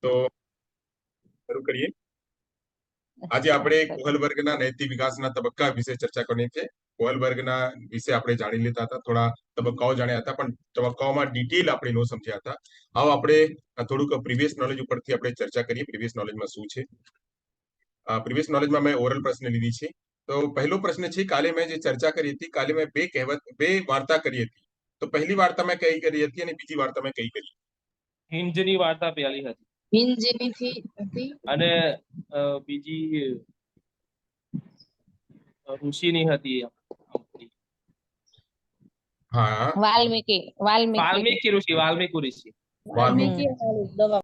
તો શરૂ કરીએ. આજે આપણે કોહલબર્ગના નૈતિક વિકાસના તબક્કા વિશે ચર્ચા કરવાની છે. કોહલબર્ગના વિશે આપણે જાણી લીધા હતા, થોડા તબક્કાઓ જાણ્યા હતા, પણ તબક્કાઓમાં ડિટેલ આપણે ન સમજ્યા હતા. આવો આપણે થોડુંક પ્રીવિયસ નોલેજ ઉપરથી આપણે ચર્ચા કરીએ. પ્રીવિયસ નોલેજમાં શું છે? પ્રીવિયસ નોલેજમાં મેં ઓરલ પ્રશ્ન લીધી છે. તો પહેલો પ્રશ્ન છે, કાલે મેં જે ચર્ચા કરી હતી, કાલે મેં બે વાર્તા કરી હતી. તો પહેલી વાર્તા મેં કઈ કરી હતી અને બીજી વાર્તા મેં કઈ કરી? હિંજની વાર્તા પહેલી હતી. હિંજની હતી અને બીજી ઋષિની હતી. હા, વાલ્મીકી ઋષિ. વાલ્મીકી દવા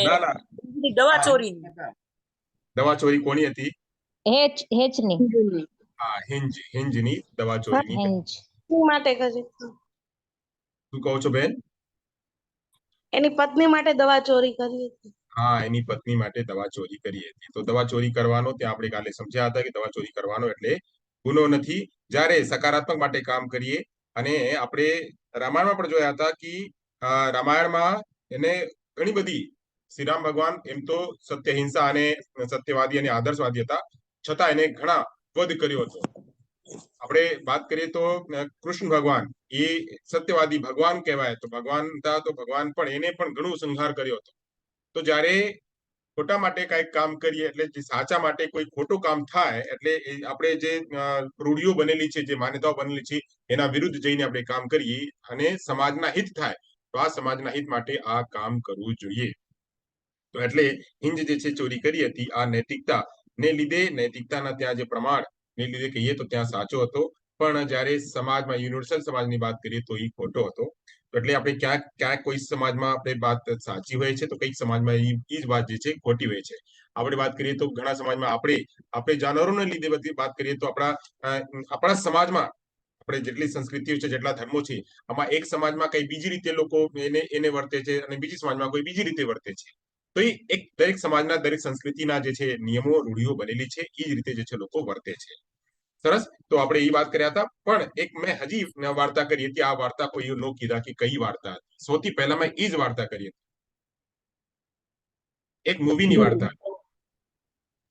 ના, દવા ચોરી દવા ચોરી કોની હતી? હેચની હા, હિંજની દવા ચોરીની. શું માટે કરી? શું કહો છો બેન? એની પત્ની માટે દવા ચોરી કરી હતી. હા, એની પત્ની માટે દવા ચોરી કરી હતી. તો દવા ચોરી કરવાનો ત્યાં આપણે કાલે સમજ્યા હતા કે દવા ચોરી કરવાનો એટલે ગુનો નથી. જ્યારે સકારાત્મક માટે કામ કરીએ, અને આપણે રામાયણમાં પણ જોયા હતા કે રામાયણમાં એને ઘણી બધી, શ્રી રામ ભગવાન એમ તો સત્ય, હિંસા અને સત્યવાદી અને આદર્શવાદી હતા, છતાં એને ઘણા વધ કર્યો હતો. આપણે વાત કરીએ તો કૃષ્ણ ભગવાન એ સત્યવાદી ભગવાન કહેવાય, તો ભગવાન હતા, તો ભગવાન પણ એને પણ ઘણું સંહાર કર્યો હતો. તો જ્યારે ખોટા માટે કઈક કામ કરીએ, એટલે જે સાચા માટે કોઈ ખોટું કામ થાય, એટલે આપણે જે રૂઢિઓ બનેલી છે, જે માન્યતાઓ બનેલી છે, એના વિરુદ્ધ જઈને આપણે કામ કરીએ અને સમાજના હિત થાય, તો આ સમાજના હિત માટે આ કામ કરવું જોઈએ. તો એટલે હિંજ જે છે ચોરી કરી હતી, આ નૈતિકતા ને લીધે, નૈતિકતાના ત્યાં જે પ્રમાણ ને લીધે કહીએ તો ત્યાં સાચો હતો, પણ જ્યારે સમાજમાં યુનિવર્સલ સમાજની વાત કરીએ તો એ ખોટો હતો. એટલે આપણે ક્યાંક કોઈ સમાજમાં આપણે વાત સાચી હોય છે, તો કઈક સમાજમાં એ જ વાત જે છે ખોટી હોય છે. આપણે વાત કરીએ તો ઘણા સમાજમાં આપણે જાનવરોને લીધે બધી વાત કરીએ તો આપણા સમાજમાં આપણે જેટલી સંસ્કૃતિઓ છે, જેટલા ધર્મો છે, આમાં એક સમાજમાં કઈ બીજી રીતે લોકો એને વર્તે છે અને બીજી સમાજમાં કોઈ બીજી રીતે વર્તે છે. તો એ એક દરેક સમાજના, દરેક સંસ્કૃતિના જે છે નિયમો, રૂઢિઓ બનેલી છે, એ જ રીતે જે છે લોકો વર્તે છે. સરસ. તો આપણે એ વાત કર્યા હતા, પણ એક મેં હજી વાર્તા કરી હતી. આ વાર્તા કોઈ ન કીધા કે કઈ વાર્તા હતી. સૌથી પહેલા મેં એ જ વાર્તા કરી હતી, એક મૂવીની વાર્તા.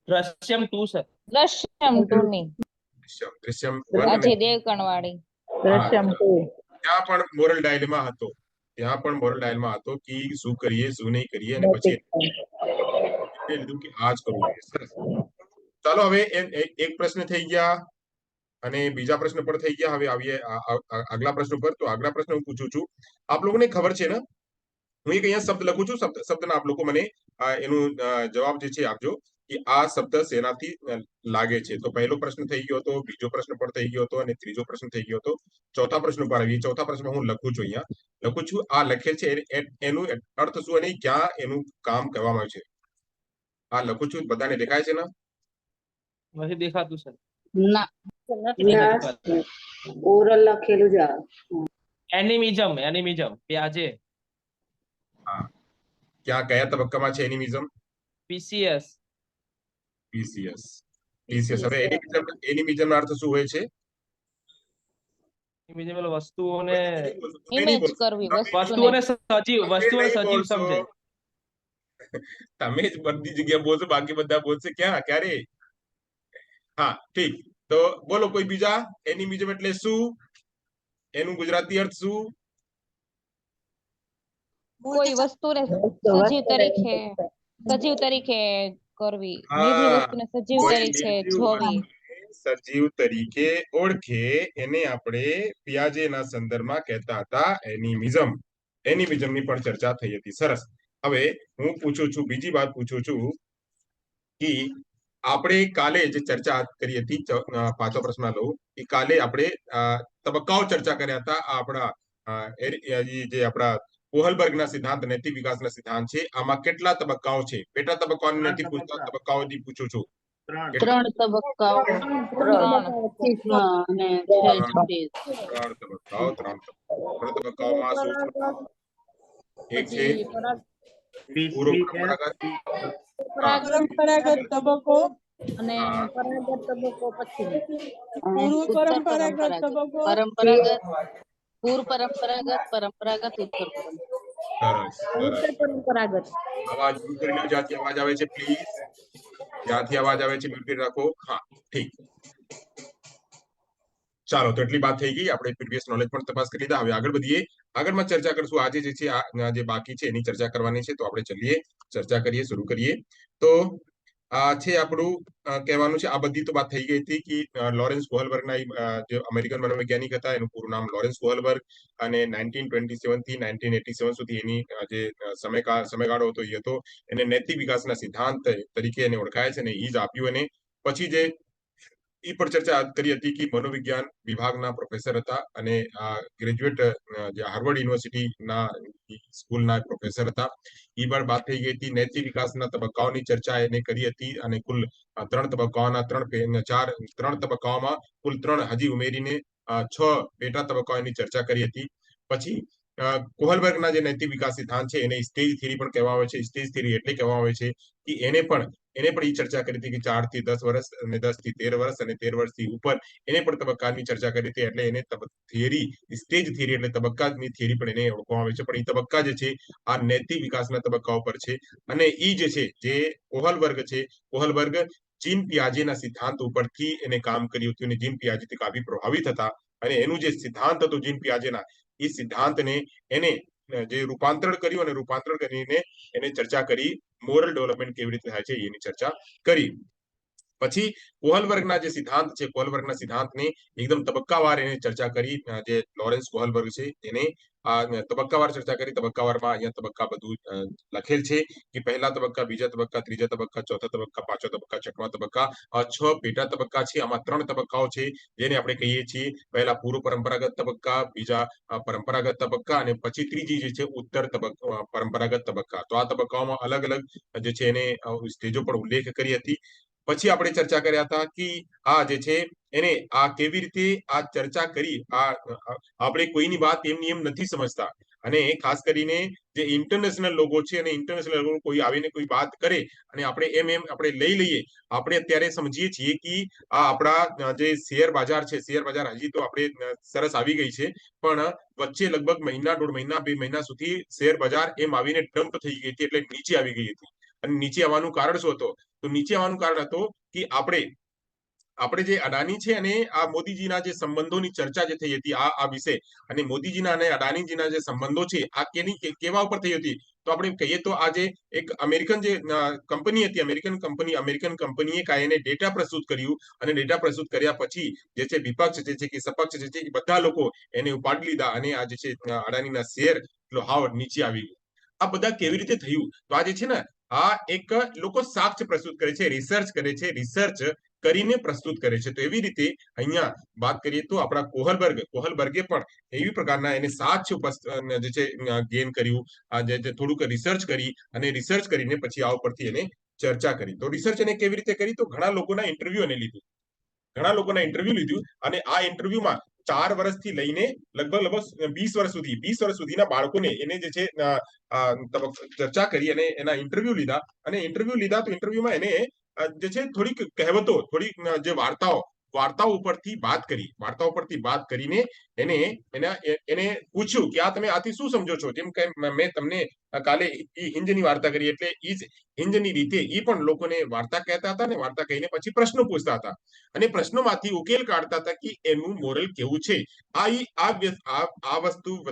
દ્રશ્યમ 2 સર. દ્રશ્યમ 2 ની દ્રશ્યમ અજય દેવગણ વાળી. દ્રશ્યમ 2 ત્યાં પણ મોરલ ડાયલેમા હતો. ત્યાં પણ મોરલ ડાયલેમા હતો કે શું કરીએ, શું નહીં કરીએ, અને પછી લીધું કે આ જ કરવું જોઈએ. સરસ. ચાલો, હવે એક પ્રશ્ન થઈ ગયા અને બીજા પ્રશ્ન પર થઈ ગયા. હવે આવીએ આગલા પ્રશ્ન પર. તો આગલા પ્રશ્ન હું પૂછું છું, આપ લોકોને ખબર છે ને, હું એક અહીંયા શબ્દ લખું છું, શબ્દના આપ લોકો મને એનું જવાબ જે છે આપજો કે આ શબ્દ શેનાથી લાગે છે. તો પહેલો પ્રશ્ન થઈ ગયો હતો, બીજો પ્રશ્ન પર થઈ ગયો હતો, અને ત્રીજો પ્રશ્ન થઈ ગયો હતો. ચોથા પ્રશ્ન પર આવીએ. ચોથા પ્રશ્નમાં હું લખું છું, અહીંયા લખું છું, આ લખેલ છે એનું અર્થ શું અને ક્યાં એનું કામ કરવામાં આવ્યું છે. આ લખું છું, બધાને દેખાય છે ને? નથી દેખાતું સર. ના, ઓરલ લખેલું જ એનિમિઝમ પ્યાજે. હા, ક્યાં કયા તબક્કામાં છે એનિમિઝમ? પીસીએસ. હવે એનિમિઝમનો અર્થ શું હોય છે? વસ્તુઓને ઇમેજ કરવી, વસ્તુઓને સજીવ સમજે. તમે જ બધી જગ્યા બોલશો, બાકી બધા બોલશે ક્યારે? હા, ઠીક. તો બોલો કોઈ બીજા. એનિમિઝમ એટલે શું? એનું ગુજરાતી અર્થ શું? કોઈ વસ્તુને સજીવ તરીકે કરવી, નિર્જીવ વસ્તુને સજીવ તરીકે જોવી. સજીવ તરીકે ઓળખે એને આપણે પિયાજેના સંદર્ભમાં કહેતા હતા એનિમિઝમની પણ ચર્ચા થઈ હતી. સરસ. હવે હું પૂછું છું, બીજી વાત પૂછું છું કે આપણે કાલે જે ચર્ચા કરી હતી, પાંચમો પ્રશ્ન લઉં, કે કાલે આપણે તબક્કાઓ ચર્ચા કર્યા હતા. આપણા જે આપણા કોહલબર્ગના સિદ્ધાંત, નૈતિક વિકાસના સિદ્ધાંત છે, આમાં કેટલા તબક્કાઓ છે? પેટા તબક્કાઓની નથી પૂછતા, તબક્કાઓથી પૂછું છું. 3 તબક્કાઓ. 3 તબક્કાઓમાં શું? એક છે પૂર્વ પરંપરાગત તબક્કો અને પરંપરાગત તબક્કો પછી પરંપરાગત તબક્કો પરંપરાગત, પૂર્વ પરંપરાગત, પરંપરાગત, ઉત્તર પરંપરાગત. સરસ સરસ ઉત્તર પરંપરાગત અવાજ મ્યુટ કરી લો જ્યાંથી અવાજ આવે છે પ્લીઝ જ્યાંથી અવાજ આવે છે મ્યુટ કરી રાખો હા ઠીક ચાલો તો એટલી વાત થઈ ગઈ આપણે પ્રીવિયસ નોલેજ પણ તપાસ કરી લીધા હવે આગળ વધીએ આગળમાં ચર્ચા કરશું આજે જે છે આ જે બાકી છે એની ચર્ચા કરવાની છે તો આપણે ચલીએ ચર્ચા કરીએ શરૂ કરીએ તો આ છે આપણું કહેવાનું છે આ બધી તો વાત થઈ ગઈ હતી કે લોરેન્સ કોહલબર્ગના જે અમેરિકન મનોવૈજ્ઞાનિક હતા એનું પૂરું નામ લોરેન્સ કોહલબર્ગ અને 1927 થી 1987 સુધી એની જે સમયગાળો હતો એ હતો એને નૈતિક વિકાસના સિદ્ધાંત તરીકે એને ઓળખાય છે અને એ જ આપ્યું એને પછી જે એ પર ચર્ચા કરી હતી કે મનોવિજ્ઞાન વિભાગના પ્રોફેસર હતા અને ગ્રેજ્યુએટ જે હાર્વર્ડ યુનિવર્સિટીના સ્કૂલના પ્રોફેસર હતા એ પણ વાત થઈ ગઈ હતી નૈતિક વિકાસના તબક્કાઓની ચર્ચા એને કરી હતી અને કુલ 3 તબક્કાઓના 3 તબક્કાઓમાં કુલ 3 હજી ઉમેરીને 6 પેટા તબક્કાઓની ચર્ચા કરી હતી પછી કોહલબર્ગના જે નૈતિક વિકાસ સિદ્ધાંત છે એને સ્ટેજ થિયરી પણ કહેવામાં આવે છે સ્ટેજ થિયરી એટલે કહેવામાં આવે છે કે એને પણ એ ચર્ચા કરી હતી કે 4 થી 10 વર્ષ અને 10 થી 13 વર્ષ અને 13 વર્ષથી ઉપર એને પણ તબક્કાની ચર્ચા કરી હતી એટલે એને થિયરી સ્ટેજ થિયરી એટલે તબક્કાની થિયરી પણ એને ઓળખવામાં આવે છે પણ એ તબક્કા જે છે આ નૈતિક વિકાસના તબક્કાઓ પર છે અને એ જે છે જે કોહલબર્ગ જીન પિયાજેના સિદ્ધાંત ઉપરથી એને કામ કર્યું હતું અને જીન પિયાજેથી કાફી પ્રભાવિત હતા અને એનું જે સિદ્ધાંત હતો જીન પિયાજેના એ સિદ્ધાંતને એને જે રૂપાંતરણ કર્યું અને રૂપાંતરણ કરીને એને ચર્ચા કરી મોરલ ડેવલપમેન્ટ કેવી રીતે થાય છે એની ચર્ચા કરી પછી કોહલબર્ગના જે સિદ્ધાંત છે કોહલબર્ગના સિદ્ધાંતને એકદમ તબક્કાવાર એને ચર્ચા કરી જે લોરેન્સ કોહલબર્ગ છે એને આ તબક્કાવાર ચર્ચા કરી તબક્કાવારમાં અહીંયા તબક્કા બધું લખેલ છે કે પહેલા તબક્કા બીજા તબક્કા ત્રીજા તબક્કા ચોથા તબક્કા પાંચમા તબક્કા છઠ્ઠા તબક્કા આ 6 પેટા તબક્કા છે આમાં 3 તબક્કાઓ છે જેને આપણે કહીએ છીએ પહેલા પૂર્વ પરંપરાગત તબક્કા બીજા પરંપરાગત તબક્કા અને પછી ત્રીજી જે છે ઉત્તર પરંપરાગત તબક્કા તો આ તબક્કાઓમાં અલગ અલગ જે છે એને સ્ટેજો પર ઉલ્લેખ કરી હતી પછી આપણે ચર્ચા કર્યા હતા કે આ જે છે એને આ કેવી રીતે આ ચર્ચા કરી આ આપણે કોઈની વાત એમની એમ નથી સમજતા અને ખાસ કરીને જે ઇન્ટરનેશનલ લોકો છે અને ઇન્ટરનેશનલ લોકો કોઈ આવીને કોઈ વાત કરે અને આપણે એમ આપણે લઈ લઈએ આપણે અત્યારે સમજીએ છીએ કે આ આપણા જે શેર બજાર છે શેર બજાર હજી તો આપણે સરસ આવી ગઈ છે પણ વચ્ચે લગભગ મહિના 1.5 મહિના 2 મહિના સુધી શેર બજાર એમ આવીને ડમ્પ થઈ ગઈ હતી એટલે નીચે આવી ગઈ હતી અને નીચે આવવાનું કારણ શું હતો તો નીચે આવવાનું કારણ હતું કે આપણે જે અડાની છે અને આ મોદીજીના જે સંબંધોની ચર્ચા જે થઈ હતી આ વિશે અને મોદીજીના અને અડાનીજીના જે સંબંધો છે આ કેવા ઉપર થઈ હતી તો આપણે કહીએ તો આજે એક અમેરિકન જે કંપની હતી અમેરિકન કંપનીએ કાંઈને ડેટા પ્રસ્તુત કર્યું અને ડેટા પ્રસ્તુત કર્યા પછી જે છે વિપક્ષ જે છે કે સપક્ષ જે છે બધા લોકો એને ઉપાડી લીધા અને આ જે છે અડાનીના શેર હાવ નીચે આવી ગયું આ બધા કેવી રીતે થયું તો આ જે છે ને આ એક લોકો સાક્ષ્ય પ્રસ્તુત કરે છે રિસર્ચ કરીને પ્રસ્તુત કરે છે તો એવી રીતે અહીંયા વાત કરીએ તો આપણા કોહલબર્ગે પણ એવી પ્રકારના એને સાક્ષ્ય જે છે ગેન કર્યું આ જે થોડુંક રિસર્ચ કરી અને રિસર્ચ કરીને પછી આ ઉપરથી એને ચર્ચા કરી તો રિસર્ચ એને કેવી રીતે કરી તો ઘણા લોકોના ઇન્ટરવ્યુ એને લીધું અને આ ઇન્ટરવ્યુમાં 4 વર્ષથી લઈને લગભગ 20 વર્ષ સુધીના બાળકોને એને જે છે ચર્ચા કરી અને એના ઇન્ટરવ્યુ લીધા તો ઇન્ટરવ્યુમાં એને જે છે થોડીક કહેવતો થોડીક જે વાર્તાઓ ઉપરથી વાત કરીને એને પૂછ્યું કે આ તમે આથી શું સમજો છો જેમ કે મેં તમને કાલે હિંજની વાર્તા કરી એટલે ઈ જ હિંજની રીતે ઈ પણ લોકોને વાર્તા કહેતા હતા અને વાર્તા કહીને પછી પ્રશ્નો પૂછતા હતા અને પ્રશ્નોમાંથી ઉકેલ કાઢતા હતા કે એનું મોરલ કેવું છે આ વસ્તુ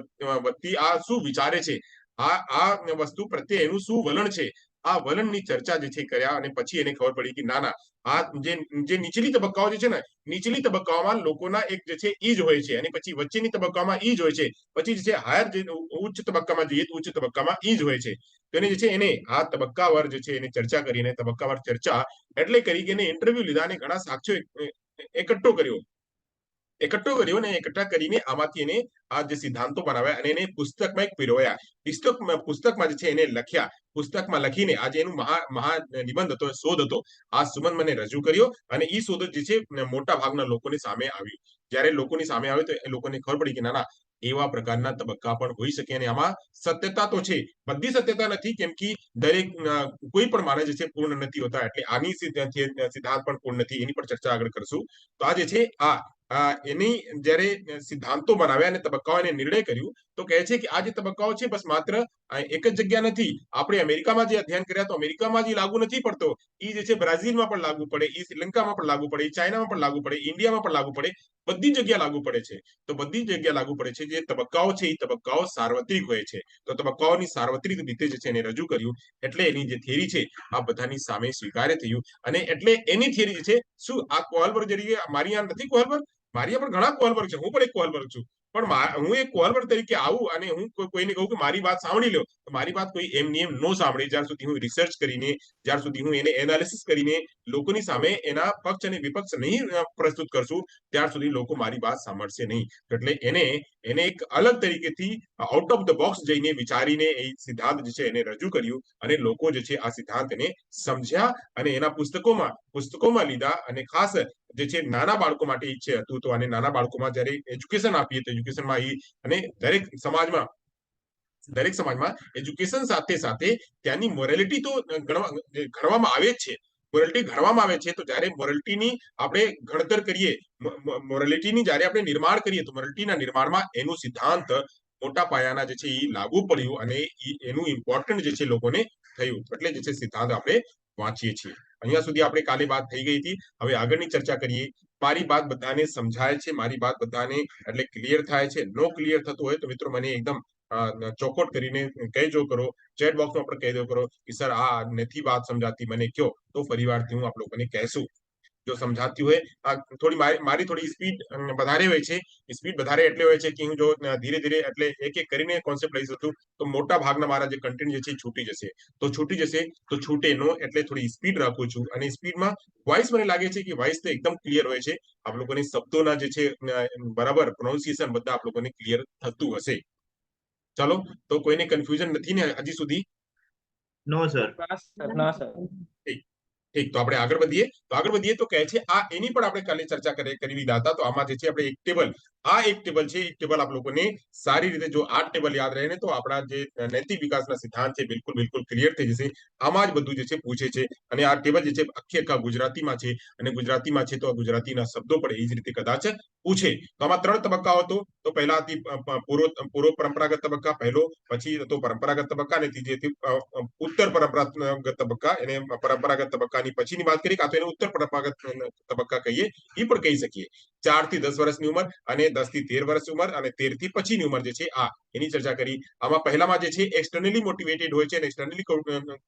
વતી આ શું વિચારે છે આ વસ્તુ પ્રત્યે એનું શું વલણ છે આ વલણની ચર્ચા જે છે કર્યા અને પછી એને ખબર પડી કે ના આ જે નીચલી તબક્કાઓ જે છે ને નીચલી તબક્કાઓમાં લોકોના એક જે છે ઈ જ હોય છે અને પછી વચ્ચેની તબક્કામાં ઈ જ હોય છે પછી જે છે હાયર જે ઉચ્ચ તબક્કામાં જઈએ તો ઉચ્ચ તબક્કામાં ઈ જ હોય છે તો એને જે છે એને આ તબક્કાવાર જે છે એની ચર્ચા કરીને તબક્કાવાર ચર્ચા એટલે કરી કે એને ઇન્ટરવ્યુ લીધા અને ઘણા સાક્ષ્યો એકઠો કર્યો અને એકઠા કરીને આમાંથી એને આ જે સિદ્ધાંતો બનાવ્યા અને એને પુસ્તકમાં એક પીરવ્યા પુસ્તકમાં જે છે એને લખ્યા પુસ્તકમાં લખીને આજે એનું મહા નિબંધ હતો શોધ હતો આ સુમન મને રજૂ કર્યો અને એ શોધ જે છે મોટા ભાગના લોકોની સામે આવ્યું જ્યારે લોકોની સામે આવે તો એ લોકોને ખબર પડી કે ના એવા પ્રકારના તબક્કા પણ હોઈ શકે અને આમાં સત્યતા તો છે બધી સત્યતા નથી કેમ કે દરેક કોઈ પણ માણસ જે છે પૂર્ણ નથી હોતા એટલે આની સિદ્ધાંત પણ પૂર્ણ નથી એની પર ચર્ચા આગળ કરશું તો આ જે છે એની જ્યારે સિદ્ધાંતો બનાવ્યા અને તબક્કાઓને નિર્ણય કર્યું તો તો કહે છે કે આ જે તબક્કાઓ છે બસ માત્ર એક જ જગ્યા નથી. આપણે અમેરિકામાં જે અધ્યયન કર્યા તો અમેરિકામાં જે લાગુ નથી પડતો એ જે છે બ્રાઝિલમાં પણ લાગુ પડે, એ શ્રીલંકામાં પણ લાગુ પડે, એ ચાઇનામાં પણ લાગુ પડે, ઇન્ડિયામાં પણ લાગુ પડે, બધી જગ્યા લાગુ પડે છે. તો બધી જગ્યા લાગુ પડે છે. જે તબક્કાઓ છે એ તબક્કાઓ સાર્વત્રિક હોય છે. તો તબક્કાઓની સાર્વત્રિક રીતે જે છે એને રજૂ કર્યું, એટલે એની જે થિયરી છે આ બધાની સામે સ્વીકાર્ય થયું. અને એટલે એની થિયરી જે છે, શું આ કોહલબર્ગ જરીએ મારી આ નથી કોહલબર્ગ, મારી પણ ઘણા કોહલબર્ગ છે, હું પણ એક કોહલબર્ગ છું, પણ હું એક કોહલબર્ગ તરીકે આવું અને હું કોઈને કહું કે મારી વાત સાંભળી લો, તો મારી વાત કોઈ એમ નિયમ નો સાંભળે જ્યાર સુધી હું રિસર્ચ કરીને, જ્યાર સુધી હું એને એનાલિસિસ કરીને લોકોની સામે એના પક્ષ અને વિપક્ષ નહીં પ્રસ્તુત કરશું, ત્યાર સુધી લોકો મારી વાત સાંભળશે નહીં. એટલે એને એક અલગ તરીકેથી આઉટ ઓફ ધ બોક્સ જઈને વિચારીને એ સિદ્ધાંત જે છે એને રજૂ કર્યું, અને લોકો જે છે આ સિદ્ધાંતને સમજ્યા અને એના પુસ્તકોમાં લીધા. અને ખાસ જે છે નાના બાળકો માટે ઈચ્છે હતું, તો આને નાના બાળકોમાં જ્યારે એજ્યુકેશન આપીએ તો એજ્યુકેશનમાં અને દરેક સમાજમાં એજ્યુકેશન સાથે સાથે ત્યાંની મોરાલિટી તો ગણવામાં આવે જ છે. મોરાલિટી ઘડવામાં આવે છે. તો જ્યારે મોરાલિટીની આપણે ઘડતર કરીએ, મોરાલિટીની જ્યારે આપણે નિર્માણ કરીએ, તો મોરાલિટીના નિર્માણમાં એનું સિદ્ધાંત મોટા પાયાના જે છે એ લાગુ પડ્યું, અને એનું ઇમ્પોર્ટન્ટ જે છે લોકોને થયું. એટલે જે છે સિદ્ધાંત આપણે વાંચીએ છીએ. અહીંયા સુધી આપણે કાલે વાત થઈ ગઈ હતી. હવે આગળની ચર્ચા કરીએ. મારી વાત બધાને સમજાય છે? મારી વાત બધાને એટલે ક્લિયર થાય છે? નો ક્લિયર થતું હોય તો મિત્રો મને એકદમ ચોખવટ કરીને કહેજો કરો, ચેટ બોક્સમાં પણ કહી દો કરો કે સર આ નથી વાત સમજાતી, મને કયો, તો ફરીવારથી હું આપ લોકોને કહેશું. જો સમજાતી હોય, થોડી મારી થોડી સ્પીડ વધારે હોય છે. સ્પીડ વધારે એટલે હોય છે કે હું જો ધીરે ધીરે એટલે એક એક કરીને કોન્સેપ્ટ લઈ શકું, તો મોટા ભાગના મારા જે કન્ટેન્ટ જે છે છૂટી જશે. તો છૂટે નો, એટલે થોડી સ્પીડ રાખું છું. અને સ્પીડમાં વોઇસ મને લાગે છે કે વોઇસ તો એકદમ ક્લિયર હોય છે. આપ લોકોને શબ્દોના જે છે બરાબર પ્રોનાઉન્સિએશન બધા આપ લોકોને ક્લિયર થતું હશે. ચાલો, તો કોઈને કન્ફ્યુઝન નથી ને હજી સુધી? નો સર. ના સર. ઠીક, તો આપણે આગળ વધીએ. તો કહે છે આ એની પણ આપણે કાલે ચર્ચા કરી લીધા હતા. તો આમાં જે છે આપણે એક ટેબલ, આ એક ટેબલ છે. એક ટેબલ આપ લોકોને સારી રીતે જો આ ટેબલ યાદ રહે ને, તો આપણા જે નૈતિક વિકાસના સિદ્ધાંત છે બિલકુલ ક્લિયર થઈ જશે. આમાં જ બધું જે છે પૂછે છે. અને આ ટેબલ જે છે આખા ગુજરાતીમાં છે, અને ગુજરાતીમાં છે તો આ ગુજરાતીના શબ્દો પણ એ જ રીતે કદાચ પૂછે. તો આમાં 3 તબક્કાઓ હતો. તો પહેલા હતી પૂર્વ પરંપરાગત તબક્કા પહેલો, પછી હતો પરંપરાગત તબક્કા, અને ત્રીજી હતી ઉત્તર પરંપરાગત તબક્કા. એને પરંપરાગત તબક્કાની પછીની વાત કરી, કાં તો એને ઉત્તર પરંપરાગત તબક્કા કહીએ, એ પણ કહી શકીએ. 4 થી 10 વર્ષની ઉંમર, અને 10 થી 13 વર્ષની ઉંમર, અને 13 થી પછીની ઉંમર જે છે આ એની ચર્ચા કરી. આમાં પહેલામાં જે છે એક્સટર્નલી મોટિવેટેડ હોય છે અને એક્સટર્નલી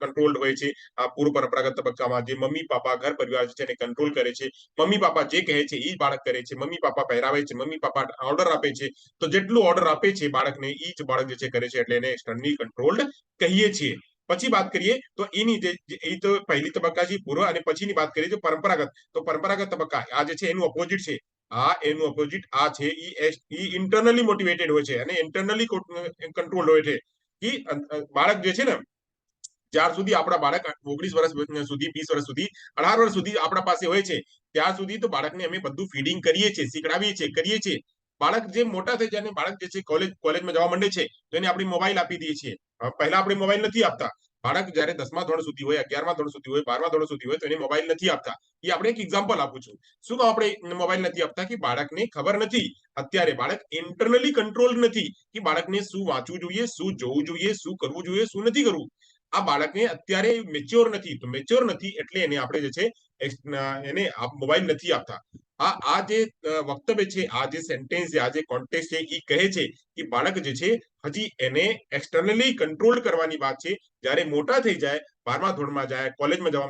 કંટ્રોલ્ડ હોય છે. આ પૂર્વ પરંપરાગત તબક્કામાં જે મમ્મી પાપા ઘર પરિવાર છે એને કંટ્રોલ કરે છે. મમ્મી પાપા જે કહે છે એ બાળક કરે છે. મમ્મી પાપા પહેરાવે છે, મમ્મી પાપા ઓર્ડર આપે છે, તો જેટલું ઓર્ડર આપે છે બાળકને, એ જ બાળક જે છે કરે છે. એટલે એને એક્સટર્નલી કંટ્રોલ્ડ કહીએ છીએ. પછી વાત કરીએ તો એની એ તો પહેલી તબક્કા છે પૂર્વ, અને પછીની વાત કરીએ તો પરંપરાગત. તો પરંપરાગત તબક્કા આ જે છે એનું ઓપોઝિટ છે. એનું ઓપોઝિટ આ છે, ઈ ઇન્ટરનલી મોટિવેટેડ હોય છે અને ઇન્ટરનલી કંટ્રોલ હોય છે. બાળક જે છે ને, જ્યાર સુધી આપણા બાળક 19 વર્ષ સુધી, 20 વર્ષ સુધી, 18 વર્ષ સુધી આપણા પાસે હોય છે, ત્યાં સુધી તો બાળકને અમે બધું ફીડિંગ કરીએ છીએ, શીખડાવીએ છીએ, કરીએ છીએ. બાળક જે મોટા થઈ જાય, બાળક જે છે કોલેજમાં જવા માંડે છે, તો એને આપણે મોબાઈલ આપી દઈએ છીએ. પહેલા આપણે મોબાઈલ નથી આપતા. બાળક જયારે 10મા ધોરણ સુધી હોય, 11મા ધોરણ સુધી હોય, 12મા ધોરણ સુધી હોય, તો એને મોબાઈલ નથી આપતા. એ આપણે એક એક્ઝામ્પલ આપું છું. શું કામ આપણે મોબાઈલ નથી આપતા? કે બાળકને ખબર નથી. અત્યારે બાળક ઇન્ટરનલી કંટ્રોલ નથી કે બાળકને શું વાંચવું જોઈએ, શું જોવું જોઈએ, શું કરવું જોઈએ, શું નથી કરવું. આ બાળકને અત્યારે મેચ્યોર નથી. તો મેચ્યોર નથી એટલે એને આપણે જે છે એને મોબાઈલ નથી આપતા. આ જે વક્તવ્ય છે, આ જે સેન્ટેન્સ છે, આ જે કોન્ટેક્ટ છે, એ કહે છે કે બાળક જે છે હજી એને એક્સટર્નલી કંટ્રોલ કરવાની વાત છે. જ્યારે મોટા થઈ જાય, 12મા ધોરણમાં જાય, કોલેજમાં જવા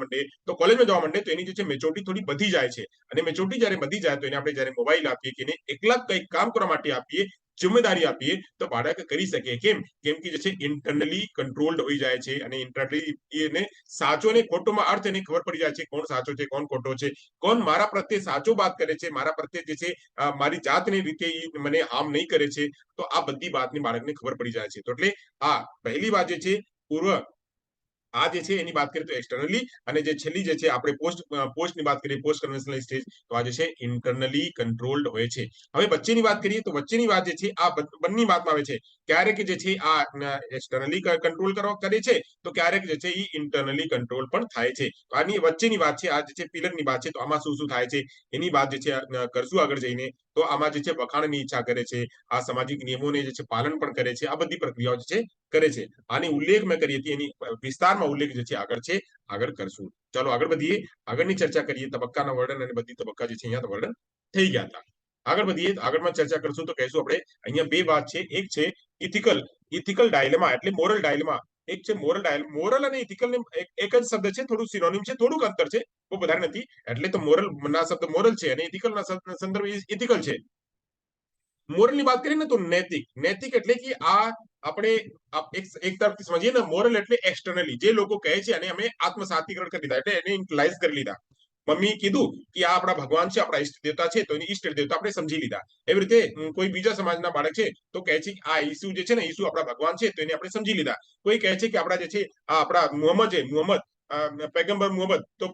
માંડે, તો એની જે છે મેચ્યોરિટી થોડી વધી જાય છે. અને મેચ્યોરિટી જ્યારે વધી જાય, તો એને આપણે જ્યારે મોબાઈલ આપીએ કે એને એકલા કંઈક કામ કરવા માટે આપીએ, જિમ્મેદારી આપીએ, તો બાળક કરી શકે. કેમ કે જે છે ઇન્ટરનલી કંટ્રોલ્ડ હોઈ જાય છે. અને ઇન્ટરનલી એને સાચો અને ખોટોમાં અર્થ એને ખબર પડી જાય છે, કોણ સાચો છે, કોણ ખોટો છે, કોણ મારા પ્રત્યે સાચો વાત કરે છે, મારા પ્રત્યે જે છે મારી જાતની રીતે મને આમ નહીં કરે છે. તો આ બધી વાતની બાળકને ખબર પડી જાય છે. તો એટલે આ પહેલી વાત જે છે પૂર્વ, આ જે છે એની વાત કરીએ તો એક્સટર્નલી, અને જે છેલ્લી જે છે આપણે પોસ્ટની વાત કરીએ, પોસ્ટ કન્વેન્શનલ સ્ટેજ, તો આ જે છે ઇન્ટરનલી કંટ્રોલ્ડ હોય છે. હવે વચ્ચેની વાત કરીએ તો વચ્ચેની વાત જે છે આ બંને વાતમાં આવે છે. ક્યારેક જે છે આ એક્સટર્નલી કંટ્રોલ કરે છે, તો ક્યારેક જે છે એ ઇન્ટરનલી કંટ્રોલ પણ થાય છે. તો આની વચ્ચેની વાત છે, આ જે છે પિલરની વાત છે. તો આમાં શું શું થાય છે એની વાત જે છે કરશું આગળ જઈને. તો આમાં જે છે વખાણની ઈચ્છા કરે છે, આ સામાજિક નિયમોને જે છે પાલન પણ કરે છે, આ બધી પ્રક્રિયાઓ જે છે કરે છે. આની ઉલ્લેખ મેં કરી હતી, એની વિસ્તારમાં ઉલ્લેખ જે છે આગળ કરશું. ચાલો આગળ વધીએ, આગળની ચર્ચા કરીએ. તબક્કાના વર્ણન અને બધી તબક્કા જે છે અહીંયા વર્ણન થઈ ગયા હતા. આગળ વધીએ, આગળમાં ચર્ચા કરશું તો કહીશું આપણે અહીંયા બે વાત છે. એક છે ઇથિકલ ડાયલેમા એટલે મોરલ ડાયલેમા. એક છે મોરલ અને ઇથિકલ એક જ શબ્દ છે, થોડું સિનોનિમ છે, થોડુંક અંતર છે, બહુ વધારે નથી. એટલે તો મોરલ ના શબ્દ મોરલ છે અને ઇથિકલ ના સંદર્ભ ઇથિકલ છે. મોરલ ની વાત કરીએ ને તો નૈતિક એટલે કે આ આપણે એક તરફથી સમજીએ ને, મોરલ એટલે એક્સટર્નલી જે લોકો કહે છે અને અમે આત્મસાતીકરણ કરી લીધા, એટલે એને ઇન્ટરલાઇઝ કરી લીધા. મમ્મી કીધું કે આ આપણા ભગવાન છે, આપણા ઈષ્ટ દેવતા છે, તો એની ઈષ્ટ દેવતા આપણે સમજી લીધા. એવી રીતે કોઈ બીજા સમાજના બાળક છે તો કહે છે કે આ ઈસુ જે છે ને, ઈસુ આપણા ભગવાન છે, તો એને આપણે સમજી લીધા. કોઈ કહે છે કે આપણા જે છે આપણા મુહમ્મદ પૈગંબર મુહમ્મદ, તો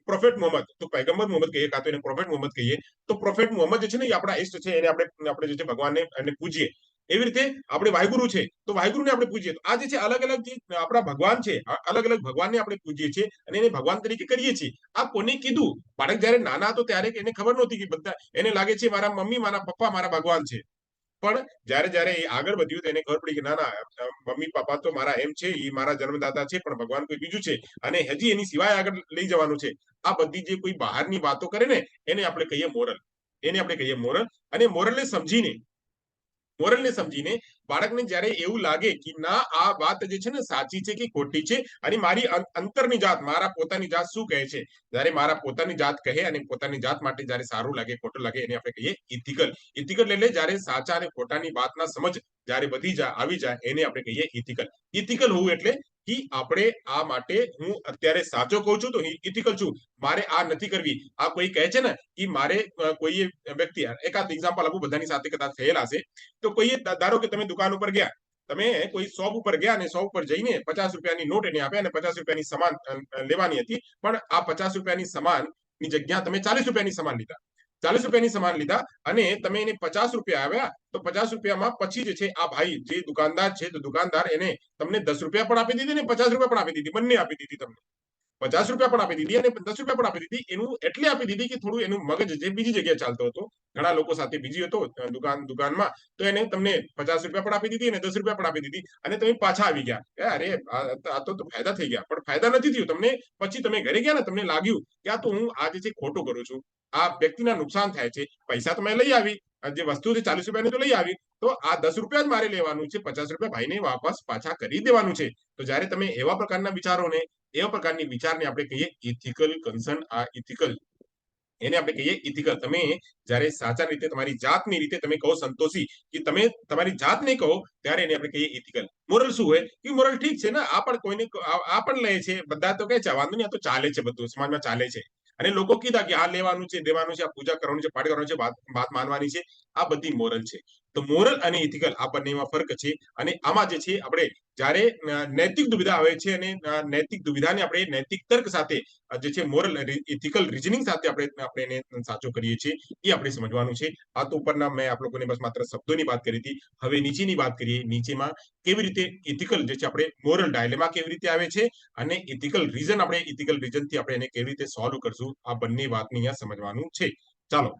પ્રોફેટ મુહમ્મદ, તો પૈગંબર મુહમ્મદ કહીએ, કાં તો એને પ્રોફેટ મુહમ્મદ કહીએ. તો પ્રોફેટ મુહમ્મદ જે છે ને એ આપણા ઈષ્ટ છે, એને આપણે જે છે ભગવાનને એને પૂજીએ. એવી રીતે આપણે વાહિગુરુ છે તો વાહિગુરુને આપણે પૂજીએ. તો આ જે છે અલગ અલગ જે આપણા ભગવાન છે, અલગ અલગ ભગવાનને આપણે પૂજીએ છીએ અને એને ભગવાન તરીકે કરીએ છીએ. આ કોને કીધું? બાળક જયારે નાના હતો ત્યારે એને ખબર નહોતી કે બધા, એને લાગે છે મારા મમ્મી, મારા પપ્પા મારા ભગવાન છે. પણ જયારે એ આગળ વધ્યું તો એને ખબર પડી કે ના ના, મમ્મી પપ્પા તો મારા એમ છે, એ મારા જન્મદાતા છે, પણ ભગવાન કોઈ બીજું છે અને હજી એની સિવાય આગળ લઈ જવાનું છે. આ બધી જે કોઈ બહારની વાતો કરે ને, એને આપણે કહીએ મોરલ. અને મોરલને સમજીને બાળકને જયારે એવું લાગે કે ના, આ વાત જે છે ને સાચી છે કે ખોટી છે, અને મારી અંતરની જાત, મારા પોતાની જાત શું કહે છે, જયારે મારા પોતાની જાત કહે અને પોતાની જાત માટે જયારે સારું લાગે ખોટું લાગે, એને આપણે કહીએ ઇથિકલ. એટલે જયારે સાચા અને ખોટાની વાતના સમજ જયારે આવી જાય, એને આપણે કહીએ ઇથિકલ હોવું એટલે કે આપણે આ માટે હું અત્યારે સાચો કહું છું તો ઇથિકલ છું, મારે આ નથી કરવી. આ કોઈ કહે છે ને કે મારે કોઈ વ્યક્તિ, એકાદ એક્ઝામ્પલ આપું, બધાની સાથે કદાચ થયેલા છે. તો કોઈએ ધારો કે તમે દુકાન ઉપર ગયા, તમે કોઈ શોપ ઉપર ગયા અને શોપ ઉપર જઈને 50 રૂપિયાની નોટ એને આપ્યા અને 50 રૂપિયાની સામાન લેવાની હતી, પણ આ 50 રૂપિયાની સામાનની જગ્યા તમે 40 રૂપિયાની સામાન લીધા. 40 રૂપિયાની સામાન લીધા અને તમે એને 50 રૂપિયા આવ્યા, તો 50 રૂપિયામાં પછી જે છે આ ભાઈ જે દુકાનદાર છે, તો દુકાનદાર એને તમને 10 રૂપિયા પણ આપી દીધી ને 50 રૂપિયા પણ આપી દીધી, બંને આપી દીધી. તમને 50 રૂપિયા પણ આપી દીધી અને 10 રૂપિયા પણ આપી દીધી. એનું એટલે આપી દીધી કે થોડું એનું મગજ જે બીજી જગ્યાએ ચાલતો હતો, ઘણા લોકો સાથે બીજી હતો દુકાનમાં, તો એને તમને 50 રૂપિયા પણ આપી દીધી અને 10 રૂપિયા પણ આપી દીધી અને તમે પાછા આવી ગયા. અરે આ તો ફાયદા થઈ ગયા, પણ ફાયદા નથી થયું તમને. પછી તમે ઘરે ગયા ને, તમને લાગ્યું કે આ તો હું આ જે છે ખોટું કરું છું, આ વ્યક્તિના નુકસાન થાય છે. પૈસા તો મેં લઈ આવી, જે વસ્તુ છે 40 રૂપિયાની તો લઈ આવી, તો આ 10 રૂપિયા જ મારે લેવાનું છે, 50 રૂપિયા ભાઈને વાપસ પાછા કરી દેવાનું છે. તો જયારે તમે એવા પ્રકારના વિચારોને, એવા પ્રકારની વિચારને આપણે કહીએ ઇથિકલ કન્સર્ન. આ ઇથિકલ, એને આપણે કહીએ ઇથિકલ. તમે જયારે સાચા રીતે તમારી જાતની રીતે તમે કહો સંતોષી, કે તમે તમારી જાતને કહો, ત્યારે એને આપણે કહીએ ઇથિકલ. મોરલ શું હોય કે મોરલ ઠીક છે ને, આ પણ કોઈને આ પણ લે છે, બધા તો કહે છે વાંધો નહીં, આ તો ચાલે છે, બધું સમાજમાં ચાલે છે. અને લોકો કીધા કે આ લેવાનું છે, દેવાનું છે, આ પૂજા કરવાનું છે, પાઠ કરવાનું છે, વાત માનવાની છે, આ બધી મોરલ છે. તો મોરલ અને ઇથિકલ આ બંનેમાં ફરક છે. અને આમાં જે છે આપણે જયારે નૈતિક દુવિધા આવે છે અને નૈતિક દુવિધાને આપણે નૈતિક તર્ક સાથે જે છે મોરલ ઇથિકલ રીઝનિંગ સાથે આપણે એને સાચો કરીએ છીએ, એ આપણે સમજવાનું છે. આ તો ઉપરના મેં આપ લોકોને બસ માત્ર શબ્દોની વાત કરી હતી. હવે નીચેની વાત કરીએ. નીચેમાં કેવી રીતે ઇથિકલ જે છે આપણે મોરલ ડાયલેમા કેવી રીતે આવે છે અને ઇથિકલ રીઝન થી આપણે એને કેવી રીતે સોલ્વ કરશું, આ બંને વાતને અહીંયા સમજવાનું છે. ચાલો,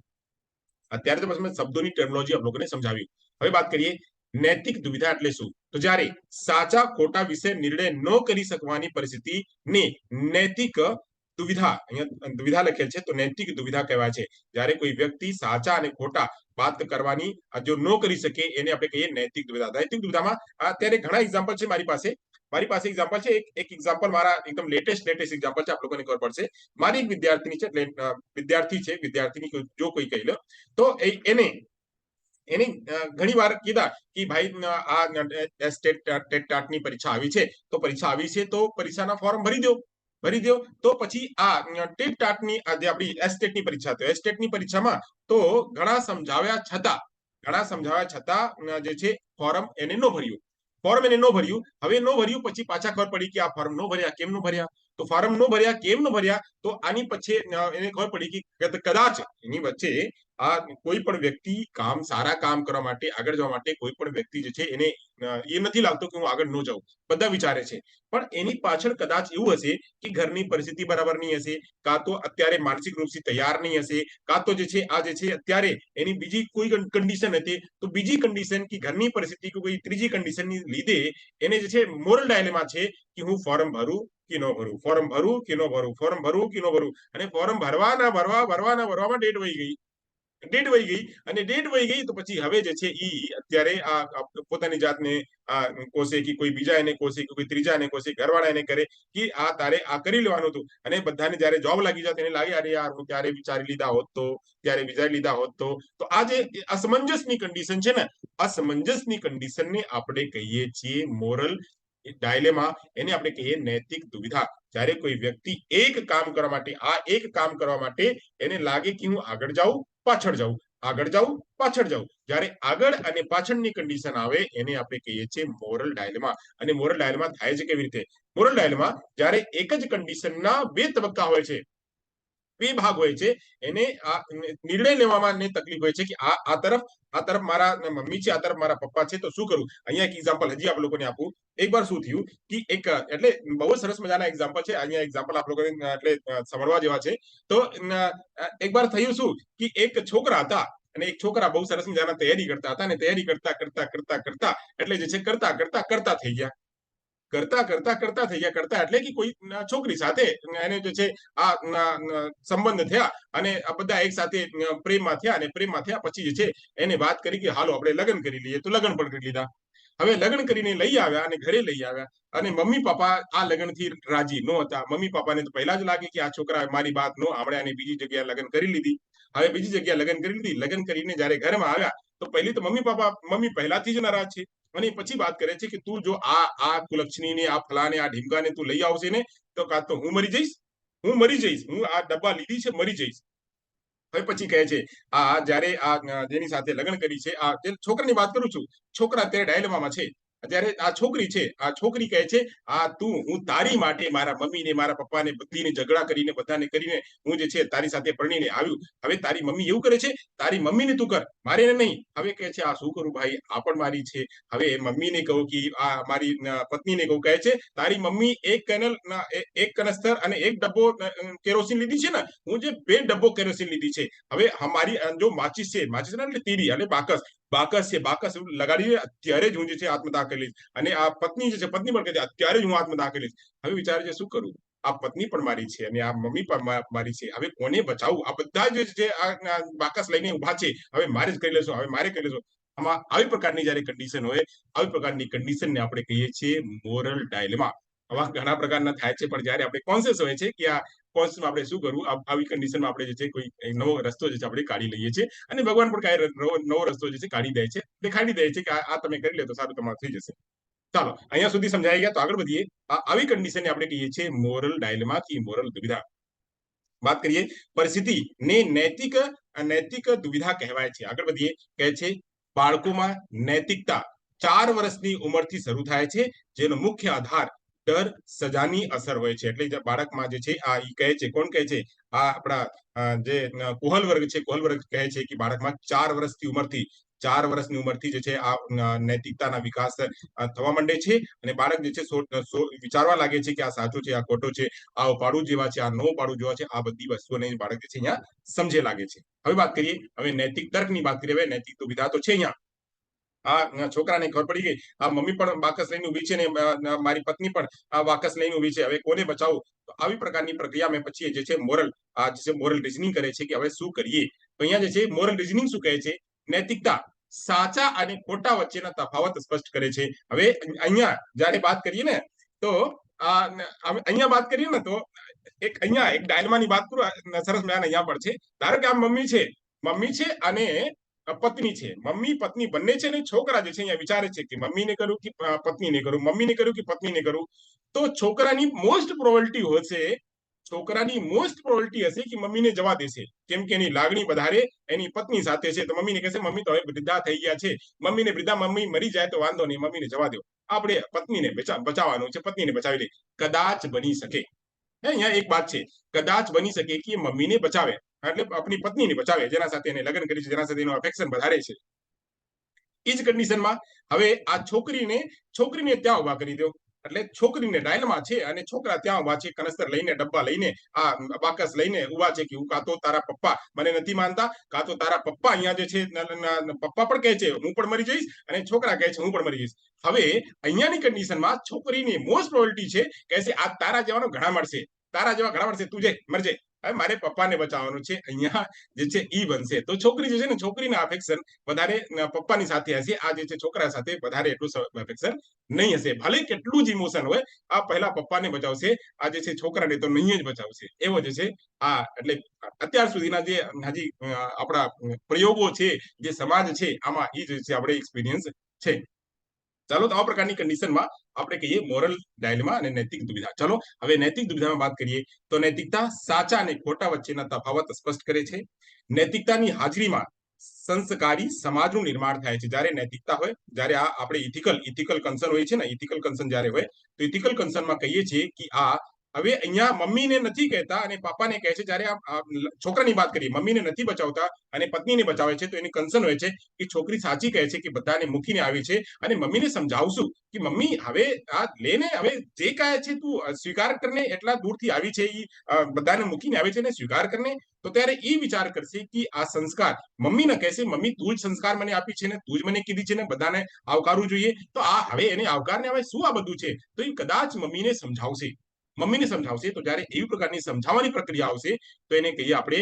અત્યારે તો બસ મેં શબ્દોની ટર્મિનોલોજી આપ લોકોને સમજાવી. હવે વાત કરીએ નૈતિક દુવિધા એટલે શું. તો જ્યારે સાચા ખોટા વિશે નિર્ણય ન કરી શકવાની પરિસ્થિતિને નૈતિક દુવિધા, અહીંયા દુવિધા લખેલ છે, તો નૈતિક દુવિધા કહેવાય છે. જ્યારે કોઈ વ્યક્તિ સાચા અને ખોટા વાત કરવાની જો ન કરી શકે, એને આપણે કહીએ નૈતિક દુવિધા. નૈતિક દુવિધામાં અત્યારે ઘણા એક્ઝામ્પલ છે મારી પાસે એક્ઝામ્પલ છે. એક એક્ઝામ્પલ મારા એકદમ લેટેસ્ટ એક્ઝામ્પલ છે, આપ લોકોને ખબર પડશે. મારી એક વિદ્યાર્થીની છે, વિદ્યાર્થીની જો કોઈ કહી લો, તો એને ઘણી વાર કીધા કે ભાઈ આ ટેટની પરીક્ષા આવી છે, તો પરીક્ષાના ફોર્મ ભરી દો. તો પછી આ ટેટની જે આપણી એસ્ટેટની પરીક્ષા, તો એસ્ટેટની પરીક્ષામાં તો ઘણા સમજાવ્યા છતાં જે છે ફોર્મ એને ન ભર્યું. હવે ન ભર્યું પછી પાછા ખબર પડી કે આ ફોર્મ ન ભર્યા. કેમ ન ભર્યા? તો ફોર્મ નો ભર્યા, કેમ ન ભર્યા? તો આની પછી એને ખબર પડી કે કદાચ એની વચ્ચે આ કોઈ પણ વ્યક્તિ સારા કામ કરવા માટે, આગળ જવા માટે કોઈ પણ વ્યક્તિ જે છે એને એ નથી લાગતો કે હું આગળ ન જાઉં, બધા વિચારે છે, પણ એની પાછળ કદાચ એવું હશે કે ઘરની પરિસ્થિતિ બરાબર નહીં હશે, કાં તો અત્યારે માનસિક રૂપથી તૈયાર નહીં હશે, કાં તો જે છે આ જે છે અત્યારે એની બીજી કોઈ કન્ડિશન હતી, તો બીજી કન્ડિશન કે ઘરની પરિસ્થિતિ કે કોઈ ત્રીજી કન્ડિશનની લીધે એને જે છે મોરલ ડાયલેમા છે કે હું ફોર્મ ભરું કે ન ભરું, ફોર્મ ભરું કે ન ભરું, ફોર્મ ભરું કે ન ભરું, અને ફોર્મ ભરવામાં ડેટ વહી ગઈ, ડેટ વહી ગઈ, અને ડેટ વહી ગઈ તો પછી હવે જે છે ઈ અત્યારે આ પોતાની જાતને કોસે કે કોઈ બીજા એને કોસે કે કોઈ ત્રીજા એને કોસે, ઘરવાળા એને કરે કે આ તારે આ કરી લેવાનું હતું, અને બધાને જયારે જોબ લાગી જાય તેને લાગે અરે યાર હું ત્યારે વિચારી લીધા હોત તો, ત્યારે વિચારી લીધા હોત તો આ જે અસમંજસની કન્ડિશન છે ને, અસમંજસની કન્ડિશનને આપણે કહીએ છીએ મોરલ ડાયલેમા, એને આપણે કહીએ નૈતિક દુવિધા. જ્યારે કોઈ વ્યક્તિ એક કામ કરવા માટે, આ એક કામ કરવા માટે એને લાગે કે હું આગળ જાઉં, પાછળ જાઉં, આગળ જાઉં, પાછળ જાઉં, જ્યારે આગળ અને પાછળની કન્ડિશન આવે એને આપણે કહીએ છીએ મોરલ ડાયલેમા. અને મોરલ ડાયલેમા થાય છે કેવી રીતે? મોરલ ડાયલેમા જ્યારે એક જ કન્ડિશનના બે તબક્કા હોય છે, બે ભાગ હોય છે, એને આ નિર્ણય લેવામાં તકલીફ હોય છે કે આ તરફ મારા મમ્મી છે, આ તરફ મારા પપ્પા છે, તો શું કરું? અહીંયા એક એક્ઝામ્પલ હજી આપ લોકોને આપું. એકવાર શું થયું કે એટલે બહુ સરસ મજાના એક્ઝામ્પલ છે, અહીંયા એક્ઝામ્પલ આપ લોકોને એટલે સમજવા જેવા છે. તો એકવાર થયું શું કે એક છોકરા હતા, અને એક છોકરા બહુ સરસ મજાના તૈયારી કરતા હતા, અને તૈયારી કરતા એટલે જે છે કરતા થઈ ગયા, કરતા થઈ ગયા, કરતા એટલે કે કોઈ છોકરી સાથે એને જે છે આ સંબંધ થયા, અને આ બધા એક સાથે પ્રેમમાં થયા, અને પ્રેમમાં થયા પછી જે છે એને વાત કરી કે હાલો આપણે લગ્ન કરી લઈએ, તો લગ્ન પણ કરી લીધા. હવે લગ્ન કરીને લઈ આવ્યા અને ઘરે લઈ આવ્યા, અને મમ્મી પપ્પા આ લગ્નથી રાજી ન હતા. મમ્મી પપ્પાને તો પહેલા જ લાગે કે આ છોકરા મારી વાત નો આપણે આને બીજી જગ્યાએ લગ્ન કરી લીધી. હવે બીજી જગ્યાએ લગ્ન કરી લીધી, લગ્ન કરીને જયારે ઘરમાં આવ્યા તો પહેલી તો મમ્મી પહેલાથી જ નારાજ છે, અને પછી વાત કરે છે કે તું જો આ કુલક્ષણીને, આ ફલાને, આ ઢીમકાને તું લઈ આવશે ને તો કાં તો હું મરી જઈશ, હું આ ડબ્બા લીધી છે મરી જઈશ. હવે પછી કહે છે આ જયારે આ જેની સાથે લગ્ન કરી છે, આ છોકરાની વાત કરું છું, છોકરા અત્યારે ડાયલેમામાં છે. અત્યારે આ છોકરી છે, આ છોકરી કહે છે હું તારી માટે મારા મમ્મીને, મારા પપ્પાને બધીને ઝઘડા કરીને, બધાને કરીને હું જે છે તારી સાથે પરણીને આવ્યું. હવે તારી મમ્મી એવું કરે છે, તારી મમ્મીને તું કર, મારે નહીં. હવે કહે છે આ શું કરું ભાઈ, આ પણ મારી છે. હવે મમ્મીને કહું કે આ મારી પત્નીને કહું, કહે છે તારી મમ્મી એક કનસ્તર અને એક ડબ્બો કેરોસીન લીધી છે ને, હું જે 2 ડબ્બો કેરોસીન લીધી છે. હવે અમારી જો માચિસ છે એટલે તીરી અને બાકસ લગાડીને અત્યારે જ હું જે છે આત્મદાહ કરી લઈશ. અને આ પત્ની જે છે, પત્ની પણ કહે છે અત્યારે જ હું આત્મદાહ કરી લઈશ. હવે વિચારે છે શું કરું, આ પત્ની પણ મારી છે અને આ મમ્મી પણ મારી છે, હવે કોને બચાવું? આ બધા જે છે આ બાકસ લઈને ઉભા છે, હવે મારે જ કરી લેશું, હવે મારે કરી લેશું. આમાં આવી પ્રકારની જયારે કન્ડિશન હોય, આવી પ્રકારની કન્ડિશનને આપણે કહીએ છીએ મોરલ ડાયલેમા. આવા ઘણા પ્રકારના થાય છે, પણ જયારે આપણે કોન્શિયસ હોય છે કે આ કોન્શિયસમાં આપણે શું કરવું, આવી કન્ડિશનમાં આપણે જે છે કોઈ નવો રસ્તો જે છે આપણે કાઢી લઈએ છીએ, અને ભગવાન પણ કાંઈ નવો રસ્તો જે છે કાઢી દે છે, દેખાડી દે છે કે આ તમે કરી લે તો સારું તમારું થઈ જશે. ચાલો અહીંયા સુધી સમજાઈ ગયા, તો આગળ વધીએ. આવી કન્ડિશનને આપણે કહીએ છીએ મોરલ ડાયલેમા કે મોરલ દુવિધા. વાત કરીએ પરિસ્થિતિ ને નૈતિક દુવિધા કહેવાય છે. આગળ વધીએ. કહે છે બાળકોમાં નૈતિકતા 4 વર્ષની ઉંમરથી શરૂ થાય છે, જેનો મુખ્ય આધાર ડર, સજાની અસર હોય છે. એટલે બાળકમાં જે છે આ કહે છે, કોણ કહે છે? આ આપણા જે કુહલ વર્ગ છે, કુહલ વર્ગ કહે છે કે બાળકમાં 4 વર્ષની ઉંમરથી જે છે આ નૈતિકતાના વિકાસ થવા માંડે છે, અને બાળક જે છે વિચારવા લાગે છે કે આ સાચું છે, આ ખોટું છે, આ પાડું જેવા છે, આ નો પાડું જેવા છે, આ બધી વસ્તુઓને બાળક જે છે અહીંયા સમજે લાગે છે. હવે વાત કરીએ, હવે નૈતિક તર્કની વાત કરીએ. હવે નૈતિક દુવિધા તો છે અહીંયા. આ છોકરાને ખબર પડી ગઈ, આ મમ્મી પણ બાકસ લઈને ઉભી છે, ને મારી પત્ની પણ આ બાકસ લઈને ઉભી છે, હવે કોને બચાવું? તો આવી પ્રકારની પ્રક્રિયામાં પછી જે છે મોરલ રિઝનિંગ કરે છે કે હવે શું કરીએ. તો અહીંયા જે છે મોરલ રિઝનિંગ શું કહે છે? નૈતિકતા સાચા અને ખોટા વચ્ચેના તફાવત સ્પષ્ટ કરે છે. હવે અહીંયા જયારે વાત કરીએ ને તો અહીંયા વાત કરીએ ને તો એક ડાયલેમાની વાત કરું, સરસ મજાના અહીંયા પણ છે. ધારો કે આ મમ્મી છે અને પત્ની છે, મમ્મી પત્ની બંને છે, ને છોકરા જે છે અહીંયા વિચારે છે કે મમ્મીને કરું કે પત્નીને કરું, મમ્મીને કરું કે પત્નીને કરું. તો છોકરાની મોસ્ટ પ્રોબેબિલિટી હશે કે મમ્મીને જવા દેશે, કેમ કે એની લાગણી વધારે એની પત્ની સાથે છે. તો મમ્મીને કહેશે મમ્મી તો હવે વૃદ્ધા થઈ ગયા છે, મમ્મી મરી જાય તો વાંધો નહીં, મમ્મીને જવા દો, આપણે પત્નીને બચાવવાનું છે, પત્નીને બચાવી લે. કદાચ બની શકે અહીંયા એક વાત છે, કદાચ બની શકે કે મમ્મીને બચાવે, એટલે આપણી પત્નીને બચાવે, જેના સાથે એને લગ્ન કરી છે, જેના સાથે એનું અફેક્શન વધારે છે. એ જ કન્ડિશનમાં હવે આ છોકરીને ત્યાં ઉભા કરી દો, એટલે છોકરીને ડાયલમાં છે અને છોકરા ત્યાં ઉભા છે, કનસ્તર લઈને, ડબ્બા લઈને, આ બાકસ લઈને ઉભા છે કે હું કાં તો તારા પપ્પા મને નથી માનતા, કાં તો તારા પપ્પા અહીંયા જે છે પપ્પા પણ કહે છે હું પણ મરી જઈશ, અને છોકરા કહે છે હું પણ મરી જઈશ. હવે અહીંયાની કન્ડિશનમાં છોકરીની મોસ્ટ પ્રોબેબિલિટી છે કહે છે આ તારા જેવાનો ઘણા મળશે, તારા જેવા ઘણા મળશે, તું જઈ મરજે, હવે મારે પપ્પાને બચાવવાનું છે. અહીંયા જે છે ઈ બનશે. તો છોકરી જે છે ને, છોકરીના અફેક્શન વધારે પપ્પાની સાથે હશે, આ જે છે છોકરા સાથે વધારે એટલું અફેક્શન નહીં હશે. ભલે કેટલું જ ઇમોશન હોય, આ પહેલા પપ્પાને બચાવશે, આ જે છે છોકરાને તો નહીં જ બચાવશે. એવો જે છે આ, એટલે અત્યાર સુધીના જે હજી આપણા પ્રયોગો છે, જે સમાજ છે, આમાં એ જે છે આપણે એક્સપિરિયન્સ છે. ચાલો, તો આ પ્રકારની કન્ડિશનમાં આપણે કહીએ મોરલ ડાયલેમા અને નૈતિક દુવિધા. ચલો હવે નૈતિક દુવિધામાં વાત કરીએ તો નૈતિકતા સાચા અને ખોટા વચ્ચેના તફાવત સ્પષ્ટ કરે છે. નૈતિકતાની હાજરીમાં સંસ્કારી સમાજનું નિર્માણ થાય છે. જ્યારે નૈતિકતા હોય, જ્યારે આ આપણે ઇથિકલ કન્સર્ન હોય છે ને, ઇથિકલ કન્સર્ન જ્યારે હોય તો ઇથિકલ કન્સર્નમાં કહીએ છીએ કે આ હવે અહીંયા મમ્મીને નથી કહેતા અને પાપાને કહે છે. જ્યારે આ છોકરાની વાત કરીએ, મમ્મીને નથી બચાવતા અને પત્નીને બચાવે છે, તો એની કન્સર્ન હોય છે કે છોકરી સાચી કહે છે કે બધાને મૂકીને આવી છે, અને મમ્મીને સમજાવશું કે મમ્મી હવે આ લેને, હવે જે કહે છે તું સ્વીકાર કરને, એટલા દૂરથી આવી છે, બધાને મૂકીને આવે છે ને સ્વીકાર કરને. તો ત્યારે એ વિચાર કરશે કે આ સંસ્કાર મમ્મી ને કહેશે, મમ્મી તું જ સંસ્કાર મને આપી છે ને, તું જ મને કીધી છે ને બધાને આવકારવું જોઈએ, તો આ હવે એને આવકારને હવે શું આ બધું છે, તો એ કદાચ મમ્મીને સમજાવશે. તો જ્યારે એવી પ્રકારની સમજાવવાની પ્રક્રિયા આવશે તો એને કહીએ આપણે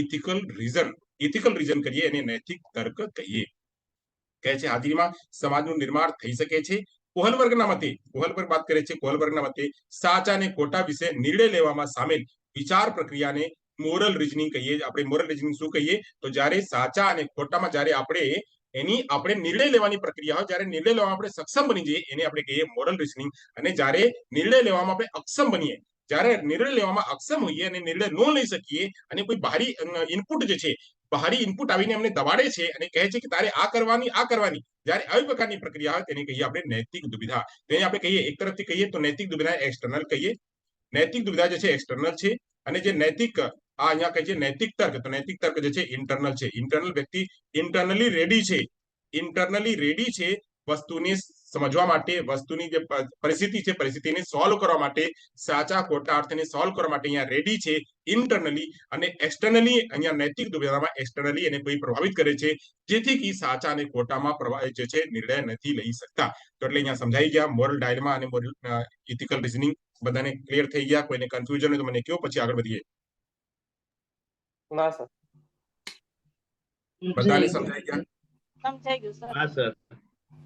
ઇથિકલ રીઝન કરીએ, એને નૈતિક તર્ક કહીએ. કહે છે હાજરીમાં સમાજનું નિર્માણ થઈ શકે છે. કોહલબર્ગના મતે, કોહલબર્ગ વાત કરે છે, કોહલબર્ગના મતે સાચા અને ખોટા વિશે નિર્ણય લેવામાં સામેલ વિચાર પ્રક્રિયાને મોરલ રીઝનિંગ કહીએ. આપણે મોરલ રીઝનિંગ શું કહીએ, તો જ્યારે સાચા અને ખોટામાં જ્યારે આપણે નિર્ણય લેવાની પ્રક્રિયા હોય, જ્યારે નિર્ણય લેવામાં આપણે સક્ષમ બની જઈએ, એને આપણે કહીએ મોરલ રીઝનિંગ. અને જ્યારે નિર્ણય લેવામાં આપણે અક્ષમ બનીએ, જ્યારે નિર્ણય લેવામાં અક્ષમ હોઈએ અને નિર્ણય ન લઈ શકીએ, અને કોઈ બાહરી ઇનપુટ જે છે, બાહરી ઇનપુટ આવીને અમને દબાડે છે અને કહે છે કે તારે આ કરવાની, જ્યારે આવી પ્રકારની પ્રક્રિયા હોય તેને કહીએ આપણે નૈતિક દુવિધા. તેને આપણે કહીએ, એક તરફથી કહીએ તો નૈતિક દુવિધા એક્સટર્નલ કહીએ. નૈતિક દુવિધા જે છે એક્સટર્નલ છે, અને જે નૈતિક અહીંયા કહે છે નૈતિક તર્ક, તો નૈતિક તર્ક જે છે ઇન્ટરનલ છે. ઇન્ટરનલ વ્યક્તિ ઇન્ટરનલી રેડી છે વસ્તુને સમજવા માટે, વસ્તુની જે પરિસ્થિતિ છે, પરિસ્થિતિને સોલ્વ કરવા માટે, સાચા ખોટા અર્થને સોલ્વ કરવા માટે અહીંયા રેડી છે ઇન્ટરનલી. અને એક્સટર્નલી અહીંયા નૈતિક દુવિધામાં એક્સટર્નલી એને કોઈ પ્રભાવિત કરે છે, જેથી કે સાચા અને ખોટામાં જે છે નિર્ણય નથી લઈ શકતા. તો એટલે અહીંયા સમજાઈ ગયા મોરલ ડાયલેમા અને મોરલ ઇથિકલ રીઝનિંગ. બધાને ક્લિયર થઈ ગયા? કોઈને કન્ફ્યુઝન હોય તો મને કહો, પછી આગળ વધીએ. ના સર. બધાને સમજાઈ ગયા? સમજાઈ ગયું સર. હા સર.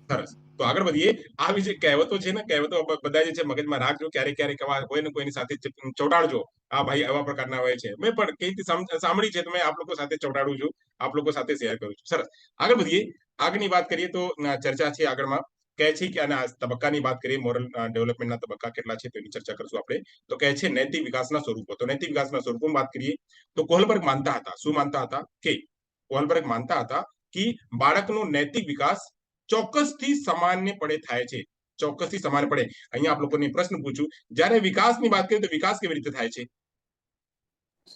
સરસ. તો આગળ વધીએ. આ વિશે કહેવતો છે ને, કહેવતો બધા જે છે મગજમાં રાખજો, ક્યારેક કોઈ ને કોઈની સાથે ચોંટાડજો. આ ભાઈ આવા પ્રકારના હોય છે, મેં પણ કઈ સાંભળી છે, તો મેં આપ લોકો સાથે ચોંટાડું છું, આપ લોકો સાથે શેર કરું છું. સરસ. આગળ વધીએ. આગળની વાત કરીએ તો ચર્ચા છે આગળમાં. કહે છે કે આના તબક્કાની વાત કરીએ, મોરલ ડેવલપમેન્ટના તબક્કા કેટલા છે તેની ચર્ચા કરશું આપણે. તો કહે છે નૈતિક વિકાસના સ્વરૂપો. તો નૈતિક વિકાસના સ્વરૂપોની વાત કરીએ તો કોહલબર્ગ માનતા હતા, શું માનતા હતા કે કોહલબર્ગ માનતા હતા કે બાળકનો નૈતિક વિકાસ ચોક્કસથી સામાન્યપણે થાય છે. ચોક્કસથી સામાન્યપણે. અહીંયા આપ લોકોને પ્રશ્ન પૂછું, જ્યારે વિકાસની વાત કરીએ તો વિકાસ કેવી રીતે થાય છે?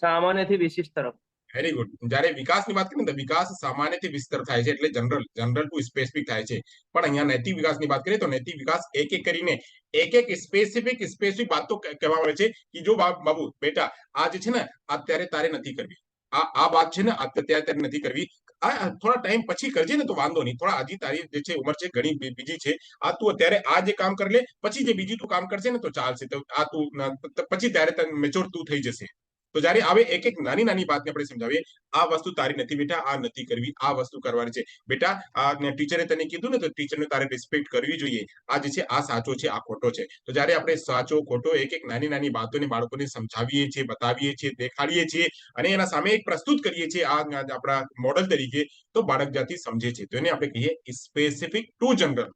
સામાન્યથી વિશિષ્ટ તરફ. Very good. જ્યારે વિકાસની વાત કરીએ તો વિકાસ સામાન્યથી વિસ્તર થાય છે, એટલે જનરલ ટુ સ્પેસિફિક થાય છે. પણ અહીંયા નૈતિક વિકાસની વાત કરીએ તો નૈતિક વિકાસ એક કરીને એક સ્પેસિફિક વાતો કહેવામાં આવે છે કે જો બાબુ બેટા આ જે છે ને અત્યારે તારે નથી કરવી, આ વાત છે ને અત્યારે નથી કરવી, આ થોડા ટાઈમ પછી કરજે ને તો વાંધો નહીં, થોડા હજી તારી જે છે ઉંમર છે ઘણી બીજી છે, આ તું અત્યારે આ જે કામ કરી લે, પછી જે બીજું તું કામ કરશે ને તો ચાલશે, તો આ તું પછી ત્યારે મેચ્યોર તું થઈ જશે. તો જ્યારે આવે એક નાની વાતને આપણે સમજાવીએ, આ વસ્તુ તારી નથી બેટા, આ નથી કરવી, આ વસ્તુ કરવાની છે બેટા, આ ટીચરે તને કીધું ને તો ટીચરને તારે રિસ્પેક્ટ કરવી જોઈએ, આ જે છે આ સાચો છે, આ ખોટો છે. તો જ્યારે આપણે સાચો ખોટો એક નાની વાતોને બાળકોને સમજાવીએ છીએ, બતાવીએ છીએ, દેખાડીએ છીએ અને એના સામે એક પ્રસ્તુત કરીએ છીએ આ આપણા મોડલ તરીકે, તો બાળક જાતિ સમજે છે. તો એને આપણે કહીએ સ્પેસિફિક ટુ જનરલ.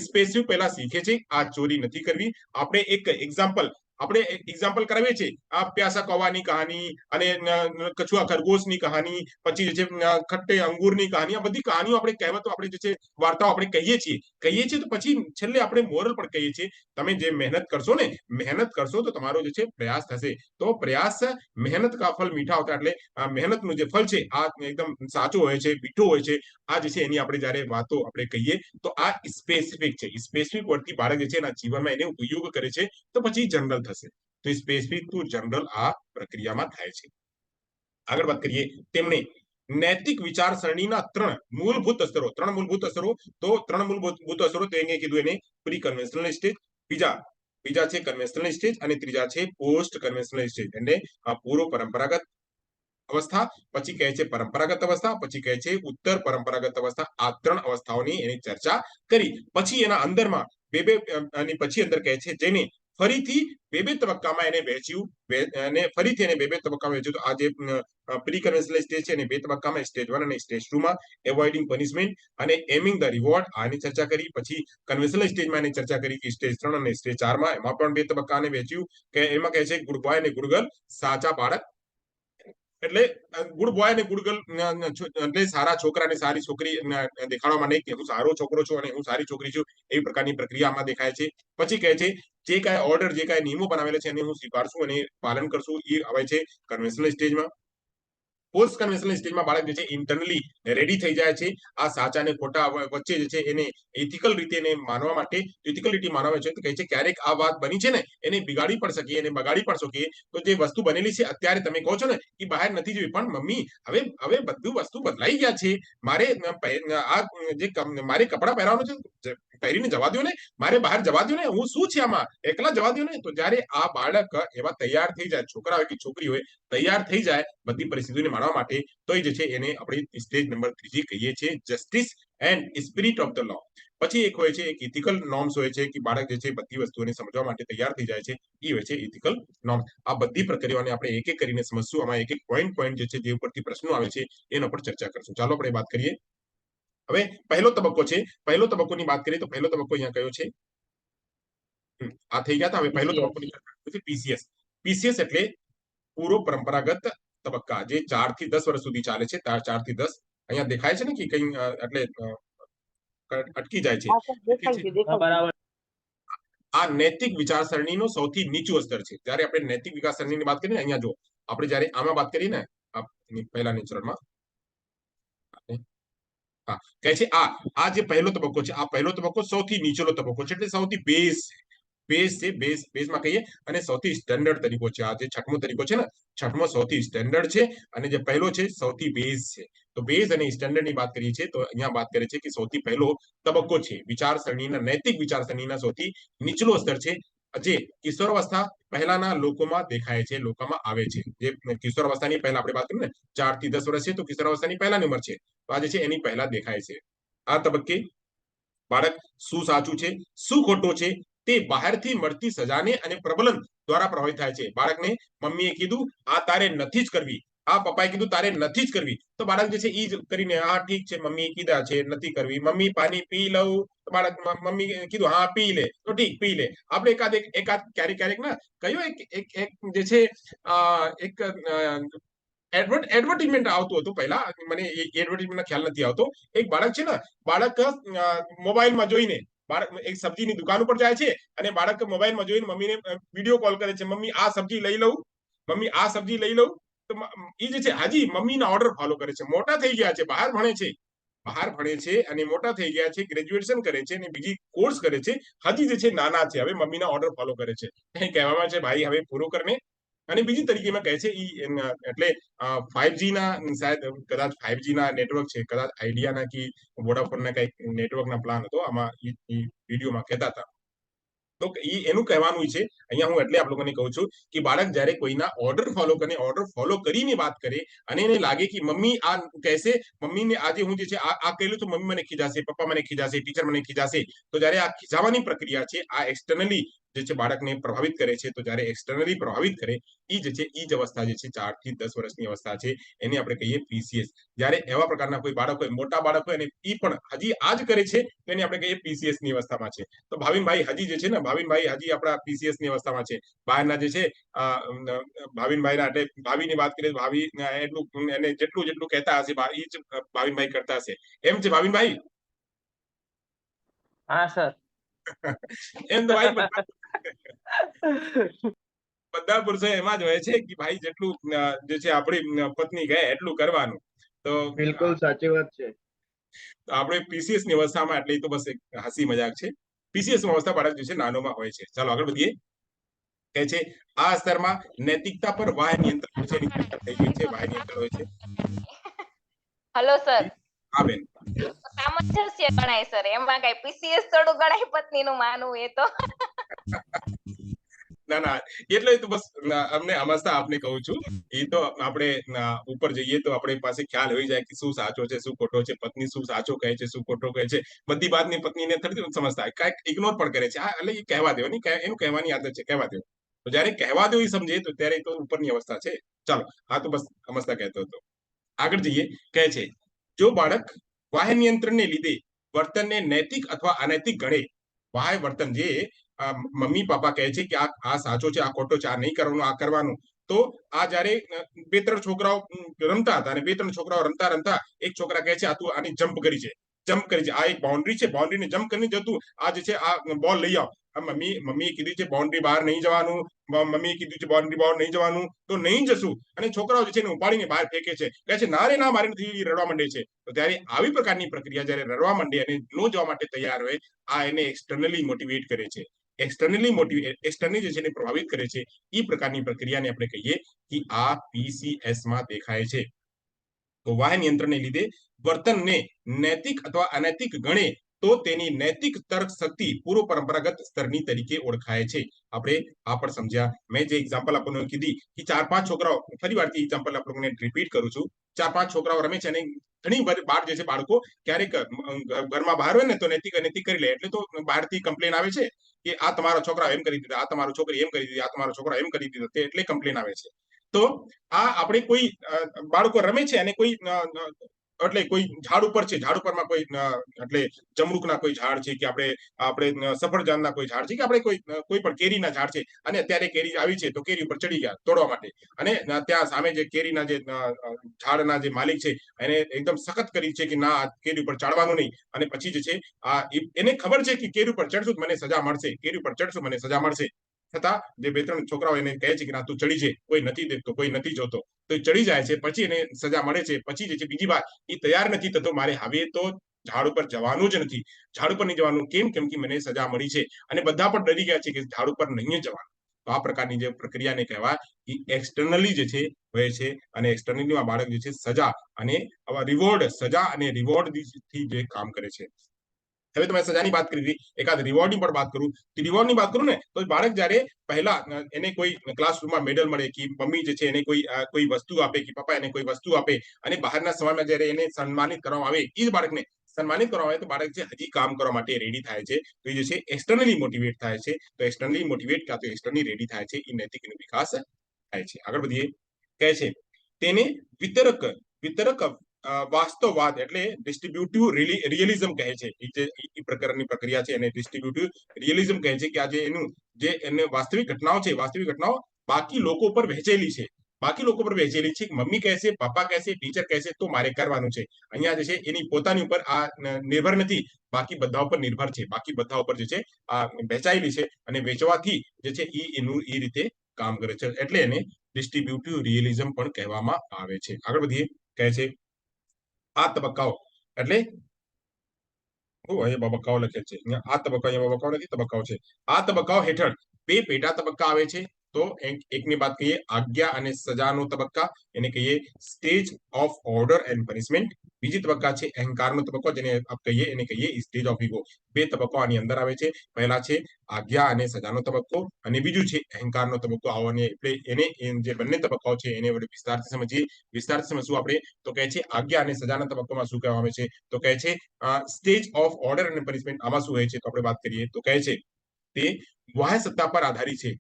સ્પેસિફિક પહેલા શીખે છે, આ ચોરી નથી કરવી. આપણે એક એક્ઝામ્પલ આપણે એક્ઝામ્પલ કરાવીએ છીએ આ પ્યાસા કૌવાની કહાની અને કછુઆ ખરગોશની કહાની, પછી જે છે ખટ્ટે અંગૂરની કહાની, આ બધી કહાનીઓ આપણે કહેવતો આપણે જે છે વાર્તાઓ આપણે કહીએ છીએ તો પછી છેલ્લે આપણે મોરલ પણ કહીએ છીએ તમે જે મહેનત કરશો ને, મહેનત કરશો તો તમારો જે છે પ્રયાસ થશે, તો પ્રયાસ મહેનત કા ફલ મીઠા હોતા, એટલે મહેનતનું જે ફળ છે આ એકદમ સાચું હોય છે, મીઠું હોય છે. આ જે છે એની આપણે જયારે વાતો આપણે કહીએ તો આ સ્પેસિફિક છે, સ્પેસિફિક વર્ડથી બાળક જે છે એના જીવનમાં એને ઉપયોગ કરે છે તો પછી જનરલ થશે. તો સ્પેસિફિક ટુ જનરલ આ પ્રક્રિયામાં થાય છે. આગળ વાત કરીએ, તેમણે નૈતિક વિચારસરણીના ત્રણ મૂળભૂત અસરો, તો ત્રણ મૂળભૂત અસરો તો એને કીધું એને પ્રી કન્વેન્શનલ સ્ટેજ, બીજા છે કન્વેન્શનલ સ્ટેજ અને ત્રીજા છે પોસ્ટ કન્વેન્શનલ સ્ટેજ. એટલે પૂર્વ પરંપરાગત અવસ્થા, પછી કહે છે પરંપરાગત અવસ્થા, પછી કહે છે ઉત્તર પરંપરાગત અવસ્થા. આ ત્રણ અવસ્થાઓની એની ચર્ચા કરી. પછી એના અંદરમાં બે અને પછી અંદર કહે છે જેને ફરીથી બે તબક્કામાં એને વહેંચ્યું અને ફરીથી એને બે તબક્કામાં વહેંચ્યું. તો આ જે પ્રી કન્વેન્શનલ સ્ટેજ છે એને બે તબક્કામાં, સ્ટેજ 1 અને સ્ટેજ 2 માં એવોઇડિંગ પનિશમેન્ટ અને એમિંગ ધ રિવોર્ડ આની ચર્ચા કરી. પછી કન્વેન્શનલ સ્ટેજમાં એની ચર્ચા કરી કે સ્ટેજ 3 અને સ્ટેજ 4 માં એમાં પણ બે તબક્કાને વહેંચ્યું કે એમાં કહે છે ગુડ બોય અને ગુડ ગર્લ, સાચા બાળક એટલે ગુડ બોય અને ગુડ ગર્લ એટલે સારા છોકરા અને સારી છોકરી દેખાડવા માટે કે હું સારો છોકરો છું અને હું સારી છોકરી છું એવી પ્રકારની પ્રક્રિયામાં દેખાય છે. પછી કહે છે જે કાંઈ ઓર્ડર, જે કાંઈ નિયમો બનાવેલા છે એને હું સ્વીકારશું અને પાલન કરશું, એ આવે છે કન્વેન્શનલ સ્ટેજમાં. પોસ્ટ કન્વેન્શનલ સ્ટેજમાં બાળક જે છે ઇન્ટરનલી રેડી થઈ જાય છે આ સાચા અને ખોટા વચ્ચે જે છે એને એથિકલ રીતે એને માનવા માટે, એથિકલિટી માનવા છે. તો કહે છે ક્યારેક આ વાત બની છે ને એને બગાડી પણ શકીએ, એને બગાડી પણ શકીએ. તો જે વસ્તુ બનેલી છે અત્યારે તમે કહો છો ને એ બહાર નથી જોઈ, પણ મમ્મી હવે બધું વસ્તુ બદલાઈ ગયા છે, મારે કપડા પહેરવાનું છે, પહેરીને જવા દો ને, મારે બહાર જવા દો ને, હું શું છે આમાં, એકલા જવા દો ને. તો જયારે આ બાળક એવા તૈયાર થઈ જાય, છોકરા હોય કે છોકરી હોય, તૈયાર થઈ જાય બધી પરિસ્થિતિઓને માણવા માટે, તો એ જે છે એને આપણે સ્ટેજ નંબર 3 કહીએ છીએ justice and spirit of the law. પછી એક હોય છે એક ઇથિકલ નોર્મ્સ હોય છે કે બાળક જે છે બધી વસ્તુઓને સમજવા માટે તૈયાર થઈ જાય છે, એ હોય છે ઇથિકલ નોર્મ્સ. આ બધી પ્રક્રિયાઓને આપણે એક એક કરીને સમજશું. આમાં એક એક પોઈન્ટ જે છે જે ઉપરથી પ્રશ્નો આવે છે એના પર ચર્ચા કરશું. ચાલો આપણે વાત કરીએ. હવે પહેલો તબક્કો છે, પહેલો તબક્કોની વાત કરીએ તો પહેલો તબક્કો અહીંયા કયો છે, આ થઈ ગયા હતા. હવે પહેલો તબક્કોની ચર્ચા છે પીસીએસ. પીસીએસ એટલે પૂર્વ પરંપરાગત તબક્કા, જે 4 થી 10 વર્ષ સુધી ચાલે છે. 4 થી 10 અહીંયા દેખાય છે ને કે કઈ એટલે અટકી જાય છે. બરાબર. આ નૈતિક વિચારસરણીનો સૌથી નીચું સ્તર છે. જ્યારે આપણે નૈતિક વિચારસરણીની વાત કરીએ ને, અહીંયા જો આપણે જ્યારે આમાં વાત કરીએ ને પહેલાની ચરણમાં, હા કહે છે આ જે પહેલો તબક્કો છે, આ પહેલો તબક્કો સૌથી નીચેનો તબક્કો છે, એટલે સૌથી બેઝમાં કહીએ અને સૌથી સ્ટેન્ડર્ડ તરીકો છે. આ જે છઠ્ઠમો તરીકો છે ને, છઠ્ઠમો સૌથી સ્ટેન્ડર્ડ છે અને જે પહેલો છે સૌથી બેઝ છે. તો બેઝ અને સ્ટેન્ડર્ડ ની વાત કરીએ છીએ તો અહીંયા વાત કરે છે કે સૌથી પહેલો તબક્કો છે વિચારસરણીના, નૈતિક વિચારસરણીના સૌથી નીચલો સ્તર છે, જે કિશોરાવસ્થા પહેલાના લોકોમાં દેખાય છે, લોકોમાં આવે છે. જે કિશોરાવસ્થાની પહેલા આપણે વાત કરીએ ને 4 થી 10 વર્ષ છે તો કિશોરાવસ્થાની પહેલાની ઉંમર છે, તો આ જે છે એની પહેલા દેખાય છે. આ તબક્કે બાળક શું સાચું છે શું ખોટું છે તે બહારથી મળતી સજાને અને પ્રબલન દ્વારા પ્રભાવિત થાય છે. બાળકને મમ્મીએ કીધું આ તારે નથી જ કરવી, આ પપ્પાએ કીધું તારે નથી જ કરવી, તો બાળક જે છે એ જ કરીને હા ઠીક છે મમ્મી કીધા છે નથી કરવી, મમ્મી પાણી પી લઉં, તો બાળક મમ્મી કીધું હા પી લે, તો ઠીક પી લે. આપણે એકાદ ક્યારેક ના કયો એક જે છે એક એડવર્ટીઝમેન્ટ આવતું હતું પહેલા, મને એડવર્ટીઝમેન્ટ ખ્યાલ નથી આવતો. એક બાળક છે ને, બાળક મોબાઈલમાં જોઈને બાળક એક સબ્જીની દુકાન ઉપર જાય છે અને બાળક મોબાઈલમાં જોઈને મમ્મીને વિડીયો કોલ કરે છે, મમ્મી આ સબ્જી લઈ લઉં, મમ્મી આ સબ્જી લઈ લઉં. તો એ જે છે હાજી મમ્મીના ઓર્ડર ફોલો કરે છે. મોટા થઈ ગયા છે, બહાર ભણે છે અને મોટા થઈ ગયા છે, ગ્રેજ્યુએશન કરે છે અને બીજી કોર્સ કરે છે, હજી જે છે નાના છે, હવે મમ્મીના ઓર્ડર ફોલો કરે છે. કહેવામાં છે ભાઈ હવે પૂરું કરને. અને બીજી તરીકેમાં કહે છે એટલે 5G ના શાયદ કદાચ 5G ના નેટવર્ક છે, કદાચ આઈડિયાના કે વોડાફોનના કઈક નેટવર્કના પ્લાન હતો આમાં, વિડીયોમાં કહેતા હતા. તો એનું કહેવાનું છે અહીંયા હું એટલે આપ લોકોને કહું છું કે બાળક જ્યારે કોઈના ઓર્ડર ફોલો કરીને વાત કરે અને એને લાગે કે મમ્મી આ કહેશે, મમ્મીને આજે હું જે છે આ કહેલું તો મમ્મી મને ખીજાશે, પપ્પા મને ખીજાશે, ટીચર મને ખીજાશે, તો જ્યારે આ ખીજાવાની પ્રક્રિયા છે આ એક્સટર્નલી જે છે બાળકને પ્રભાવિત કરે છે તો જ્યારે એક્સટર્નલી પ્રભાવિત કરે એ જે છે એ જ અવસ્થા જે છે 4 થી 10 વર્ષની અવસ્થા છે એને આપણે કહીએ પીસીએસ. જ્યારે એવા પ્રકારના કોઈ બાળક હોય, મોટા બાળક હોય અને એ પણ હજી આ જ કરે છે તો એને આપણે કહીએ પીસીએસ ની અવસ્થામાં છે. તો ભાવિનભાઈ હજી જે છે ને, ભાવિનભાઈ હજી આપણા પીસીએસ ની અવસ્થામાં છે. બહારના જે છે ભાવિનભાઈના એટલે ભાવિની વાત કરીએ, ભાવિ એટલું એને જેટલું જેટલું કહેતા હશે એ જ ભાવિનભાઈ કરતા હશે. એમ છે ભાવિનભાઈ? હા સર. એમ તો ભાઈ બધા પુરુષો એમાં જ હોય છે કે ભાઈ જેટલું જે છે આપણી પત્ની કહે એટલું કરવાનું. તો બિલકુલ સાચી વાત છે. આપણે પીસીએસ ની અવસ્થામાં એટલે તો બસ એક હસી મજાક છે. પીસીએસ ની અવસ્થા બાળક જે છે નાનોમાં હોય છે. ચાલો આગળ વધીએ. કહે છે આ સ્તરમાં નૈતિકતા પર વાહ નિયંત્રણ છે, એની ચર્ચા થઈ ગઈ છે. વાહ નિયંત્રણ હોય છે. Hello sir. હા બેન. સામંજસ્ય ગણાય સર, એમાં કઈ પીસીએસ થોડું ગણાય પત્નીનું માનવું એ તો. ના ના, એટલે તો બસ અમને સમજતા આપને કહું છું. એ તો આપણે ઉપર જઈએ તો આપણી પાસે ખ્યાલ હોઈ જાય કે શું સાચો છે શું ખોટો છે, પત્ની શું સાચો કહે છે શું ખોટો કહે છે. બધી વાતની પત્નીને થોડી સમજતા હોય, કાંઈક ઇગ્નોર પણ કરે છે. હા એટલે એ કહેવા દો, એનું કહેવાની આદત છે, કહેવા દો. તો જયારે કહેવા દો એ સમજે તો ત્યારે તો ઉપરની અવસ્થા છે. ચાલો, હા તો બસ સમજતા કહેતો હતો. આગળ જઈએ. કહે છે જો બાળક બાહ્ય નિયંત્રણને લીધે વર્તનને નૈતિક અથવા અનૈતિક ગણે, બાહ્ય વર્તન જે મમ્મી પપ્પા કહે છે કે આ સાચો છે, આ ખોટો છે, આ નહીં કરવાનું, આ કરવાનું, તો આ જયારે 2-3 છોકરાઓ રમતા હતા અને 2-3 છોકરાઓ રમતા રમતા એક છોકરા કહે છે આ તું આની જમ્પ કરી છે, જમ્પ કરી છે, આ એક બાઉન્ડ્રી છે, બાઉન્ડ્રીને જમ્પ કરીને જતું, આ જે છે આ બોલ લઈ આવ. મમ્મીએ કીધું છે બાઉન્ડ્રી બહાર નહીં જવાનું, મમ્મીએ કીધું છે બાઉન્ડ્રી બહાર નહીં જવાનું, તો નહીં જશું. અને છોકરાઓ જે છે એને ઉપાડીને બહાર ફેંકે છે, કહે છે ના રે ના, મારી નથી, રડવા માંડે છે. તો ત્યારે આવી પ્રકારની પ્રક્રિયા જયારે રડવા માંડે અને ન જવા માટે તૈયાર હોય, આ એને એક્સટર્નલી મોટિવેટ કરે છે. એક્સટર્નલી જે છે એને પ્રભાવિત કરે છે. એ પ્રકારની પ્રક્રિયાને આપણે કહીએ કે આ પીસીએસ માં દેખાય છે. તો વાહ નિયંત્રણને લીધે વર્તનને નૈતિક અથવા અનૈતિક ગણે તો તેની નૈતિક તર્ક શક્તિ પૂર્વ પરંપરાગત સ્તરની તરીકે ઓળખાય છે. આપણે આ પણ સમજ્યા. મેં જે એક્ઝામ્પલ આપણને કીધી કે 4-5 છોકરાઓ, ફરી વાર એક્ઝામ્પલ આપણને રિપીટ કરું છું. 4-5 છોકરાઓ રમે છે અને ઘણી વાર જે છે બાળકો ક્યારેક ઘરમાં બહાર હોય ને તો નૈતિક અનૈતિક કરી લે, એટલે તો બહારથી કમ્પ્લેન આવે છે કે આ તમારા છોકરા એમ કરી દીધા, આ તમારો છોકરી એમ કરી દીધી, આ તમારો છોકરો એમ કરી દીધો, એટલે કમ્પ્લેન આવે છે. તો આ આપણે કોઈ બાળકો રમે છે અને કોઈ એટલે કોઈ ઝાડ ઉપર છે, ઝાડ ઉપરમાં કોઈ એટલે જમરૂકના કોઈ ઝાડ છે કે આપણે સફરજનના કોઈ ઝાડ છે કે આપણે કોઈ પણ કેરીના ઝાડ છે અને અત્યારે કેરી આવી છે તો કેરી ઉપર ચડી ગયા તોડવા માટે, અને ત્યાં સામે જે કેરીના જે ઝાડના જે માલિક છે એને એકદમ સખત કરી છે કે ના, કેરી ઉપર ચડવાનું નહીં. અને પછી જે છે એને ખબર છે કે કેરી ઉપર ચડશું મને સજા મળશે, કેરી ઉપર ચડશું મને સજા મળશે. છતાં જે 2-3 છોકરાઓ એને કહે છે કે ના તું ચડી છે, કોઈ નથી દેખતો, કોઈ નથી જોતો, તો એ ચડી જાય છે. પછી એને સજા મળે છે. પછી જે છે બીજી વાર એ તૈયાર નથી થતો, મારે હવે તો ઝાડ ઉપર જવાનું જ નથી, ઝાડ ઉપર નહીં જવાનું. કેમ કે મને સજા મળી છે અને બધા પણ ડરી ગયા છે કે ઝાડ ઉપર નહીં જવાનું. તો આ પ્રકારની જે પ્રક્રિયાને કહેવાય એ એક્સટર્નલી જે છે હોય છે. અને એક્સટર્નલી આ બાળક જે છે સજા અને સજા અને રિવોર્ડ થી જે કામ કરે છે. હવે તમે સજાની વાત કરી, એકાદ રિવોર્ડની પણ વાત કરું. રિવોર્ડની વાત કરું ને તો બાળક જયારે પહેલા એને કોઈ ક્લાસરૂમમાં મેડલ મળે કે મમ્મી જે છે એને કોઈ વસ્તુ આપે કે પપ્પા એને કોઈ વસ્તુ આપે, અને બહારના સમયમાં જયારે એને સન્માનિત કરવામાં આવે, એ જ બાળકને સન્માનિત કરવામાં આવે તો બાળક જે હજી કામ કરવા માટે રેડી થાય છે. તો એ જે છે એક્સટર્નલી મોટિવેટ થાય છે. તો એક્સટર્નલી મોટિવેટ કાં તો એક્સટર્નલી રેડી થાય છે, એ નૈતિકનો વિકાસ થાય છે. આગળ વધીએ. કહે છે તેને વિતરક વાસ્તવવાદ એટલે ડિસ્ટ્રીબ્યુટિવ રિયલિઝમ કહે છે. એ પ્રકારની પ્રક્રિયા છે એને ડિસ્ટ્રીબ્યુટિવ રિયલિઝમ કહે છે કે આજે એને વાસ્તવિક ઘટનાઓ છે, વાસ્તવિક ઘટનાઓ બાકી લોકો પર વહેંચેલી છે. બાકી લોકો પર વહેંચેલી છે. મમ્મી કહેશે, પપ્પા કહેશે, ટીચર કહેશે તો મારે કરવાનું છે. અહીંયા જે છે એની પોતાની ઉપર આ નિર્ભર નથી, બાકી બધા ઉપર નિર્ભર છે. બાકી બધા ઉપર જે છે આ વહેંચાયેલી છે, અને વેચવાથી જે છે એનું એ રીતે કામ કરે છે. એટલે એને ડિસ્ટ્રીબ્યુટિવ રિયલિઝમ પણ કહેવામાં આવે છે. આગળ વધીએ. કહે છે આ તબક્કાઓ એટલે અહીંયા તબક્કાઓ લખેલ છે. આ તબક્કા, અહીંયા તબક્કાઓ નથી, તબક્કાઓ છે. આ તબક્કાઓ હેઠળ 2 પેટા તબક્કા આવે છે. તો એકની વાત કહીએ આજ્ઞા અને સજાનો તબક્કા, એને કહીએ stage of order and punishment. બીજી તબક્કા છે અહંકારનો તબક્કો, જેને કહીએ એને કહીએ સ્ટેજ ઓફ ઈગો. 2 તબક્કો આની અંદર આવે છે. પહેલા છે આજ્ઞા અને સજાનો તબક્કો, અને બીજું છે અહંકારનો તબક્કો. આવવાની એટલે એને જે બંને તબક્કાઓ છે એને વિસ્તારથી સમજીએ. વિસ્તારથી સમજવું આપણે તો કહે છે આજ્ઞા અને સજાના તબક્કામાં શું કહેવામાં આવે છે. તો કહે છે સ્ટેજ ઓફ ઓર્ડર અને પનિશમેન્ટ. આમાં શું હોય છે તો આપણે વાત કરીએ તો કહે છે તે બાહ્ય સત્તા પર આધારિત છે.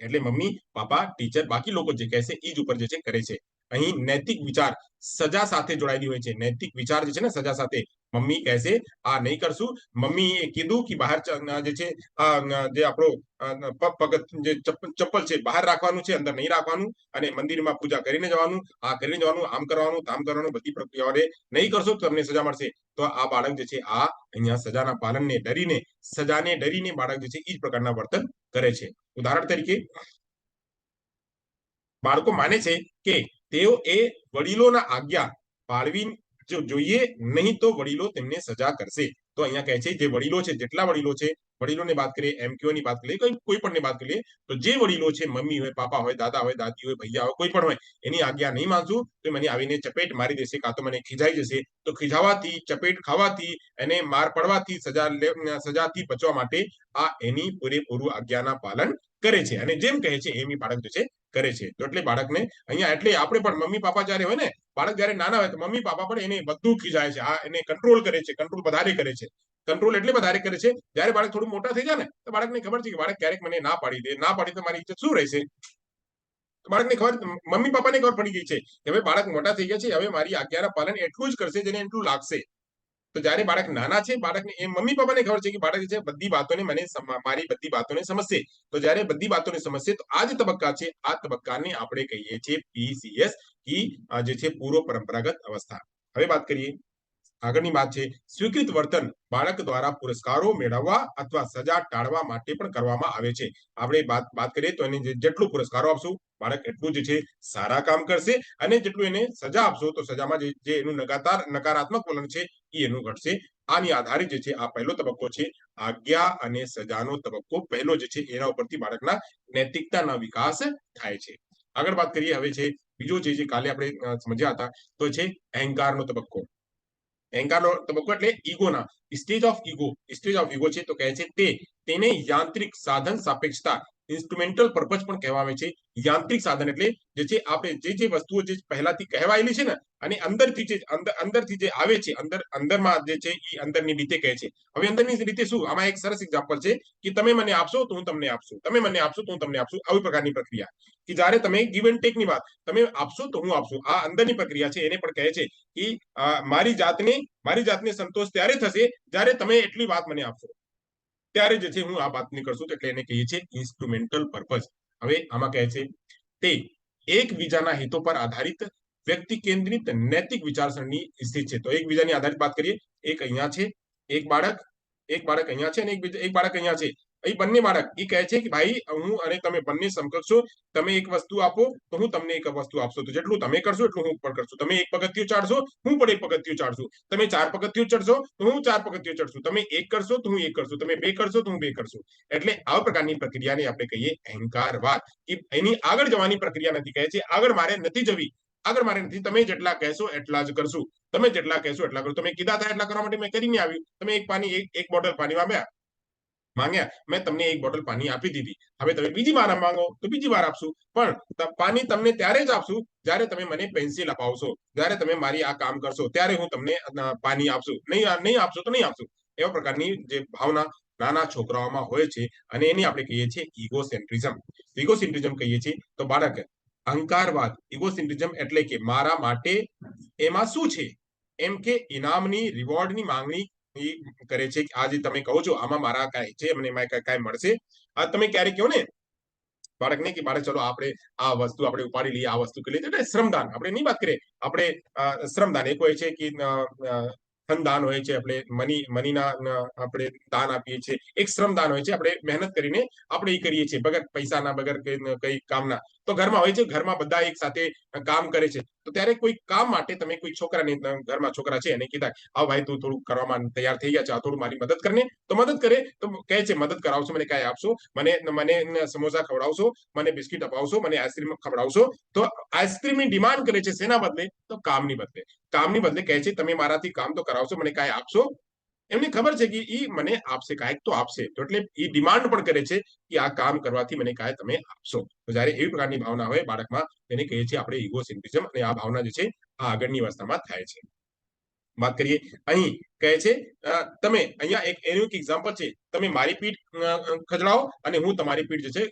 એટલે મમ્મી પાપા ટીચર બાકી લોકો જે કહેશે એ જ ઉપર જે છે કરે છે. અહીં નૈતિક વિચાર સજા સાથે જોડાયેલી હોય છે. નૈતિક વિચાર જે છે ને સજા સાથે. મમ્મી કહેશે આ નહીં કરશું, મમ્મી એ કીધું કે બહાર જે છે જે આપણો પગ જે ચપ્પલ છે બહાર રાખવાનું છે, અંદર નહીં રાખવાનું, અને મંદિરમાં પૂજા કરીને જવાનું, આ કરીને જવાનું, આમ કરવાનું, તામ કરવાનું, બધી પ્રક્રિયાઓને નહીં કરશો તો તમને સજા મળશે. તો આ બાળક જે છે આ અહીંયા સજાના પાલનને ડરીને, સજાને ડરીને બાળક જે છે એ જ પ્રકારના વર્તન કરે છે. ઉદાહરણ તરીકે બાળકો માને છે કે તેઓ એ વડીલોના આજ્ઞા પાળવી જોઈએ, નહીં તો વડીલો તેમને સજા કરશે. તો અહીંયા કહે છે જે વડીલો છે, જેટલા વડીલો છે, વડીલોની વાત કરીએ, એમક્યુ ની વાત કરીએ, કોઈ પણ ની વાત કરીએ, તો જે વડીલો છે, મમ્મી હોય, પાપા હોય, દાદા હોય, દાદી હોય, ભૈયા હોય, કોઈ પણ હોય, એની આજ્ઞા નહીં માનશું તો મને આવીને ચપેટ મારી દેશે, કાં તો મને ખીજાઈ જશે. તો ખીજાવાથી, ચપેટ ખાવાથી, એને માર પડવાથી, સજાથી બચવા માટે આ એની પૂરેપૂરું આજ્ઞાના પાલન કરે છે. અને જેમ કહે છે એમ બાળક જે છે કરે છે. તો એટલે બાળકને અહીંયા એટલે આપણે પણ મમ્મી પાપા જયારે હોય ને, બાળક જયારે નાના હોય તો મમ્મી પાપા પણ એને બધું ખીજાય છે, આ એને કંટ્રોલ કરે છે, કંટ્રોલ વધારે કરે છે. કંટ્રોલ એટલે વધારે કરે છે જયારે બાળક થોડું મોટા થઈ જાય ને તો બાળકને ખબર છે કે બાળક ક્યારેક મને ના પાડી દે, ના પાડી તો મારી ઇજ્જત શું રહેશે. બાળકને ખબર, મમ્મી પાપાને ખબર પડી ગઈ છે કે હવે બાળક મોટા થઈ ગયા છે, હવે મારી આજ્ઞાના પાલન એટલું જ કરશે જેને એટલું લાગશે. તો જયારે બાળક નાના છે, બાળકને એ મમ્મી પપ્પાને ખબર છે કે બાળક છે બધી વાતોને મારી બધી વાતોને સમજશે. તો જયારે બધી વાતોને સમજશે તો આ જે તબક્કા છે, આ તબક્કાને આપણે કહીએ છીએ PCS કી જે છે પૂર્વ પરંપરાગત અવસ્થા. હવે વાત કરીએ આગળની વાત છે સ્વીકૃત વર્તન બાળક દ્વારા પુરસ્કારો મેળવવા અથવા સજા ટાળવા માટે પણ કરવામાં આવે છે. આપણે વાત કરીએ તો એને જેટલું પુરસ્કારો આપશું બાળક એટલું જ છે સારા કામ કરશે, અને જેટલું એને સજા આપશો તો સજામાં જે એનું નકારાત્મક વલણ છે એ એનું ઘટશે. આની આધારે જે છે આ પહેલો તબક્કો છે આજ્ઞા અને સજાનો તબક્કો પહેલો જે છે એના ઉપરથી બાળકના નૈતિકતાના વિકાસ થાય છે. આગળ વાત કરીએ હવે છે બીજો જે કાલે આપણે સમજ્યા હતા તો છે અહંકારનો તબક્કો. અહંકારનો તબક્કો એટલે ઈગોના સ્ટેજ ઓફ ઈગો છે. તો કહે છે તેને યાંત્રિક સાધન સાપેક્ષતા ઇન્સ્ટ્રુમેન્ટલ પર્પઝ પણ કહેવામાં આવે છે. યાંત્રિક સાધન એટલે જે છે આપણે જે વસ્તુઓ જે પહેલાથી કહેવાયેલી છે ને અને અંદરથી જે આવે છે, અંદરમાં જે છે એ અંદરની રીતે કહે છે. હવે અંદરની રીતે શું, આમાં એક સરસ એક્ઝામ્પલ છે કે તમે મને આપશો તો હું તમને આપશું, તમે મને આપશો તો હું તમને આપશું, આવી પ્રકારની પ્રક્રિયા કે જ્યારે તમે ગીવ એન્ડ ટેક ની વાત, તમે આપશો તો હું આપશું, આ અંદરની પ્રક્રિયા છે. એને પણ કહે છે કે મારી જાતને સંતોષ ત્યારે થશે જ્યારે તમે એટલી વાત મને આપશો, ત્યારે જે છે હું આ વાત નહીં કરશું. એટલે એને કહીએ છીએ ઇન્સ્ટ્રુમેન્ટલ પર્પઝ. હવે આમાં કહે છે તે એકબીજાના હિતો પર આધારિત વ્યક્તિ કેન્દ્રિત નૈતિક વિચારસરણી સ્થિત છે. તો એકબીજાની આધારિત વાત કરીએ, એક અહીંયા છે, એક બાળક અહીંયા છે, અને એક બાળક અહીંયા છે. એ બંને બાળક એ કહે છે કે ભાઈ હું અને તમે બંને સમકક્ષ છો, તમે એક વસ્તુ આપો તો હું તમને એક વસ્તુ આપશો, તો જેટલું તમે કરશો એટલું હું પણ કરશું. તમે એક પગથિયું ચાડશો હું પણ એક પગથિયું ચાડશું, તમે 4 પગથિયું ચડશો તો હું 4 પગથિયું ચડશું, તમે એક કરશો તો હું એક કરશું, તમે 2 કરશો તો હું 2 કરશું. એટલે આવા પ્રકારની પ્રક્રિયાને આપણે કહીએ અહંકારવાદ. કે એની આગળ જવાની પ્રક્રિયા નથી. કહે છે આગળ મારે નથી જવી, આગળ મારે નથી, તમે જેટલા કહેશો એટલા જ કરશું, તમે જેટલા કહેશો એટલા કરો. તમે કીધા હતા એટલા કરવા માટે મેં કરીને આવ્યું. તમે એક બોટલ પાણી માંગ્યા, મેં તમને એક બોટલ પાણી આપી દીધી. હવે તમે બીજી વાર માંગો તો બીજી વાર આપશું, પણ પાણી તમને ત્યારે જ આપશું જ્યારે તમે મને પેન્સિલ અપાવશો, જ્યારે તમે મારી આ કામ કરશો ત્યારે હું તમને પાણી આપશું, નહીં આપશો તો નહીં આપશું. એવા પ્રકારની જે ભાવના નાના છોકરાઓમાં હોય છે અને એની આપણે કહીએ છીએ ઇગોસેન્ટ્રિઝમ. ઇગોસેન્ટ્રિઝમ કહીએ છીએ તો બાળક અહંકારવાદ. ઇગોસેન્ટ્રિઝમ એટલે કે મારા માટે એમાં શું છે એમ કે ઇનામની રિવોર્ડની માંગણી કરે છે. આજે તમે કહો છો આમાં મારા કાંઈ છે, મને કાંઈ મળશે. આ તમે ક્યારેક કહો ને બાળકને કે બાળક ચલો આપણે આ વસ્તુ આપણે ઉપાડી લઈએ, આ વસ્તુ કરી લઈએ. એટલે શ્રમદાન આપણે નહીં વાત કરીએ, આપણે શ્રમદાન એક હોય છે કે ધનદાન હોય છે, આપણે મનીના આપણે દાન આપીએ છીએ. એક શ્રમદાન હોય છે, આપણે મહેનત કરીને આપણે એ કરીએ છીએ વગર પૈસાના, વગર કઈ કામના. તો ઘરમાં હોય છે, ઘરમાં બધા એક સાથે કામ કરે છે. તો ત્યારે કોઈ કામ માટે તમે કોઈ છોકરાને, ઘરમાં છોકરા છે એને કીધા આવ ભાઈ તું થોડું કરવામાં તૈયાર થઈ ગયા છે, આ થોડું મારી મદદ કરને. તો મદદ કરે તો કહે છે મદદ કરાવશો, મને કાંઈ આપશો, મને સમોસા ખવડાવશો, મને બિસ્કિટ અપાવશો, મને આઈસ્ક્રીમ ખવડાવશો. તો આઈસ્ક્રીમની ડિમાન્ડ કરે છે શેના બદલે, તો કામની બદલે કહે છે તમે મારાથી કામ તો કરાવશો, મને કાંઈ આપશો. એમને ખબર છે કે ઈ મને આપશે, કાંઈક તો આપશે. તો એટલે એ ડિમાન્ડ પણ કરે છે કે આ કામ કરવાથી મને કાંઈ તમે આપશો. તો જયારે એવી પ્રકારની ભાવના હોય બાળકમાં તેને કહીએ છીએ આપણે ઇગોસેન્ટ્રિઝમ. અને આ ભાવના જે છે આ આગળની અવસ્થામાં થાય છે. વાત કરીએ અહીં કહે છે તમે અહીંયા એનું એક એક્ઝામ્પલ છે, તમે મારી પીઠ ખજડાવો અને હું તમારી પીઠ જે છે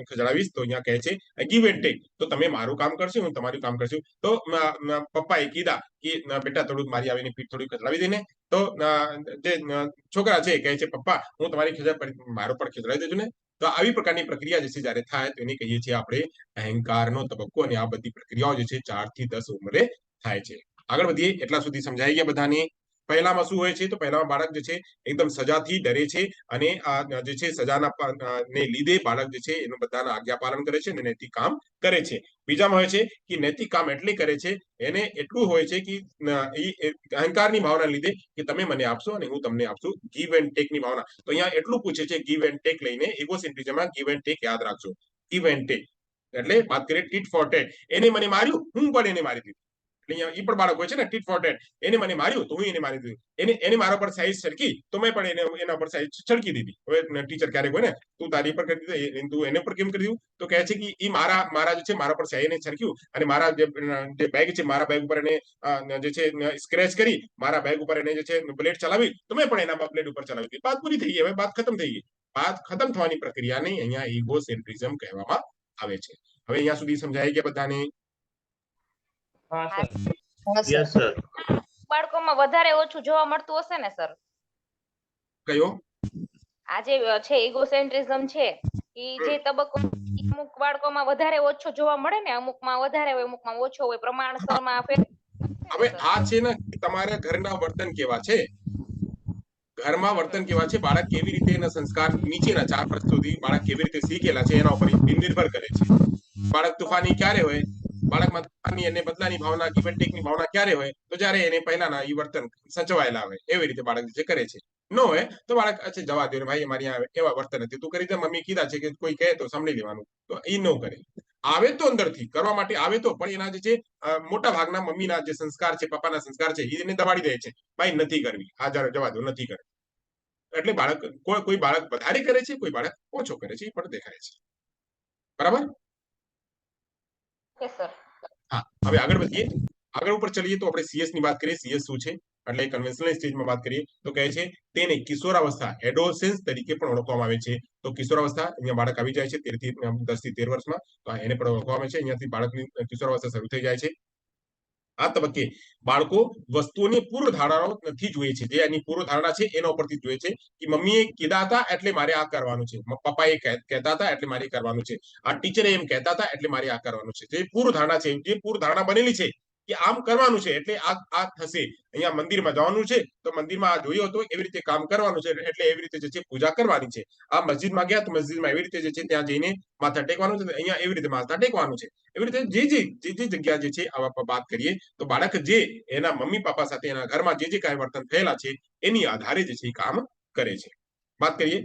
ખજડાવીશ. તો અહીંયા કહે છે ગીવ એન્ડ ટેક, તો તમે મારું કામ કરશો, હું તમારું કામ કરશું. તો પપ્પાએ કીધા કે બેટા થોડુંક મારી આવીને પીઠ થોડી ખજડાવી દે ને. તો જે છોકરા છે કહે છે પપ્પા હું તમારી મારો પણ ખજડાવી દેજો ને. તો આવી પ્રકારની પ્રક્રિયા જે છે જયારે થાય તો એને કહીએ છીએ આપણે અહંકારનો તબક્કો. અને આ બધી પ્રક્રિયાઓ જે છે 4 થી 10 ઉંમરે થાય છે. આગળ વધીએ. એટલા સુધી સમજાઈ ગયા બધાને? પહેલામાં શું હોય છે? તો પહેલામાં બાળક જે છે એકદમ સજાથી ડરે છે અને આ જે છે સજાના ને લીધે બાળક જે છે એનું બધાના આજ્ઞા પાલન કરે છે અને નૈતિક કામ કરે છે. બીજામાં હોય છે કે નૈતિક કામ એટલે કરે છે એને એટલું હોય છે કે અહંકારની ભાવના લીધે કે તમે મને આપશો અને હું તમને આપશું, ગીવ એન્ડ ટેક ની ભાવના. તો અહીંયા એટલું પૂછે છે ગીવ એન્ડ ટેક લઈને, ઇગોસેન્ટ્રિઝમમાં ગીવ એન્ડ ટેક યાદ રાખજો. ગીવ એન્ડ ટેક એટલે વાત કરીએ ટીટ ફોર ટેટ. એને મને માર્યું, હું પણ એને મારી દીધું. એ પણ બાળક હોય છે ને, ટીટ ફોર ટેટ. એને મને માર્યું તો હું એને મારી દીધું, એને મારા પર સાઈઝ છડકી તો મેં પણ એના પર સાઈઝ છડકી દીધી. હવે ટીચર ક્યારેક હોય ને તું તારી પર કરી દીધું, તું એને પર કેમ કરી દીધું? તો કહે છે કે એ મારા જે છે મારા પર સાઈને છડક્યું અને મારા જે બેગ છે મારા બેગ ઉપર એને જે છે સ્ક્રેચ કરી, મારા બેગ ઉપર એને જે છે બ્લેડ ચલાવી તો મેં પણ એના બ્લેડ ઉપર ચલાવી દીધી. વાત પૂરી થઈ ગઈ. હવે વાત ખતમ થઈ ગઈ. વાત ખતમ થવાની પ્રક્રિયાને અહીંયા ઇગોસેન્ટ્રિઝમ કહેવામાં આવે છે. હવે અહીંયા સુધી સમજાઈ ગયા બધાને? હા સર. Yes sir. બાળકોમાં વધારે ઓછું જોવા મળતું હશે ને સર? કયો? આ જે છે ઇગોસેન્ટ્રિઝમ છે એ જે તબક્કો અમુક બાળકોમાં વધારે ઓછો જોવા મળે ને, અમુકમાં વધારે હોય, અમુકમાં ઓછો હોય, પ્રમાણસરમાં હવે આ છે ને તમારા ઘરના વર્તન કેવા છે, ઘરમાં વર્તન કેવા છે, બાળક કેવી રીતે એના સંસ્કાર નીચેના 4 વર્ષ સુધી બાળક કેવી રીતે શીખેલા છે એના ઉપર નિર્ભર કરે છે. બાળક તોફાની ક્યારે હોય? બાળકમાં તોફાની અને બદલાની ભાવના, ગીવ એન્ડ ટેકની ભાવના ક્યારે હોય? તો જ્યારે એને પહેલાના એ વર્તન સચવાયેલા હોય એવી રીતે બાળક જે કરે છે. નો હોય તો બાળક અચ્છા જવા દો ભાઈ, અમારી એવા વર્તન હતી, તું કરી દે, મમ્મી કીધા છે કે કોઈ કહે તો સાંભળી લેવાનું, તો એ ન કરે. આવે તો અંદરથી કરવા માટે આવે તો, પણ એના જે છે મોટા ભાગના મમ્મીના જે સંસ્કાર છે, પપ્પાના સંસ્કાર છે એને દબાડી દે છે. ભાઈ નથી કરવી, આ જવા દો, નથી કરવી. એટલે બાળક કોઈ બાળક વધારે કરે છે, કોઈ બાળક ઓછો કરે છે, એ પણ દેખાય છે. બરાબર? હા. હવે આગળ વધીએ. આગળ ઉપર ચલીએ તો આપણે સીએસ ની વાત કરીએ. સીએસ શું છે? એટલે કન્વેન્શનલ સ્ટેજમાં વાત કરીએ તો કહે છે તેને કિશોરાવસ્થા, એડોલસન્સ તરીકે પણ ઓળખવામાં આવે છે. તો કિશોરાવસ્થા અહીંયા બાળક આવી જાય છે 10 થી 13 વર્ષમાં, તો એને પણ ઓળખવામાં આવે છે. અહીંયાથી બાળકની કિશોરાવસ્થા શરૂ થઈ જાય છે. આ તબક્કે બાળકો વસ્તુઓની પૂર્વ ધારણાઓ નથી જોઈએ છે. જે એની પૂર્વ ધારણા છે એના ઉપરથી જોઈએ છે કે મમ્મીએ કીધા હતા એટલે મારે આ કરવાનું છે, પપ્પાએ કહેતા હતા એટલે મારે કરવાનું છે, આ ટીચરે એમ કહેતા હતા એટલે મારે આ કરવાનું છે. જે પૂર્વ ધારણા છે, જે પૂર્વ ધારણા બનેલી છે કે આમ કરવાનું છે એટલે આ થશે. અહીંયા મંદિરમાં જવાનું છે તો મંદિરમાં આ જોયો હતો એવી રીતે કામ કરવાનું છે એટલે એવી રીતે જે છે પૂજા કરવાની છે. આ મસ્જિદમાં ગયા તો મસ્જિદમાં એવી રીતે જે છે ત્યાં જઈને માથા ટેકવાનું છે, અહીંયા એવી રીતે માથા ટેકવાનું છે. એવી રીતે જે જગ્યા જે છે આવા વાત કરીએ તો બાળક જે એના મમ્મી પપ્પા સાથે એના ઘરમાં જે કાંઈ વર્તન થયેલા છે એની આધારે જે છે એ કામ કરે છે. વાત કરીએ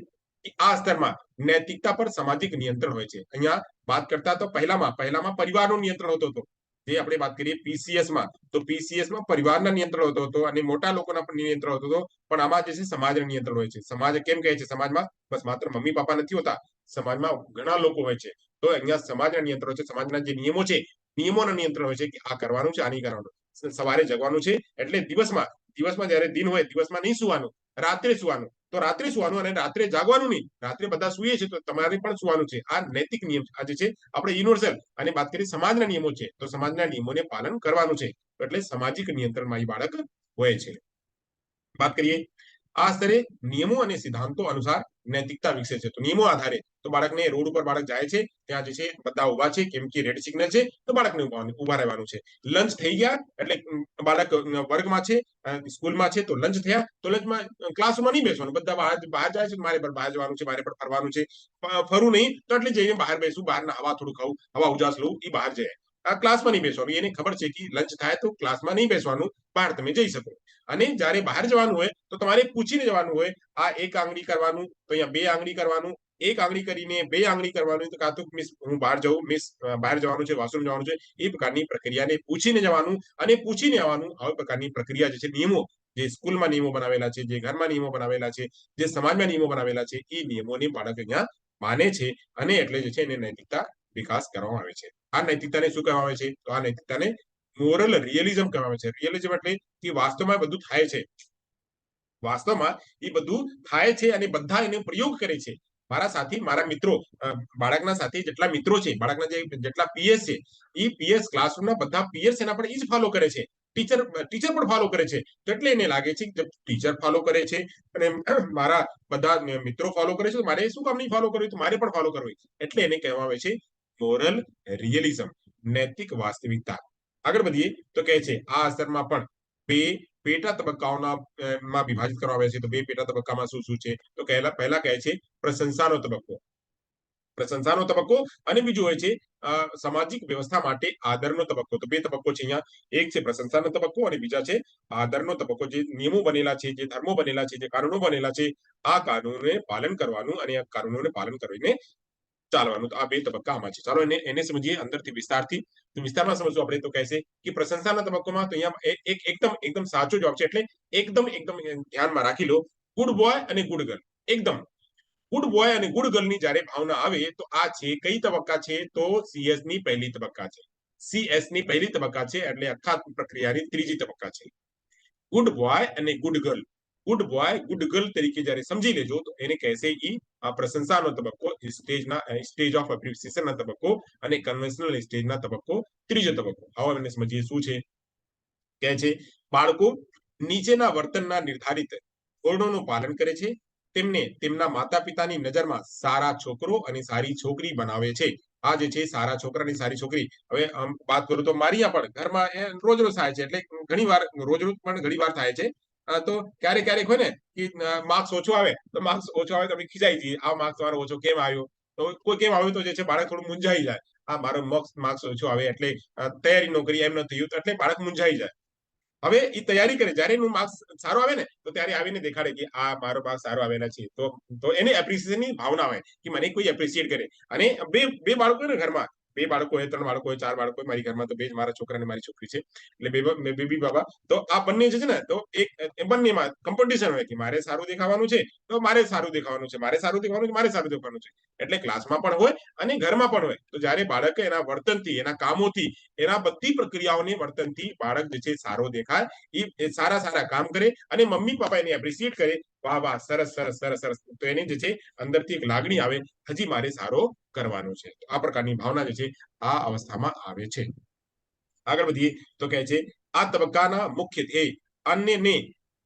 આ સ્તરમાં નૈતિકતા પર સામાજિક નિયંત્રણ હોય છે. અહીંયા વાત કરતા તો પહેલામાં પરિવારનું નિયંત્રણ હોતો હતો. જે આપણે વાત કરીએ પીસીએસમાં, તો પીસીએસમાં પરિવારના નિયંત્રણ હોતો હતો અને મોટા લોકોના પણ નિયંત્રણ હોતો હતો. પણ આમાં જે છે સમાજના નિયંત્રણ હોય છે. સમાજ કેમ કહે છે? સમાજમાં બસ માત્ર મમ્મી પપ્પા નથી હોતા, સમાજમાં ઘણા લોકો હોય છે. તો અહીંયા સમાજના નિયંત્રણ છે, સમાજના જે નિયમો છે, નિયમોના નિયંત્રણ હોય છે કે આ કરવાનું છે, આ નહીં કરવાનું. સવારે જગવાનું છે એટલે દિવસમાં જયારે દિન હોય દિવસમાં નહીં સુવાનું, રાત્રે સુવાનું. તો રાત્રે સુવાનું અને રાત્રે જાગવાનું નહીં. રાત્રે બધા સુઈએ છે તો તમારે પણ સુવાનું છે. આ નૈતિક નિયમ આ જે છે આપણે યુનિવર્સલ. અને વાત કરીએ સમાજના નિયમો છે તો સમાજના નિયમોને પાલન કરવાનું છે. એટલે સામાજિક નિયંત્રણમાં એ બાળક હોય છે. વાત કરીએ આ સ્તરે નિયમો અને સિદ્ધાંતો અનુસાર નૈતિકતા વિકસે છે. તો નિયમો આધારે તો બાળકને રોડ ઉપર બાળક જાય છે, ત્યાં જે છે બધા ઉભા છે કેમ કે રેડ સિગ્નલ છે તો બાળકને ઉભા રહેવાનું છે. લંચ થઈ ગયા એટલે બાળક વર્ગમાં છે, સ્કૂલમાં છે તો લંચ થયા તો લંચમાં ક્લાસમાં નહીં બેસવાનું, બધા બહાર જાય છે, મારે પણ બહાર જવાનું છે, મારે પણ ફરવાનું છે. ફરવું નહીં તો એટલે જઈને બહાર બેસું, બહારના હવા થોડું ખાવું, હવા ઉજાસ લઉં, એ બહાર જાય. આ ક્લાસમાં નહીં બેસવાનું. એને ખબર છે કે લંચ થાય તો ક્લાસમાં નહીં બેસવાનું, બહાર તમે જઈ શકો. અને જ્યારે બહાર જવાનું હોય તો તમારે પૂછીને જવાનું હોય. આ 1 આંગળી કરવાનું તો અહીંયા 2 આંગળી કરવાનું, 1 આંગળી કરીને 2 આંગળી કરવાનું. તો કાં તો મિસ હું બહાર જાઉં, મિસ બહાર જવાનું છે, વોશરૂમ જવાનું છે, એ પ્રકારની પ્રક્રિયાને પૂછીને જવાનું અને પૂછીને આવવાનું. આવી પ્રકારની પ્રક્રિયા જે છે, નિયમો જે સ્કૂલમાં નિયમો બનાવેલા છે, જે ઘરમાં નિયમો બનાવેલા છે, જે સમાજમાં નિયમો બનાવેલા છે, એ નિયમોની બાળક અહીંયા માને છે અને એટલે જે છે એને નૈતિકતા વિકાસ કરવામાં આવે છે. આ નૈતિકતાને શું કહેવામાં આવે છે? તો આ નૈતિકતાને મોરલ રિયલિઝમ કહેવામાં આવે છે. રિયલિઝમ એટલે કે વાસ્તવમાં બધું થાય છે, વાસ્તવમાં એ બધું થાય છે અને બધા એનો પ્રયોગ કરે છે. મારા સાથી, મારા મિત્રો, બાળકના સાથી જેટલા મિત્રો છે, બાળકના જેટલા પીએસ છે, એ પીએસ ક્લાસરૂમના બધા પીએસ એના પર એ જ ફોલો કરે છે. ટીચર પણ ફોલો કરે છે. તો એટલે એને લાગે છે કે ટીચર ફોલો કરે છે અને મારા બધા મિત્રો ફોલો કરે છે, તો મારે શું કામ નહીં ફોલો કરવું, તો મારે પણ ફોલો કરવું. એટલે એને કહેવામાં આવે છે મોરલ રિયલિઝમ, નૈતિક વાસ્તવિકતા. આગળ વધીએ તો કહે છે આ અસરમાં પણ બે પેટા તબક્કાઓના માં વિભાજિત કરવામાં આવે છે. તો બે પેટા તબક્કામાં શું શું છે? તો પહેલા કહે છે પ્રશંસાનો તબક્કો. પ્રશંસાનો તબક્કો અને બીજું હોય છે સામાજિક વ્યવસ્થા માટે આદરનો તબક્કો. તો બે તબક્કો છે અહીંયા. એક છે પ્રશંસાનો તબક્કો અને બીજા છે આદરનો તબક્કો. જે નિયમો બનેલા છે, જે ધર્મો બનેલા છે, જે કાનૂનો બનેલા છે, આ કાનૂનોને પાલન કરવાનું અને આ કાનૂનોને પાલન કરીને ચાલવાનું. તો આ બે તબક્કા આમાં છે. ચાલો એને સમજીએ અંદરથી વિસ્તારથી. તો વિસ્તારમાં સમજવું આપણે તો કહેશે કે પ્રશંસાના તબક્કામાં તો અહીંયા એકદમ સાચો જવાબ છે. એટલે એકદમ ધ્યાનમાં રાખી લો, ગુડ બોય અને ગુડ ગર્લ. એકદમ ગુડ બોય અને ગુડ ગર્લ ની જયારે ભાવના આવે તો આ છે કઈ તબક્કા છે? તો સીએસ ની પહેલી તબક્કા છે. સીએસ ની પહેલી તબક્કા છે એટલે આખા પ્રક્રિયાની ત્રીજી તબક્કા છે. ગુડ બોય અને good girl, good boy good girl તરીકે જયારે સમજી લેજો તો એને કહેશે આ પ્રશંસાનો તબક્કો, સ્ટેજ ઓફ એપ્રિસિએશનના તબક્કો અને કન્વેન્શનલ સ્ટેજના તબક્કો ત્રીજો તબક્કો. હવે એને સમજીએ શું છે. કહે છે બાળકો નીચેના વર્તનના નિર્ધારિત ધોરણોનું પાલન કરે છે. તેમને તેમના માતા પિતાની નજરમાં સારા છોકરો અને સારી છોકરી બનાવે છે. આ જે છે સારા છોકરા અને સારી છોકરી. હવે વાત કરું તો મારી પણ ઘરમાં રોજ થાય છે. એટલે ઘણી વાર રોજ પણ ઘણી વાર થાય છે. તો ક્યારેક હોય ને કે માર્ક્સ ઓછો આવે તો અમે ખીજાઈ જઈએ, આ માર્ક્સ તમારો ઓછો કેમ આવ્યો? તો કોઈ કેમ આવ્યું તો જે છે બાળક થોડું મૂંઝાઈ જાય. આ મારો માર્ક્સ ઓછો આવે એટલે તૈયારી ન કરી, એમ ન થયું, એટલે બાળક મૂંઝાઈ જાય. હવે એ તૈયારી કરે, જયારે એનું માર્ક્સ સારો આવે ને તો ત્યારે આવીને દેખાડે કે આ મારો માર્ક્સ સારો આવેલા છે. તો એને એપ્રિસિએશન ની ભાવના આવે કે મને કોઈ એપ્રિસિએટ કરે. અને બે બાળકો ને ઘરમાં, બે બાળકો હોય, 3 બાળકો હોય, 4 બાળકો હોય. મારી ઘરમાં તો બે જ, મારા છોકરા અને મારી છોકરી છે, એટલે બેબી બાબા. તો આ બંને જે છે ને, તો બંનેમાં કોમ્પિટિશન હોય કે મારે સારું દેખાવાનું છે તો મારે સારું દેખાવાનું છે, મારે સારું દેખાવાનું છે, મારે સારું દેખાવાનું છે. એટલે ક્લાસમાં પણ હોય અને ઘરમાં પણ હોય. તો જયારે બાળક એના વર્તનથી, એના કામોથી, એના બધી પ્રક્રિયાઓની વર્તનથી બાળક જે છે સારો દેખાય, એ સારા કામ કરે અને મમ્મી પપ્પા એને એપ્રિસિએટ કરે, વાહ વાહ, સરસ સરસ સરસ સરસ, તો એને જે છે અંદરથી એક લાગણી આવે, હજી મારે સારો કરવાનો છે. તો આ પ્રકારની ભાવના જે છે આ અવસ્થામાં આવે છે. આગળ વધીએ તો કહે છે આ તબક્કાના મુખ્ય ધ્યેય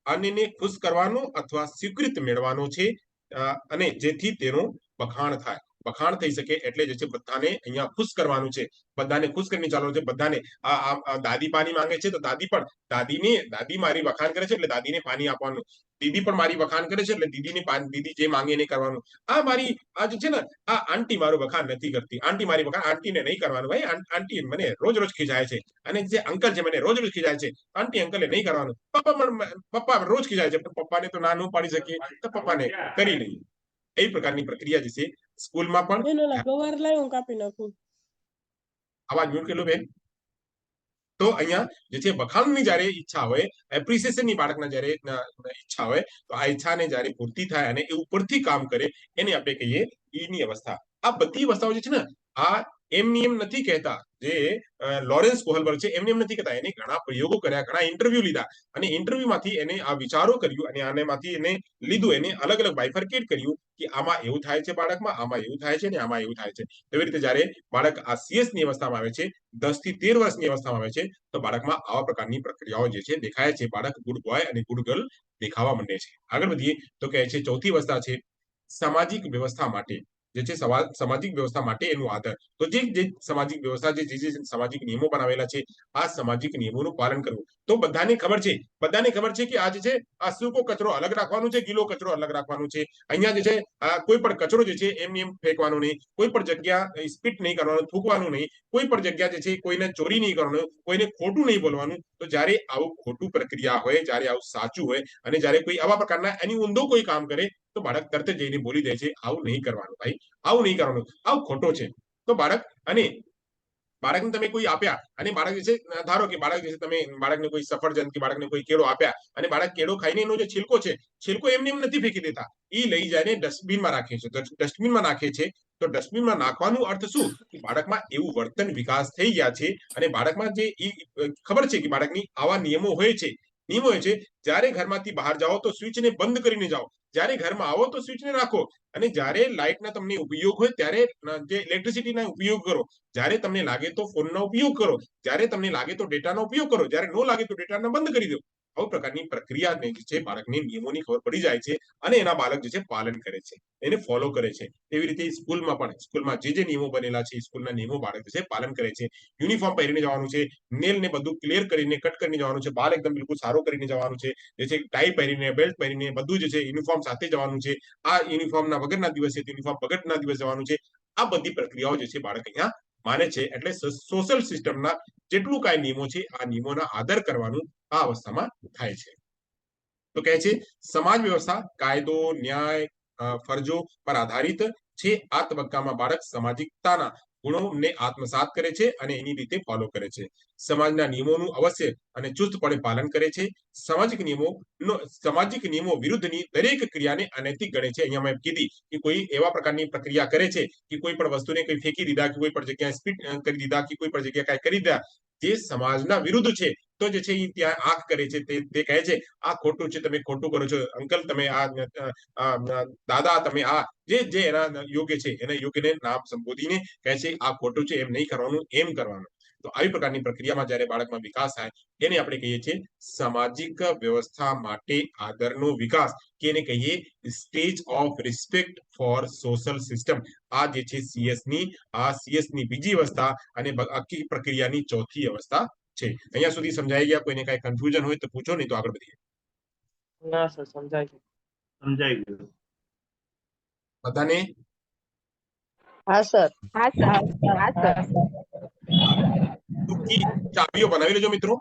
અન્યને ખુશ કરવાનો અથવા સ્વીકૃત મેળવવાનો છે, અને જેથી તેનું વખાણ થઈ શકે. એટલે જે છે બધાને અહીંયા ખુશ કરવાનું છે, બધાને ખુશ કરીને ચાલવાનું છે. બધાને દાદી પાણી માંગે છે તો દાદી મારી વખાણ કરે છે એટલે દાદીને પાણી આપવાનું. દીદી પણ મારી વખાણ કરે છે એટલે દીદી જે માંગે એને કરવાનું. આ જે છે ને, આ આંટી મારું વખાણ નથી કરતી, આંટી મારી વખાણ, આંટીને નહીં કરવાનું. ભાઈ આંટી મને રોજ ખીજાય છે, અને જે અંકલ છે મને રોજ ખીજાય છે, આંટી અંકલે નહીં કરવાનું. પપ્પા રોજ ખીજાય છે, પણ પપ્પાને તો ના ન પાડી શકીએ, તો પપ્પાને કરી લઈએ. એ પ્રકારની પ્રક્રિયા જે છે સ્કૂલમાં પણ. અવાજ મ્યુટ કેટલું બેન? તો અહીંયા જે છે વખાણની જયારે ઈચ્છા હોય, એપ્રિસિએશનની બાળકના જયારે ઈચ્છા હોય, તો આ ઈચ્છાને જયારે પૂર્તિ થાય અને એ ઉપરથી કામ કરે, એને આપણે કહીએ ઈની અવસ્થા. આ બધી અવસ્થાઓ જે છે ને, આ એમની એમ નથી કહેતા. જે લોરેન્સ કોહલબર્ગ છે એમને એમ નથી કહેતા, એને ઘણા પ્રયોગો કર્યા, ઘણા ઇન્ટરવ્યુ લીધા, અને ઇન્ટરવ્યુમાંથી એને આ વિચારો કર્યું અને આનેમાંથી એને લીધું, એને અલગ અલગ બાયફર્કેટ કર્યું કે આમાં એવું થાય છે બાળકમાં, આમાં એવું થાય છે ને આમાં એવું થાય છે. એવી રીતે જયારે બાળક આ CS ની અવસ્થામાં આવે છે, 10 થી 13 વર્ષની અવસ્થામાં આવે છે, તો બાળકમાં આવા પ્રકારની પ્રક્રિયાઓ જે છે દેખાય છે. બાળક ગુડ બોય અને ગુડ ગર્લ દેખાવા માંડે છે. આગળ વધીએ તો કહે છે ચોથી અવસ્થા છે સામાજિક વ્યવસ્થા માટે. જે છે સામાજિક વ્યવસ્થા માટે એનું આદર. તો જે સામાજિક વ્યવસ્થા, જે સામાજિક નિયમો બનાવેલા છે, આ સામાજિક નિયમોનું પાલન કરવું. તો બધાને ખબર છે કે આ જે છે આ સૂકો કચરો અલગ રાખવાનું છે, ગીલો કચરો અલગ રાખવાનું છે. અહીંયા જે છે કોઈ પણ કચરો જે છે એમ ફેંકવાનો નહીં, કોઈ પણ જગ્યા સ્પીટ નહીં કરવાનું, થૂકવાનું નહીં, કોઈ પણ જગ્યા જે છે કોઈને ચોરી નહીં કરવાનું, કોઈને ખોટું નહીં બોલવાનું. તો જયારે આવું ખોટું પ્રક્રિયા હોય, જયારે આવું સાચું હોય, અને જયારે કોઈ આવા પ્રકારના એની ઊંધો કોઈ કામ કરે, તો બાળક તરત જ જઈને બોલી દે છે આવું નહીં કરવાનું ભાઈ, આવું નહીં કરવાનું, આવું ખોટો છે. તો બાળકને તમે કોઈ આપ્યા અને બાળક જે છે, ધારો કે બાળક જે છે, તમે બાળકને કોઈ સફરજન કે બાળકને કોઈ કેળો આપ્યા, અને બાળક કેળો ખાઈને એનો જે છિલકો છે, છિલકો એમને એમ નથી ફેંકી દેતા, એ લઈ જઈને ડસ્ટબિનમાં રાખે છે. તો ડસ્ટબિનમાં નાખે છે તો ડસ્ટબિનમાં નાખવાનું અર્થ શું કે બાળકમાં એવું વર્તન વિકાસ થઈ ગયા છે અને બાળકમાં જે ખબર છે કે બાળકની આવા નિયમો હોય છે જ્યારે ઘરમાંથી બહાર જાઓ તો સ્વિચને બંધ કરીને જાઓ, જ્યારે ઘરમાં આવો તો સ્વિચને રાખો, અને જ્યારે લાઇટના તમને ઉપયોગ હોય ત્યારે જે ઇલેક્ટ્રિસિટીના ઉપયોગ કરો, જ્યારે તમને લાગે તો ફોનનો ઉપયોગ કરો, જ્યારે તમને લાગે તો ડેટાનો ઉપયોગ કરો, જ્યારે ન લાગે તો ડેટાને બંધ કરી દો. આવા પ્રકારની પ્રક્રિયાને જે છે બાળકને નિયમોની ખબર પડી જાય છે અને એના બાળક જે છે પાલન કરે છે, એને ફોલો કરે છે. એવી રીતે સ્કૂલમાં જે નિયમો બનેલા છે સ્કૂલના નિયમો બાળક જે છે પાલન કરે છે. યુનિફોર્મ પહેરીને જવાનું છે, નેલ ને બધું ક્લિયર કરીને કટ કરીને જવાનું છે, બાલ એકદમ બિલકુલ સારો કરીને જવાનું છે, જે છે ટાઈ પહેરીને બેલ્ટ પહેરીને બધું જે છે યુનિફોર્મ સાથે જવાનું છે. આ યુનિફોર્મના વગરના દિવસે યુનિફોર્મ વગરના દિવસે જવાનું છે. આ બધી પ્રક્રિયાઓ જે છે બાળક અહીંયા માને છે. એટલે સોશિયલ સિસ્ટમના જેટલું કાંઈ નિયમો છે આ નિયમોના આદર કરવાનું આ અવસ્થામાં થાય છે. તો કહે છે સમાજ વ્યવસ્થા કાયદો ન્યાય ફરજો પર આધારિત છે. આ તબક્કામાં બાળક સામાજિકતાના ગુણોને આત્મસાત કરે છે અને એની રીતે ફોલો કરે છે. સમાજના નિયમોનું અવશ્ય અને ચુસ્તપણે પાલન કરે છે. સામાજિક નિયમો વિરુદ્ધની દરેક ક્રિયાને અનૈતિક ગણે છે. અહીંયા મેં કીધી કે કોઈ એવા પ્રકારની પ્રક્રિયા કરે છે કે કોઈ પણ વસ્તુને કોઈ ફેંકી દીધા, કે કોઈ પણ જગ્યાએ સ્પીટ કરી દીધા, કે કોઈ પણ જગ્યાએ કાંઈ કરી દીધા જે સમાજના વિરુદ્ધ છે, તો જે છે એ ત્યાં આંખ કરે છે. તે કહે છે આ ખોટું છે, તમે ખોટું કરો છો, અંકલ તમે આ દાદા તમે આ જે એના યોગ્ય છે એને યોગ્યને નામ સંબોધીને કહે છે આ ખોટું છે, એમ નહીં કરવાનું, એમ કરવાનું. તો આવી પ્રકારની પ્રક્રિયામાં જ્યારે બાળકમાં વિકાસ થાય એને આપણે કહીએ છીએ સામાજિક વ્યવસ્થા માટે આદરનો વિકાસ, કે એને કહીએ stage of respect four social system. આ જે છે સીએસ ની બીજી અવસ્થા અને આખી પ્રક્રિયાની ચોથી અવસ્થા છે. અહીંયા સુધી સમજાઈ ગયા? કોઈને કઈ કન્ફ્યુઝન હોય તો પૂછો, નહીં તો આગળ વધીએ. ના સર, સમજાય છે. સમજાઈ ગયું. બધાને હા સર. ટૂંકી ચાવીઓ બનાવી લેજો મિત્રો,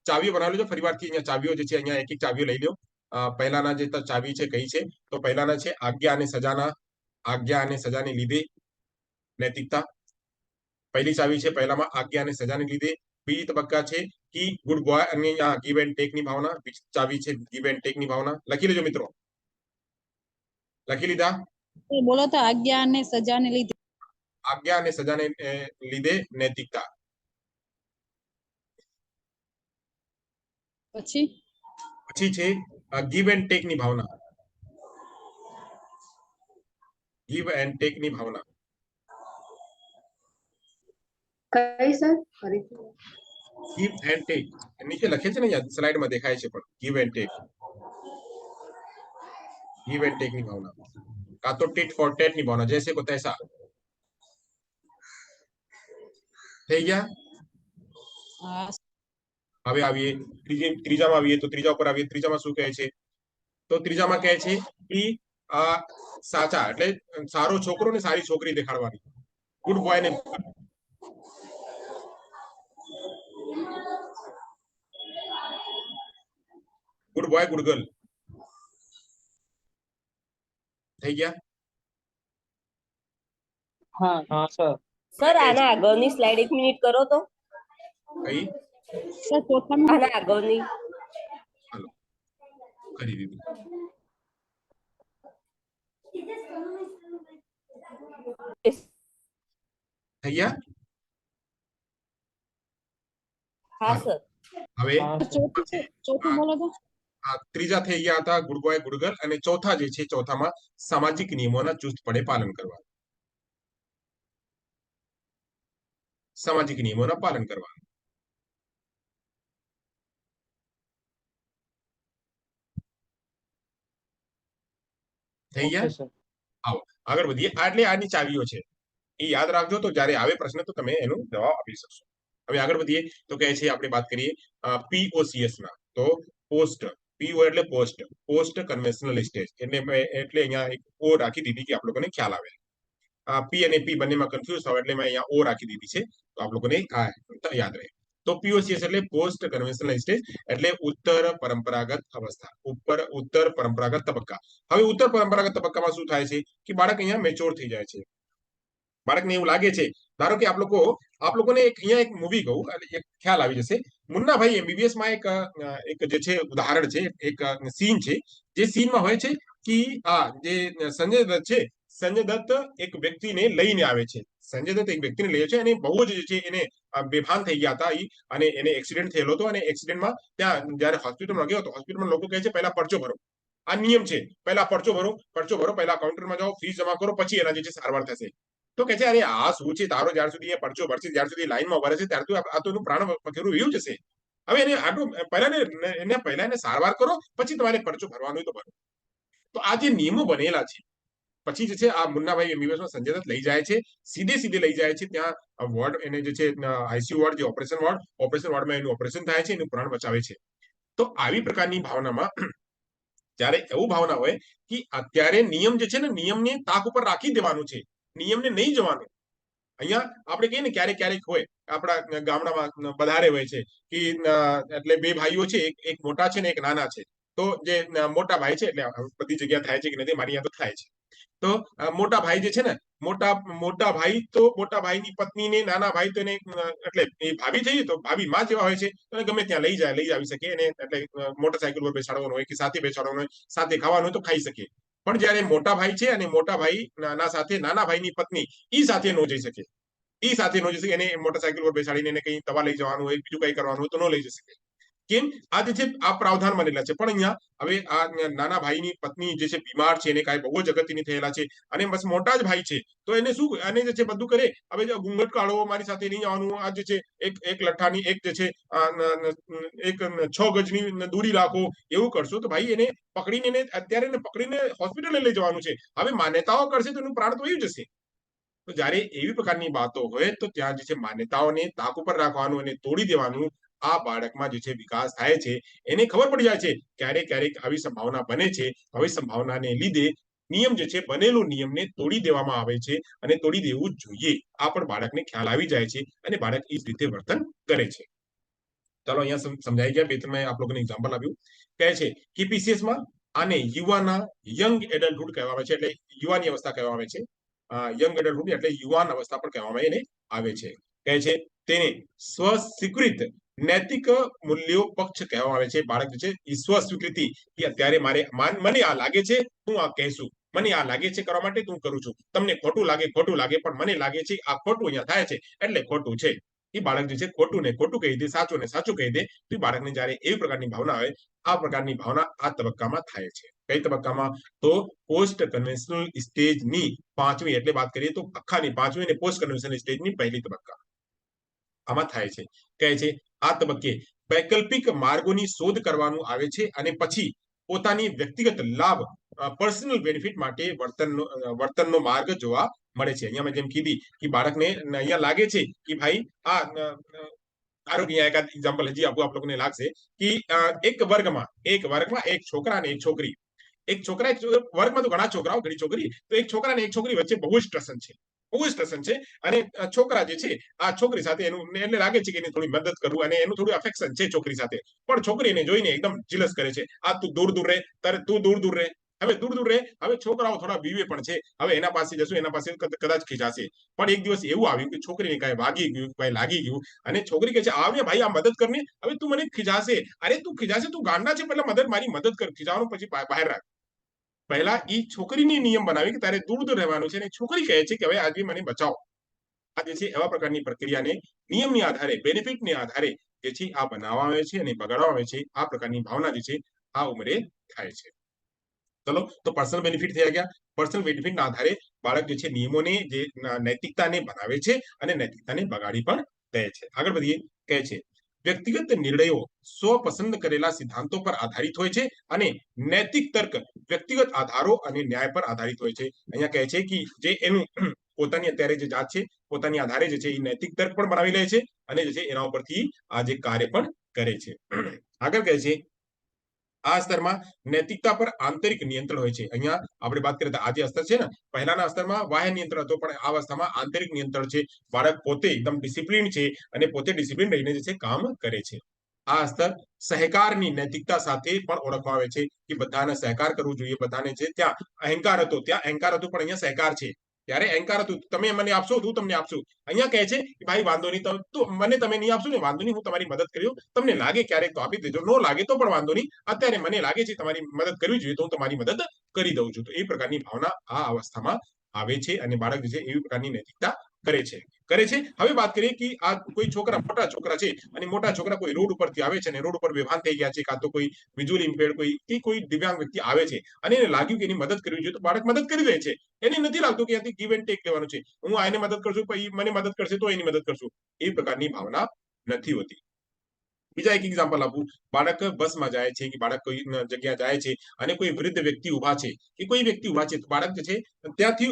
ચાવીઓ બનાવી લેજો. ફરી વારથી અહીંયા ચાવીઓ જે છે અહીંયા એક એક ચાવીઓ લઈ લો. પહેલાના જે ચાવી છે કઈ છે? તો પહેલાના છે આજ્ઞા અને સજાને લીધે નૈતિકતા. પહેલી ચાવી છે પહેલામાં આજ્ઞા અને સજાને લીધે. બીજી તબક્કા છે કે ગુડ બોય અને ગીવ એન્ડ ટેક ની ભાવના. બીજી ચાવી છે ગીવ એન્ડ ટેક ની ભાવના. લખી લેજો મિત્રો, લખી લીધા? બોલો તો આજ્ઞા અને સજાને લીધે. આજ્ઞા અને સજાને લીધે નૈતિકતા. પછી છે ગીવ એન્ડ ટેક ની ભાવના. ગીવ એન્ડ ટેક ની ભાવના. કઈ સર? ફરીથી. ગીવ એન્ડ ટેક નીચે લખે છે ને, સ્લાઇડમાં દેખાય છે પણ give and take. Give and take ની ભાવના, કાં તો ટેટ ફોર ટેટ ની ભાવના, જૈસે કો તૈસા. થઈ ગયા? હવે આવીએ ત્રીજામાં આવીએ. તો ત્રીજા ઉપર આવીએ. ત્રીજામાં શું કહે છે? તો ત્રીજામાં કહે છે કે આ સાચા એટલે સારો છોકરો ને સારી છોકરી દેખાડવાની. ગુડ બોય ને ગુડ બોય ગુડ ગર્લ. થઈ ગયા? હા સર. સર આના આગળની સ્લાઇડ 1 મિનિટ કરો તો. કઈ? સર ચોથામાં આના આગળની. હાલો કરી દીધું. થઈ ગયા? હા સર. હવે ચોથું બોલો તો. ત્રીજા થઈ ગયા હતા ગુડ બોય ગુડ ગર્લ, અને ચોથા જે છે ચોથામાં સામાજિક નિયમોના ચુસ્તપણે પાલન કરવા. સામાજિક નિયમોના પાલન કરવા. થઈ ગયા? Okay sir. આવો આગળ વધીએ. એટલે આની ચાવીઓ છે, એ યાદ રાખજો. તો જ્યારે આવે પ્રશ્ન તો તમે એનો જવાબ આપી શકશો. હવે આગળ વધીએ. તો કહે છે આપણે વાત કરીએ POCS ના. તો પોસ્ટ, PO એટલે પોસ્ટ કન્વેન્શનલ સ્ટેજ. એટલે અહીંયા એક ઓ રાખી દીધી કે આપ લોકોને ખ્યાલ આવે. P અને P બંનેમાં કન્ફ્યુઝ થાવ એટલે મેં અહીંયા ઓ રાખી દીધી છે, તો આપ લોકોને યાદ રહે. તો POCS એટલે પોસ્ટ કન્વેન્શનલ સ્ટેજ, એટલે ઉત્તર પરંપરાગત અવસ્થા, ઉત્તર પરંપરાગત તબક્કા. હવે ઉત્તર પરંપરાગત તબક્કામાં શું થાય છે કે બાળક અહીંયા મેચ્યોર થઈ જાય છે. બાળકને એવું લાગે છે, ધારો કે આપ લોકોને અહીંયા એક મૂવી કહું અને એક ખ્યાલ આવી જશે. મુન્નાભાઈ MBBS માં એક જે છે ઉદાહરણ છે, એક સીન છે. જે સીનમાં હોય છે કે આ જે સંજય દત્ત છે, સંજય દત્ત એક વ્યક્તિને લઈને આવે છે. સંજય દત્ત એક વ્યક્તિને લઈએ છે અને બહુ જ જે છે એને બેભાન થઈ ગયા હતા અને એને એક્સિડન્ટ થયેલો હતો અને એક્સિડન્ટમાં ત્યાં જયારે હોસ્પિટલમાં ગયો તો હોસ્પિટલમાં લોકો કહે છે પહેલા પરચો ભરો. આ નિયમ છે, પહેલા પરચો ભરો, પહેલા કાઉન્ટરમાં જાઓ, ફીસ જમા કરો, પછી એના જે છે સારવાર થશે. તો કે છે અરે આ શું છે તારો, જ્યાર સુધી એ પરચો ભરશે, જ્યાર સુધી લાઈનમાં ભરે છે ત્યાર સુધી આ તો એનું પ્રાણ વગેરે એવું જશે. હવે એને આટલું પહેલા એને સારવાર કરો, પછી તમારે પરચો ભરવાનો હોય તો ભરો. તો આ જે નિયમો બનેલા છે, પછી જે છે આ મુન્નાભાઈ MBBS માં સંજય દત્ત લઈ જાય છે, સીધે લઈ જાય છે ત્યાં વોર્ડ, એને જે છે ICU વોર્ડ, જે ઓપરેશન વોર્ડમાં એનું ઓપરેશન થાય છે, એનું પ્રાણ બચાવે છે. તો આવી પ્રકારની ભાવનામાં જ્યારે એવું ભાવના હોય કે અત્યારે નિયમ જે છે ને, નિયમને તાક ઉપર રાખી દેવાનું છે, નિયમને નહીં જવાનું. અહીંયા આપણે કહીએ ને ક્યારેક હોય આપણા ગામડામાં વધારે હોય છે કે એટલે બે ભાઈઓ છે, એક મોટા છે ને એક નાના છે. તો જે મોટા ભાઈ છે, એટલે બધી જગ્યા થાય છે કે નથી, મારી અહીંયા તો થાય છે. તો મોટા ભાઈ જે છે ને, મોટા ભાઈની પત્નીને નાના ભાઈ તો એને એટલે એ ભાભી થઈ તો ભાભી માં જેવા હોય છે, તો ગમે ત્યાં લઈ આવી શકે. એને એટલે મોટરસાયકલ પર બેસાડવાનું હોય કે સાથે બેસાડવાનું હોય, સાથે ખાવાનું હોય તો ખાઈ શકે. પણ જયારે મોટા ભાઈ છે અને મોટા ભાઈ ના સાથે નાના ભાઈની પત્ની ઈ સાથે ન જઈ શકે, એને મોટરસાયકલ પર બેસાડીને એને કઈ દવા લઈ જવાનું હોય, બીજું કઈ કરવાનું હોય તો ન લઈ જઈ શકે. કેમ? આ જે છે આ પ્રાવધાન બનેલા છે. પણ અહીંયા હવે આ નાના ભાઈની પત્ની જે છે બીમાર છે, એને કાંઈ બહુ જ અગત્યની થયેલા છે અને બસ મોટા જ ભાઈ છે, તો એને શું, આને જે છે બધું કરે. હવે ઘૂંઘટ કાઢો, મારી સાથે નહીં આવવાનું, આ જે છે એક લઠ્ઠાની એક જે છે 6 ગજની દૂરી રાખો, એવું કરશો તો ભાઈ એને પકડીને હોસ્પિટલે લઈ જવાનું છે. હવે માન્યતાઓ કરશે તો એનું પ્રાણ તો એવું જશે. તો જયારે એવી પ્રકારની વાતો હોય તો ત્યાં જે છે માન્યતાઓને તાક ઉપર રાખવાનું અને તોડી દેવાનું, આ બાળકમાં જે છે વિકાસ થાય છે. એને ખબર પડી જાય છે ક્યારેક આવી સંભાવના બને છે. હવે સંભાવનાને લીધે નિયમ જે છે, બનેલો નિયમને તોડી દેવામાં આવે છે અને તોડી દેવું જોઈએ. આ પણ બાળકને ખ્યાલ આવી જાય છે અને બાળક એ રીતે વર્તન કરે છે. ચાલો અહીંયા સમજાઈ ગયા. બે ત્રણ મેં આપ લોકોને એક્ઝામ્પલ આપ્યું. કહે છે કે PCS માં આને યંગ એડલ્ટહુડ કહેવામાં આવે છે, એટલે યુવાની અવસ્થા કહેવામાં આવે છે. યંગ એડલ્ટહુડ એટલે યુવાન અવસ્થા પણ કહેવામાં એને આવે છે. કહે છે તેને સ્વસ્વીકૃત નૈતિક મૂલ્યો પક્ષ કહેવામાં આવે છે. બાળક જે છે એ સ્વસ્વીકૃતિ, કે અત્યારે મને આ લાગે છે, હું આ કહેશું, મને આ લાગે છે કરવા માટે હું કરું છું. તમને ખોટું લાગે, પણ મને લાગે છે આ ખોટું અહીંયા થાય છે એટલે ખોટું છે. એ બાળક જે છે ખોટું ને ખોટું કહી દે, સાચું ને સાચું કહી દે. તો એ બાળકને જયારે એવી પ્રકારની ભાવના આવે, આ પ્રકારની ભાવના આ તબક્કામાં થાય છે. કઈ તબક્કામાં? તો પોસ્ટ કન્વેન્શનલ સ્ટેજની 5મી, એટલે વાત કરીએ તો આખાની 5મી અને પોસ્ટ કન્વેન્શનલ સ્ટેજની પહેલી તબક્કા આમાં થાય છે. કહે છે આ તબક્કે વૈકલ્પિક માર્ગોની શોધ કરવાનું આવે છે અને પછી પોતાની વ્યક્તિગત લાભ, પર્સનલ બેનિફિટ માટે વર્તનનો માર્ગ જોવા મળે છે. અહીંયા મેં જેમ કીધી કે બાળકને અહીંયા લાગે છે કે ભાઈ આ ધારો કે અહીંયા એક એક્ઝામ્પલ હજી આપું, આપ લોકોને લાગશે કે એક વર્ગમાં એક છોકરા અને એક છોકરી, વર્ગમાં તો ઘણા છોકરાઓ ઘણી છોકરી, તો એક છોકરા અને એક છોકરી વચ્ચે બહુ જ ટસન છે અને છોકરા જે છે આ છોકરી સાથે એને લાગે છે કે એને થોડી મદદ કરવું અને એનું થોડું અફેક્શન છે છોકરી સાથે. પણ છોકરી એને જોઈને એકદમ જીલસ કરે છે, આ તું દૂર રહે, તું દૂર રહે. હવે દૂર રહે. હવે છોકરાઓ થોડા બીવે પણ છે. હવે એના પાસે જશું, એના પાસે કદાચ ખીજાશે. પણ એક દિવસ એવું આવ્યું કે છોકરીને કાંઈ વાગી ગયું, કાંઈ લાગી ગયું અને છોકરી કહે છે આવને ભાઈ આ મદદ કરને. હવે તું મને ખીજાશે, તું ગાંડા છે, પહેલા મારી મદદ કર, ખીજાવાનું પછી બહાર રાખ. પહેલા ઈ છોકરીની નિયમ બનાવી કે તારે દૂર રહેવાનું છે અને છોકરી કહે છે કે હવે આજે મને બચાવો. આ જે છે એવા પ્રકારની પ્રક્રિયાને નિયમની આધારે, બેનિફિટને આધારે જે છે આ બનાવવામાં આવે છે અને બગાડવામાં આવે છે. આ પ્રકારની ભાવના જે છે આ ઉંમરે થાય છે. ચલો, તો પર્સનલ બેનિફિટ થઈ ગયા. પર્સનલ બેનિફિટના આધારે બાળક જે છે નિયમોને, જે નૈતિકતાને બનાવે છે અને નૈતિકતાને બગાડી પણ દે છે. આગળ વધીએ. કહે છે વ્યક્તિગત નિર્ણયો સ્વપસંદ કરેલા સિદ્ધાંતો પર આધારિત હોય છે અને નૈતિક તર્ક વ્યક્તિગત આધારો અને ન્યાય પર આધારિત હોય છે. અહીંયા કહે છે કે જે એનું પોતાની અત્યારે જે જાત છે, પોતાની આધારે જે છે એ નૈતિક તર્ક પણ બનાવી લે છે અને જે છે એના ઉપરથી આ જે કાર્ય પણ કરે છે. આગળ કહે છે આ સ્તરમાં નૈતિકતા પર આંતરિક નિયંત્રણ હોય છે. અહીંયા આપણે વાત કરીએ તો આ જે સ્તર છે ને, પહેલાના સ્તરમાં બાહ્ય નિયંત્રણ હતો, પણ આ અવસ્થામાં આંતરિક નિયંત્રણ છે. બાળક પોતે એકદમ ડિસિપ્લિન છે અને પોતે ડિસિપ્લિન રહીને જે છે કામ કરે છે. આ સ્તર સહકારની નૈતિકતા સાથે પણ ઓળખવામાં આવે છે કે બધાને સહકાર કરવું જોઈએ. બધાને છે ત્યાં અહંકાર હતો, પણ અહીંયા સહકાર છે. ત્યારે અહંકાર હતું, તમે મને આપશો, હું તમને આપશું. અહીંયા કહે છે કે ભાઈ વાંધો નહીં, મને તમે નહીં આપશો ને વાંધો નહીં, હું તમારી મદદ કર્યો, તમને લાગે ક્યારેક તો આપી દેજો, ન લાગે તો પણ વાંધો નહીં. અત્યારે મને લાગે છે તમારી મદદ કરવી જોઈએ તો હું તમારી મદદ કરી દઉં છું. તો એ પ્રકારની ભાવના આ અવસ્થામાં આવે છે અને બાળક જે છે એવી પ્રકારની નૈતિકતા કરે છે હવે વાત કરીએ કે આ કોઈ છોકરા મોટા છોકરા છે અને મોટા છોકરા કોઈ રોડ ઉપરથી આવે છે અને રોડ ઉપર બેભાન થઈ ગયા છે, કાં તો કોઈ વિઝ્યુઅલ ઇમ્પેર્ડ કોઈ દિવ્યાંગ વ્યક્તિ આવે છે અને એને લાગ્યું કે એની મદદ કરવી જોઈએ તો બાળક મદદ કરી દે છે. એને નથી લાગતું કે ત્યાંથી ગીવ એન્ડ ટેક લેવાનું છે, હું આને મદદ કરશું પછી મને મદદ કરશે તો એની મદદ કરશું, એ પ્રકારની ભાવના નથી હોતી. બીજા એક એક્ઝામ્પલ આપું, બાળક બસમાં જાય છે કે બાળક કોઈ જગ્યા જાય છે અને કોઈ વૃદ્ધ વ્યક્તિ ઉભા છે કે કોઈ વ્યક્તિ ઉભા છે તો બાળક જે છે ત્યાંથી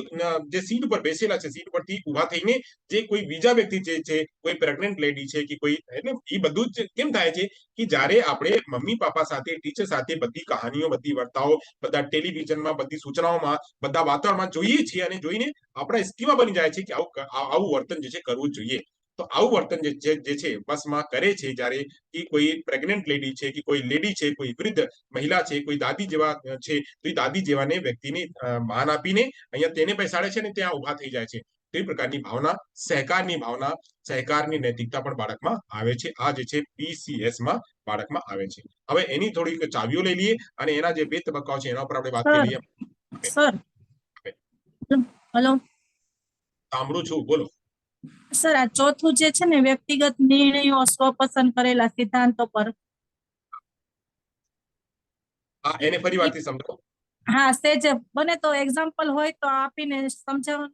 જે સીટ ઉપર બેસેલા છે સીટ પરથી ઉભા થઈને જે કોઈ બીજા વ્યક્તિ જે છે કોઈ પ્રેગ્નન્ટ લેડી છે કે કોઈ, એટલે એ બધું જ કેમ થાય છે કે જ્યારે આપણે મમ્મી પાપા સાથે ટીચર સાથે બધી કહાનીઓ બધી વાર્તાઓ બધા ટેલિવિઝનમાં બધી સૂચનાઓમાં બધા વાતાવરણમાં જોઈએ છીએ અને જોઈને આપણા સ્કીમા બની જાય છે કે આવું વર્તન જે છે કરવું જોઈએ. તો આવું વર્તન જે છે બસમાં કરે છે જ્યારે કે કોઈ પ્રેગ્નન્ટ લેડી છે કે કોઈ લેડી છે, કોઈ વૃદ્ધ મહિલા છે, કોઈ દાદી જેવા છે તો એ દાદી જેવાને વ્યક્તિને માન આપીને અહીંયા તેને બેસાડે છે અને ત્યાં ઉભા થઈ જાય છે. તે પ્રકારની ભાવના, સહકારની નૈતિકતા પણ બાળકમાં આવે છે. આ જે છે PCS માં બાળકમાં આવે છે. હવે એની થોડીક ચાવીઓ લઈ લઈએ અને એના જે 2 તબક્કાઓ છે એના ઉપર આપણે વાત કરી લઈએ. સર હેલો સાંભળું છું, બોલો. સર, આ ચોથું જે છે ને વ્યક્તિગત નિર્ણયો સ્વપસંદ કરેલા સિદ્ધાંતો પર, હા, એને ફરી વારથી સમજો. હા સેજ બને તો એક્ઝામ્પલ હોય તો આપીને સમજાવો.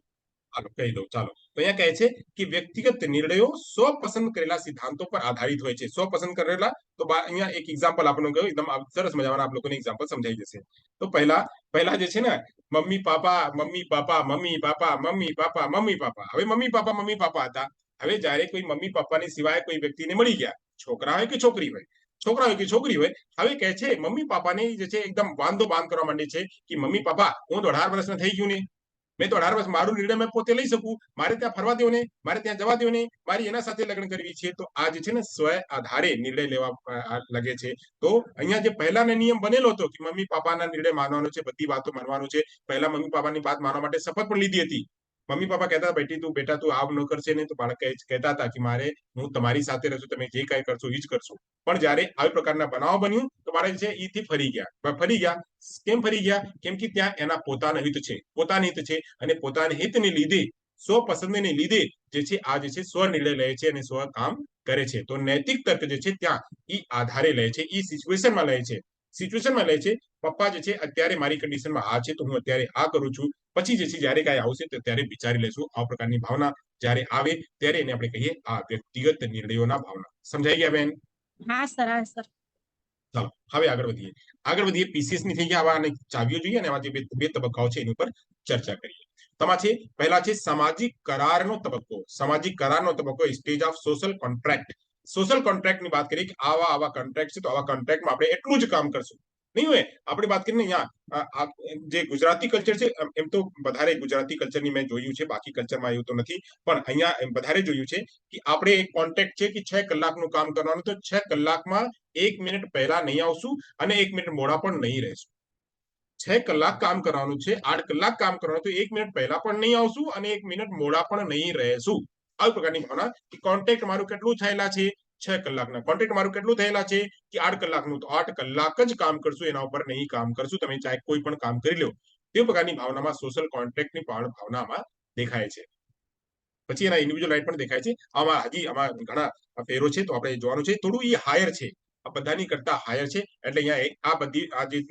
ચાલો કહી દઉં. ચાલો, તો અહીંયા કહે છે કે વ્યક્તિગત નિર્ણયો સ્વપસંદ કરેલા સિદ્ધાંતો પર આધારિત હોય છે. સ્વપસંદ કરેલા, તો અહીંયા એક એક્ઝામ્પલ આપણને કહ્યું, એકદમ સરસ મજાના આપ લોકોને એક્ઝામ્પલ સમજાઈ જશે. તો પહેલા જે છે ને mummy papa mummy papa mummy papa mummy papa mummy papa, હવે મમ્મી પાપા હતા. હવે જ્યારે કોઈ મમ્મી પાપાની સિવાય કોઈ વ્યક્તિને મળી ગયા, છોકરા હોય કે છોકરી હોય, હવે કહે છે મમ્મી પાપાને જે છે એકદમ વાંધો બાંધ કરવા માંડે છે કે મમ્મી પાપા હું તો 18 વર્ષનો થઈ ગયું ને, મેં તો 18 વર્ષ, મારું નિર્ણય મેં પોતે લઈ શકું, મારે ત્યાં ફરવા દો ને, મારે ત્યાં જવા દો ને, મારી એના સાથે લગ્ન કરવી છે. તો આ જે છે ને સ્વ આધારે નિર્ણય લેવા લાગે છે. તો અહીંયા જે પહેલાનો નિયમ બનેલો હતો કે મમ્મી પાપાના નિર્ણય માનવાનો છે, બધી વાતો માનવાનું છે, પહેલા મમ્મી પાપાની વાત માનવા માટે શપથ પણ લીધી હતી. મમ્મી પાપા કહેતા બેટા તું આવ ન કરશે ને, તો બાળક કહેતા હતા કે મારે હું તમારી સાથે રહેશું, તમે જે કઈ કરશો એ જ કરશો. પણ જ્યારે આવી પ્રકારના બનાવ બન્યું તો બાળક છે એથી ફરી ગયા. કેમ ફરી ગયા? કેમ કે ત્યાં એના પોતાના હિત છે અને પોતાના હિતને લીધે, સ્વપસંદને લીધે જે છે આ જે છે સ્વ નિર્ણય લે છે અને સ્વ કામ કરે છે. તો નૈતિક તર્ક જે છે ત્યાં ઈ આધારે લે છે, ઈ સિચ્યુએશનમાં લે છે. પપ્પા જે છે અત્યારે મારી કન્ડિશનમાં આ છે તો હું અત્યારે આ કરું છું, પછી જે છે જ્યારે કાંઈ આવશે તો ત્યારે વિચારી લેશું. આ પ્રકારની ભાવના જ્યારે આવે ત્યારે એને આપણે કહીએ આ વ્યક્તિગત નિર્ણયોના ભાવના. સમજાઈ ગયા બેન? હા સર. ચાલો હવે આગળ વધીએ. PCS ની થઈ ગયા, આવા ચાવીઓ જોઈએ અને આવા જે બે તબક્કાઓ છે એની ઉપર ચર્ચા કરીએ. પહેલા છે સામાજિક કરારનો તબક્કો, સ્ટેજ ઓફ સોશિયલ કોન્ટ્રાક્ટ ની વાત કરીએ કે આવા કોન્ટ્રાક્ટ છે તો આવા કોન્ટ્રાક્ટમાં આપણે એટલું જ કામ કરશું, નહીં હોય. આપણે વાત કરીને અહીંયા જે ગુજરાતી કલ્ચર છે, એમ તો વધારે ગુજરાતી કલ્ચરની મેં જોયું છે, બાકી કલ્ચરમાં એવું તો નથી, પણ અહીંયા વધારે જોયું છે કે આપણે એક કોન્ટ્રાક્ટ છે કે 6 કલાકનું કામ કરવાનું, તો 6 કલાકમાં 1 મિનિટ પહેલા નહીં આવશું અને 1 મિનિટ મોડા પણ નહીં રહેશું. 6 કલાક કામ કરવાનું છે, 8 કલાક કામ કરવાનું, તો 1 મિનિટ પહેલા પણ નહીં આવશું અને 1 મિનિટ મોડા પણ નહીં રહેશું. આવી પ્રકારની ભાવના કે કોન્ટ્રાક્ટ મારું કેટલું થયેલા છે 6 કલાકના, કોન્ટ્રાક્ટ મારું કેટલું થયેલા છે કે 8 કલાકનું, તો 8 કલાક જ કામ કરશું, એના ઉપર નહીં કામ કરશું, તમે ચાહે કોઈ પણ કામ કરી લો. તે પ્રકારની ભાવનામાં સોશિયલ કોન્ટ્રાક્ટની ભાવનામાં દેખાય છે. પછી એના ઇન્ડિવિડ્યુઅલ રાઈટ પણ દેખાય છે. આમાં ઘણા ફેરો છે, તો આપણે જોવાનું છે. થોડું એ હાયર છે, આ બધાની કરતા હાયર છે. એટલે અહીંયા આ જે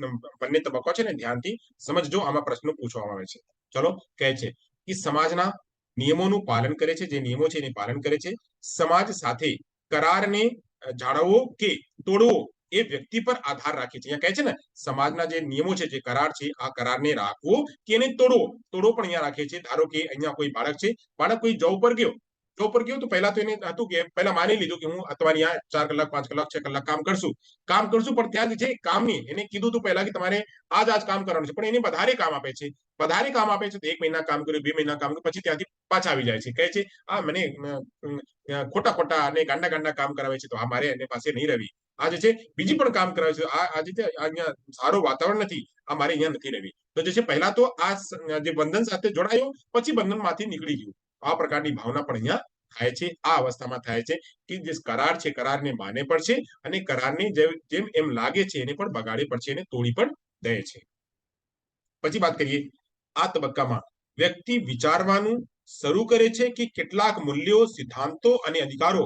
બંને તબક્કો છે ને ધ્યાનથી સમજજો. આમાં પ્રશ્નો પૂછવામાં આવે છે. ચલો, કહે છે કે સમાજના નિયમોનું પાલન કરે છે, જે નિયમો છે એનું પાલન કરે છે. સમાજ સાથે કરારને જાળવવો કે તોડવો એ વ્યક્તિ પર આધાર રાખે છે. અહીંયા કહે છે ને સમાજના જે નિયમો છે, જે કરાર છે, આ કરારને રાખવો કે એને તોડવો પણ અહીંયા રાખે છે. ધારો કે અહીંયા કોઈ બાળક કોઈ જોબ પર ગયો તો પહેલા તો એને હતું કે પહેલા માની લીધું કે હું તમારી આ 4 કલાક 5 કલાક 6 કલાક કામ કરશું, પણ ત્યાં જે છે કામ નહીં, એને કીધું હતું પહેલા કે તમારે આજ કામ કરવાનું છે, પણ એને વધારે કામ આપે છે તો 1 મહિના કામ કર્યું, 2 મહિના કામ કર્યું, પછી ત્યાંથી પાછા આવી જાય છે. કહે છે આ મને ખોટા અને ગાંડા કામ કરાવે છે, તો આ મારે એની પાસે નહીં રહેવી. આ જે છે બીજી પણ કામ કરાવે છે, આ જે છે અહીંયા સારું વાતાવરણ નથી, આ મારે અહીંયા નથી રહેવી. તો જે છે પહેલા તો આ જે બંધન સાથે જોડાયો, પછી બંધનમાંથી નીકળી ગયું. આ પ્રકારની ભાવના પણ અહીંયા થાય છે. આ અવસ્થામાં થાય છે કે જે કરાર છે, કરારને માને પડશે અને કરારને જેમ એમ લાગે છે એને પણ બગાડે પડશે, એને તોડી પણ દે છે. પછી વાત કરીએ આ તબક્કામાં વ્યક્તિ વિચારવાનું શરૂ કરે છે કે કેટલાક મૂલ્યો, સિદ્ધાંતો અને અધિકારો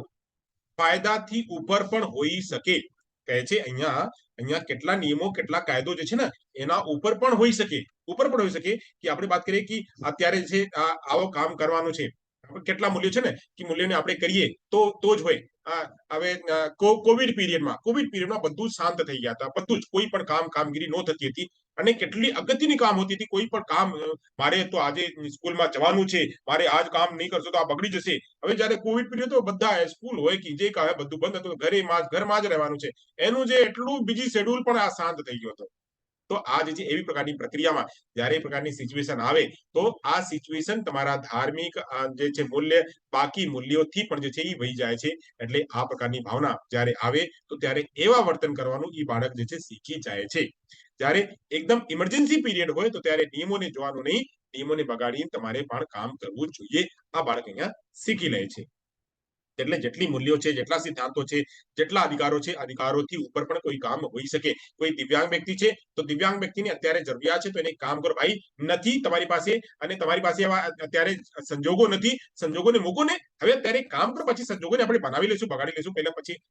ફાયદાથી ઉપર પણ હોઈ શકે. કહે છે અહીંયા કેટલા નિયમો, કેટલા કાયદો જે છે ને એના ઉપર પણ હોઈ શકે, કે આપણે વાત કરીએ કે અત્યારે છે આવો કામ કરવાનું છે, કેટલા મૂલ્યો છે ને કે મૂલ્યોને આપણે કરીએ તો જ હોય. હવે કોવિડ પીરિયડમાં બધું શાંત થઈ ગયા હતા, બધું જ, કોઈ પણ કામગીરી ન થતી હતી અને કેટલી અગત્યની કામ હોતી હતી. કોઈ પણ કામ, મારે તો આજે સ્કૂલમાં જવાનું છે, મારે આજ કામ નહીં કરશો તો આ બગડી જશે. હવે જયારે કોવિડ પીરિયડ તો બધા સ્કૂલ હોય કે જે કાંઈ બધું બંધ હતું, ઘરમાં જ રહેવાનું છે, એનું જે એટલું બીજી શેડ્યુલ પણ આ શાંત થઈ ગયો હતો. તો આ જે છે એવી પ્રકારની પ્રક્રિયામાં જયારે એ પ્રકારની સિચ્યુએશન આવે તો આ સિચ્યુએશન તમારા ધાર્મિક જે છે મૂલ્ય, બાકી મૂલ્યોથી પણ જે છે એ વહી જાય છે. એટલે આ પ્રકારની ભાવના જયારે આવે તો ત્યારે એવા વર્તન કરવાનું એ બાળક જે છે શીખી જાય છે. જયારે એકદમ ઇમરજન્સી પીરિયડ હોય તો ત્યારે નિયમોને જોવાનું નહીં, નિયમોને બગાડીને તમારે પણ કામ કરવું જોઈએ. આ બાળક અહીંયા શીખી લે છે. એટલે જેટલી મૂલ્યો છે, જેટલા સિદ્ધાંતો છે, જેટલા અધિકારો છે, અધિકારોથી ઉપર પણ કોઈ કામ હોઈ શકે. કોઈ દિવ્યાંગ વ્યક્તિ છે તો દિવ્યાંગ વ્યક્તિની અત્યારે જરૂરિયાત છે તો એને કામ કરો. ભાઈ નથી તમારી પાસે અને તમારી પાસે એવા અત્યારે સંજોગો નથી, સંજોગોને મૂકો ને. હવે અત્યારે કામ કરો, પછી સંજોગોને આપણે બનાવી લઈશું, બગાડી લઈશું.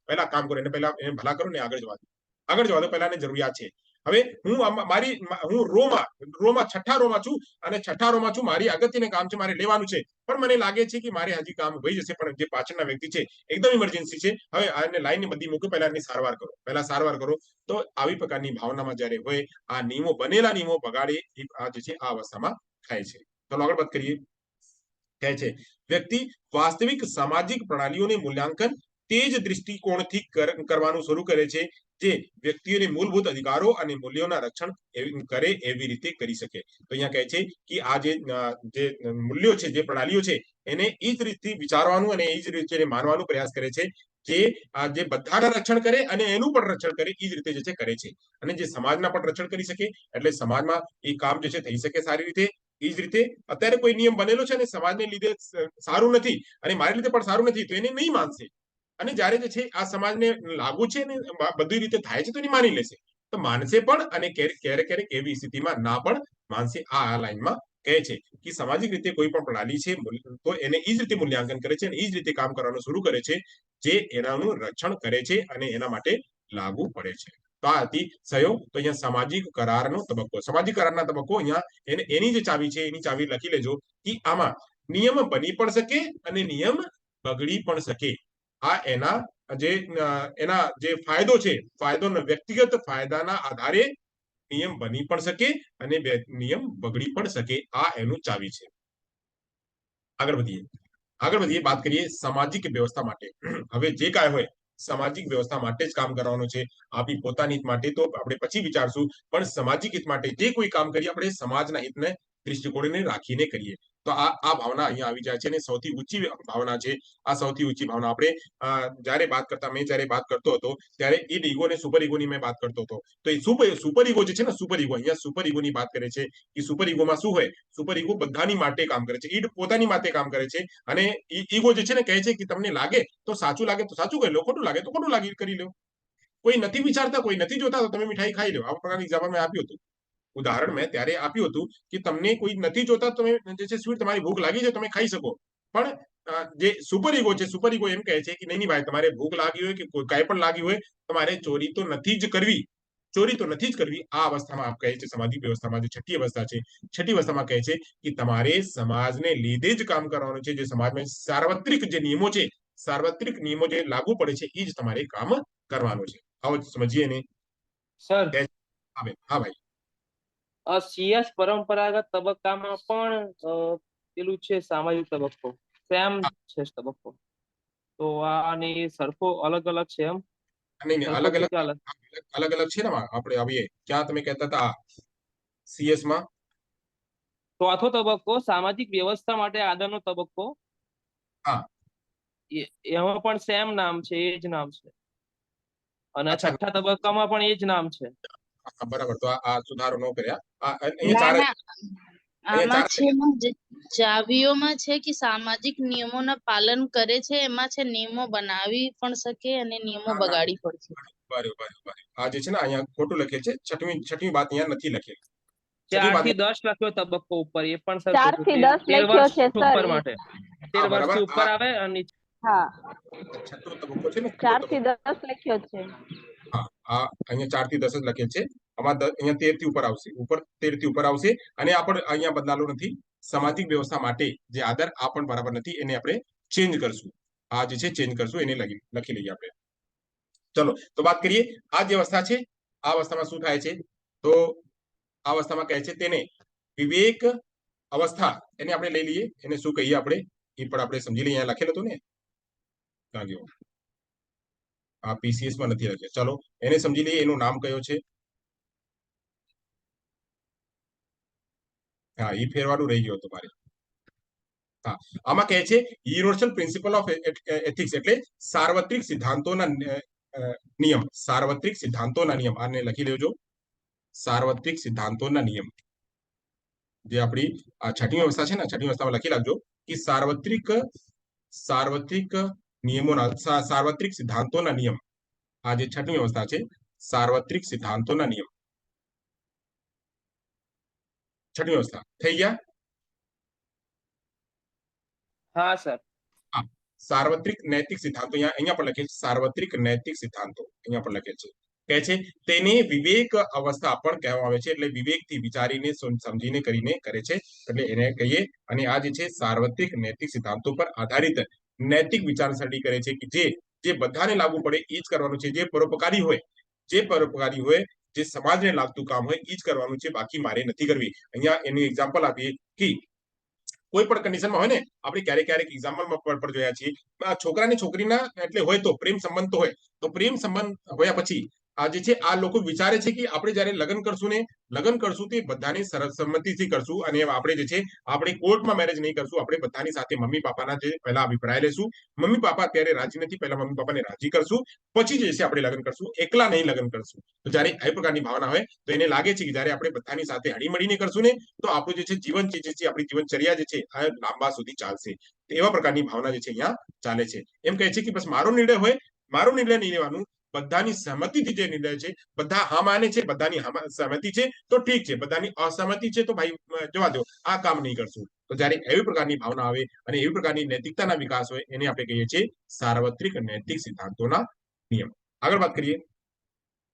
પહેલા કામ કરો, એને પહેલા એને ભલા કરો ને આગળ જવા દો. પહેલા જરૂરિયાત છે. હવે હું રોમાં છઠ્ઠા રોમાં છું અને છઠ્ઠા રોમાં છું, મારી અગત્યનું કામ છે, મારે લેવાનું છે, પણ મને લાગે છે કે મારે હજી કામ વહી જશે. પણ જે પાછળના વ્યક્તિ છે એકદમ ઇમરજન્સી છે, હવે આને લાઈનની બધી મૂકો, પહેલા એની સારવાર કરો. તો આવી પ્રકારની ભાવનામાં જયારે હોય આ નિયમો, બનેલા નિયમો બગાડે આ જે છે આ અવસ્થામાં થાય છે. તો આગળ વાત કરીએ. કહે છે વ્યક્તિ વાસ્તવિક સામાજિક પ્રણાલીઓને મૂલ્યાંકન તે જ દૃષ્ટિકોણથી કરવાનું શરૂ કરે છે જે વ્યક્તિઓને મૂળભૂત અધિકારો અને મૂલ્યોના રક્ષણ કરે એવી રીતે કરી શકે. તો અહીંયા કહે છે કે આ જે મૂલ્યો છે, જે પ્રણાલીઓ છે, એને એ જ રીતે વિચારવાનું અને એ જ રીતે માનવાનો પ્રયાસ કરે છે જે બધાના રક્ષણ કરે અને એનું પણ રક્ષણ કરે, એ જ રીતે જે છે કરે છે. અને જે સમાજના પણ રક્ષણ કરી શકે, એટલે સમાજમાં એ કામ જે છે થઈ શકે સારી રીતે. એ જ રીતે અત્યારે કોઈ નિયમ બનેલો છે અને સમાજને લીધે સારું નથી અને મારી લીધે પણ સારું નથી તો એને નહીં માનશે. અને જયારે જે છે આ સમાજને લાગુ છે ને બધી રીતે થાય છે તો એને માની લેશે. તો માનશે પણ અને ક્યારેક એવી સ્થિતિમાં ના પણ માનશે. આ લાઈનમાં કહે છે કે સામાજિક રીતે કોઈ પણ પ્રણાલી છે તો એને એ જ રીતે મૂલ્યાંકન કરે છે અને એ જ રીતે કામ કરવાનું શરૂ કરે છે જે એનાનું રક્ષણ કરે છે અને એના માટે લાગુ પડે છે. તો આ હતી સહયોગ. તો અહીંયા સામાજિક કરારનો તબક્કો, સામાજિક કરારના તબક્કો અહીંયા એની જે ચાવી છે એની ચાવી લખી લેજો કે આમાં નિયમ બની પણ શકે અને નિયમ બગડી પણ શકે. આ એના જે ફાયદો છે, વ્યક્તિગત ફાયદાના આધારે નિયમ બની પણ શકે અને નિયમ બગડી પણ શકે. આ એનું ચાવી છે. આગળ વધીએ વાત કરીએ સામાજિક વ્યવસ્થા માટે. હવે જે કાંઈ હોય સામાજિક વ્યવસ્થા માટે જ કામ કરવાનું છે. આપણી પોતાની હિત માટે તો આપણે પછી વિચારશું, પણ સામાજિક હિત માટે જે કોઈ કામ કરીએ આપણે સમાજના હિતને દૃષ્ટિકોણને રાખીને કરીએ. તો આ ભાવના અહીંયા આવી જાય છે અને સૌથી ઊંચી ભાવના છે. આ સૌથી ઊંચી ભાવના આપણે જયારે વાત કરતો હતો ત્યારે ઈડ ઈગો અને સુપર ઈગોની મેં વાત કરતો હતો. તો એ સુપર ઈગો જે છે ને, અહીંયા સુપર ઈગોની વાત કરે છે કે સુપર ઈગોમાં શું હોય? સુપર ઈગો બધાની માટે કામ કરે છે, ઈડ પોતાની માટે કામ કરે છે. અને ઈગો જે છે ને કહે છે કે તમને લાગે તો સાચું લાગે તો સાચું કરી લો, ખોટું લાગે તો ખોટું કરી લો. કોઈ નથી વિચારતા, કોઈ નથી જોતા તો તમે મીઠાઈ ખાઈ લો. આ પ્રકારની એક્ઝામ્પલ મેં આપ્યું હતું, ઉદાહરણ મેં ત્યારે આપ્યું હતું કે તમને કોઈ નથી જોતા, તમે જે છે સ્વીટ, તમારી ભૂખ લાગી છે તમે ખાઈ શકો. પણ જે સુપર ઈગો છે, સુપર ઈગો એમ કહે છે કે નહીં ભાઈ, તમારે ભૂખ લાગી હોય કે કાંઈ પણ લાગી હોય, તમારે ચોરી તો નથી જ કરવી. આ અવસ્થામાં આપ કહે છે સામાજિક વ્યવસ્થામાં જે છઠ્ઠી અવસ્થામાં કહે છે કે તમારે સમાજને લીધે જ કામ કરવાનું છે. જે સમાજમાં સાર્વત્રિક જે નિયમો છે, સાર્વત્રિક નિયમો જે લાગુ પડે છે એ જ તમારે કામ કરવાનું છે. આવો સમજીએ ને સર, હા ભાઈ. CS પરંપરાગત તબક્કામાં પણ પેલું છે સામાજિક તબક્કો, સેમ છે તબક્કો. તો આને સરખો અલગ છે એમ? નહીં, અલગ છે ને. આપણે આવીએ ક્યાં તમે કહેતા હતા CS માં ચોથો તબક્કો સામાજિક વ્યવસ્થા માટે આદરનો તબક્કો. હા, એમાં પણ સેમ નામ છે, એ જ નામ છે. અને છઠ્ઠા તબક્કામાં પણ એ જ નામ છે. બરાબર. તો આ સુધારો ન કર્યા. આમાં છે ને, ચાવીઓમાં છે કે સામાજિક નિયમોના પાલન કરે છે, એમાં છે નિયમો બનાવી પણ શકે અને નિયમો બગાડી પણ શકે. બરાબર. આ જે છે ને અહીંયા ખોટું લખેલ છે. છઠ્ઠી વાત અહીંયા નથી લખેલી. 4 વાત થી 10 લખ્યો તબક્કો ઉપર એ પણ સર 4 થી 10 13 લખ્યો છે વર્ષ સર ઉપર માટે 13 બરાબર. વર્ષથી ઉપર આ આવે અને હા છઠ્ઠો તબક્કો છે ને, 4 થી 10 લખ્યો છે હા, આ અહીંયા 4 થી 10 જ લખેલ છે. આમાં અહીંયા 13 થી ઉપર આવશે, 13 થી ઉપર આવશે. અને આ પણ અહીંયા બદલાલો નથી. સામાજિક વ્યવસ્થા માટે જે આધાર આ પણ બરાબર નથી, એને આપણે ચેન્જ કરશું. આ જે છે ચેન્જ કરશું, એને લખી લઈએ આપણે. ચલો તો વાત કરીએ. આ જે અવસ્થા છે, આ અવસ્થામાં શું થાય છે? તો આ અવસ્થામાં કહે છે તેને વિવેક અવસ્થા. એને આપણે લઈ લઈએ. એને શું કહીએ આપણે એ પણ આપણે સમજી લઈએ. અહીંયા લખેલું હતું ને, ક્યાં ગયો? આ પીસીએસ માં નથી લખ્યો. ચલો એને સમજી લઈએ. એનું નામ કયો છે? હા, એ ફેરવાનું રહી ગયો તમારે. હા, આમાં કહે છે યુનિવર્સલ પ્રિન્સિપલ ઓફ એથિક્સ, એટલે સાર્વત્રિક સિદ્ધાંતોના નિયમ. સાર્વત્રિક સિદ્ધાંતોના નિયમ, આને લખી લેજો. સાર્વત્રિક સિદ્ધાંતોના નિયમ, જે આપણી આ છઠ્ઠી અવસ્થા છે ને, છઠ્ઠી અવસ્થામાં લખી રાખજો કે સાર્વત્રિક નિયમોના, સાર્વત્રિક સિદ્ધાંતોના નિયમ. આ જે છઠ્ઠી અવસ્થા છે, સાર્વત્રિક સિદ્ધાંતોના નિયમ. છઠ્ઠી અવસ્થા થઈ ગયા. હા સર હા, સાર્વત્રિક નૈતિક સિદ્ધાંતો અહીંયા પણ લખે છે. સાર્વત્રિક નૈતિક સિદ્ધાંતો અહીંયા પણ લખે છે. કહે છે તેને વિવેક અવસ્થા પણ કહેવામાં આવે છે. એટલે વિવેકથી વિચારીને સમજીને કરીને કરે છે, એટલે એને કહીએ. અને આ જે છે સાર્વત્રિક નૈતિક સિદ્ધાંતો પર આધારિત નૈતિક વિચારસરણી કરે છે કે જે બધાને લાગુ પડે એ જ કરવાનું છે. જે પરોપકારી હોય, જે સમાજને લાગતું કામ હોય એ જ કરવાનું છે, બાકી મારે નથી કરવી. અહીંયા એનું એક્ઝામ્પલ આપીએ કે કોઈ પણ કન્ડિશનમાં હોય ને, આપણે ક્યારેક એક્ઝામ્પલમાં પણ જોયા છીએ. છોકરા ને છોકરીના એટલે હોય તો પ્રેમ સંબંધ તો હોય, તો પ્રેમ સંબંધ હોયા પછી આ જે છે આ લોકો વિચારે છે કે આપણે જયારે લગ્ન કરશું તે બધાની સર્વસંમતિથી કરશું. અને આપણે જે છે આપણે કોર્ટમાં મેરેજ નહીં કરશું. આપણે બધાની સાથે મમ્મી પાપાના જે પહેલા અભિપ્રાય લેશું. મમ્મી પાપા અત્યારે રાજી નથી, પહેલા મમ્મી પાપાને રાજી કરશું, પછી જે છે આપણે લગ્ન કરશું. એકલા નહીં લગ્ન કરશું. તો જયારે આ પ્રકારની ભાવના હોય તો એને લાગે છે કે જયારે આપણે બધાની સાથે હળીમળીને કરશું ને, તો આપણું જે છે જીવન જે છે આપણી જીવનચર્યા જે છે આ લાંબા સુધી ચાલશે. તો એવા પ્રકારની ભાવના જે છે અહીંયા ચાલે છે. એમ કહે છે કે બસ મારો નિર્ણય હોય, મારો નિર્ણય નહીં લેવાનું, બધાની સહમતિથી જે નિર્ણય છે, બધા હા માને છે, બધાની સહમતિ છે તો ઠીક છે, બધાની અસહમતિ છે તો ભાઈ જવા દો, આ કામ નહીં કરશું. તો જયારે એવી પ્રકારની ભાવના આવે અને એવી પ્રકારની નૈતિકતાના વિકાસ હોય, એને આપણે કહીએ છીએ સાર્વત્રિક નૈતિક સિદ્ધાંતોના નિયમ. આગળ વાત કરીએ.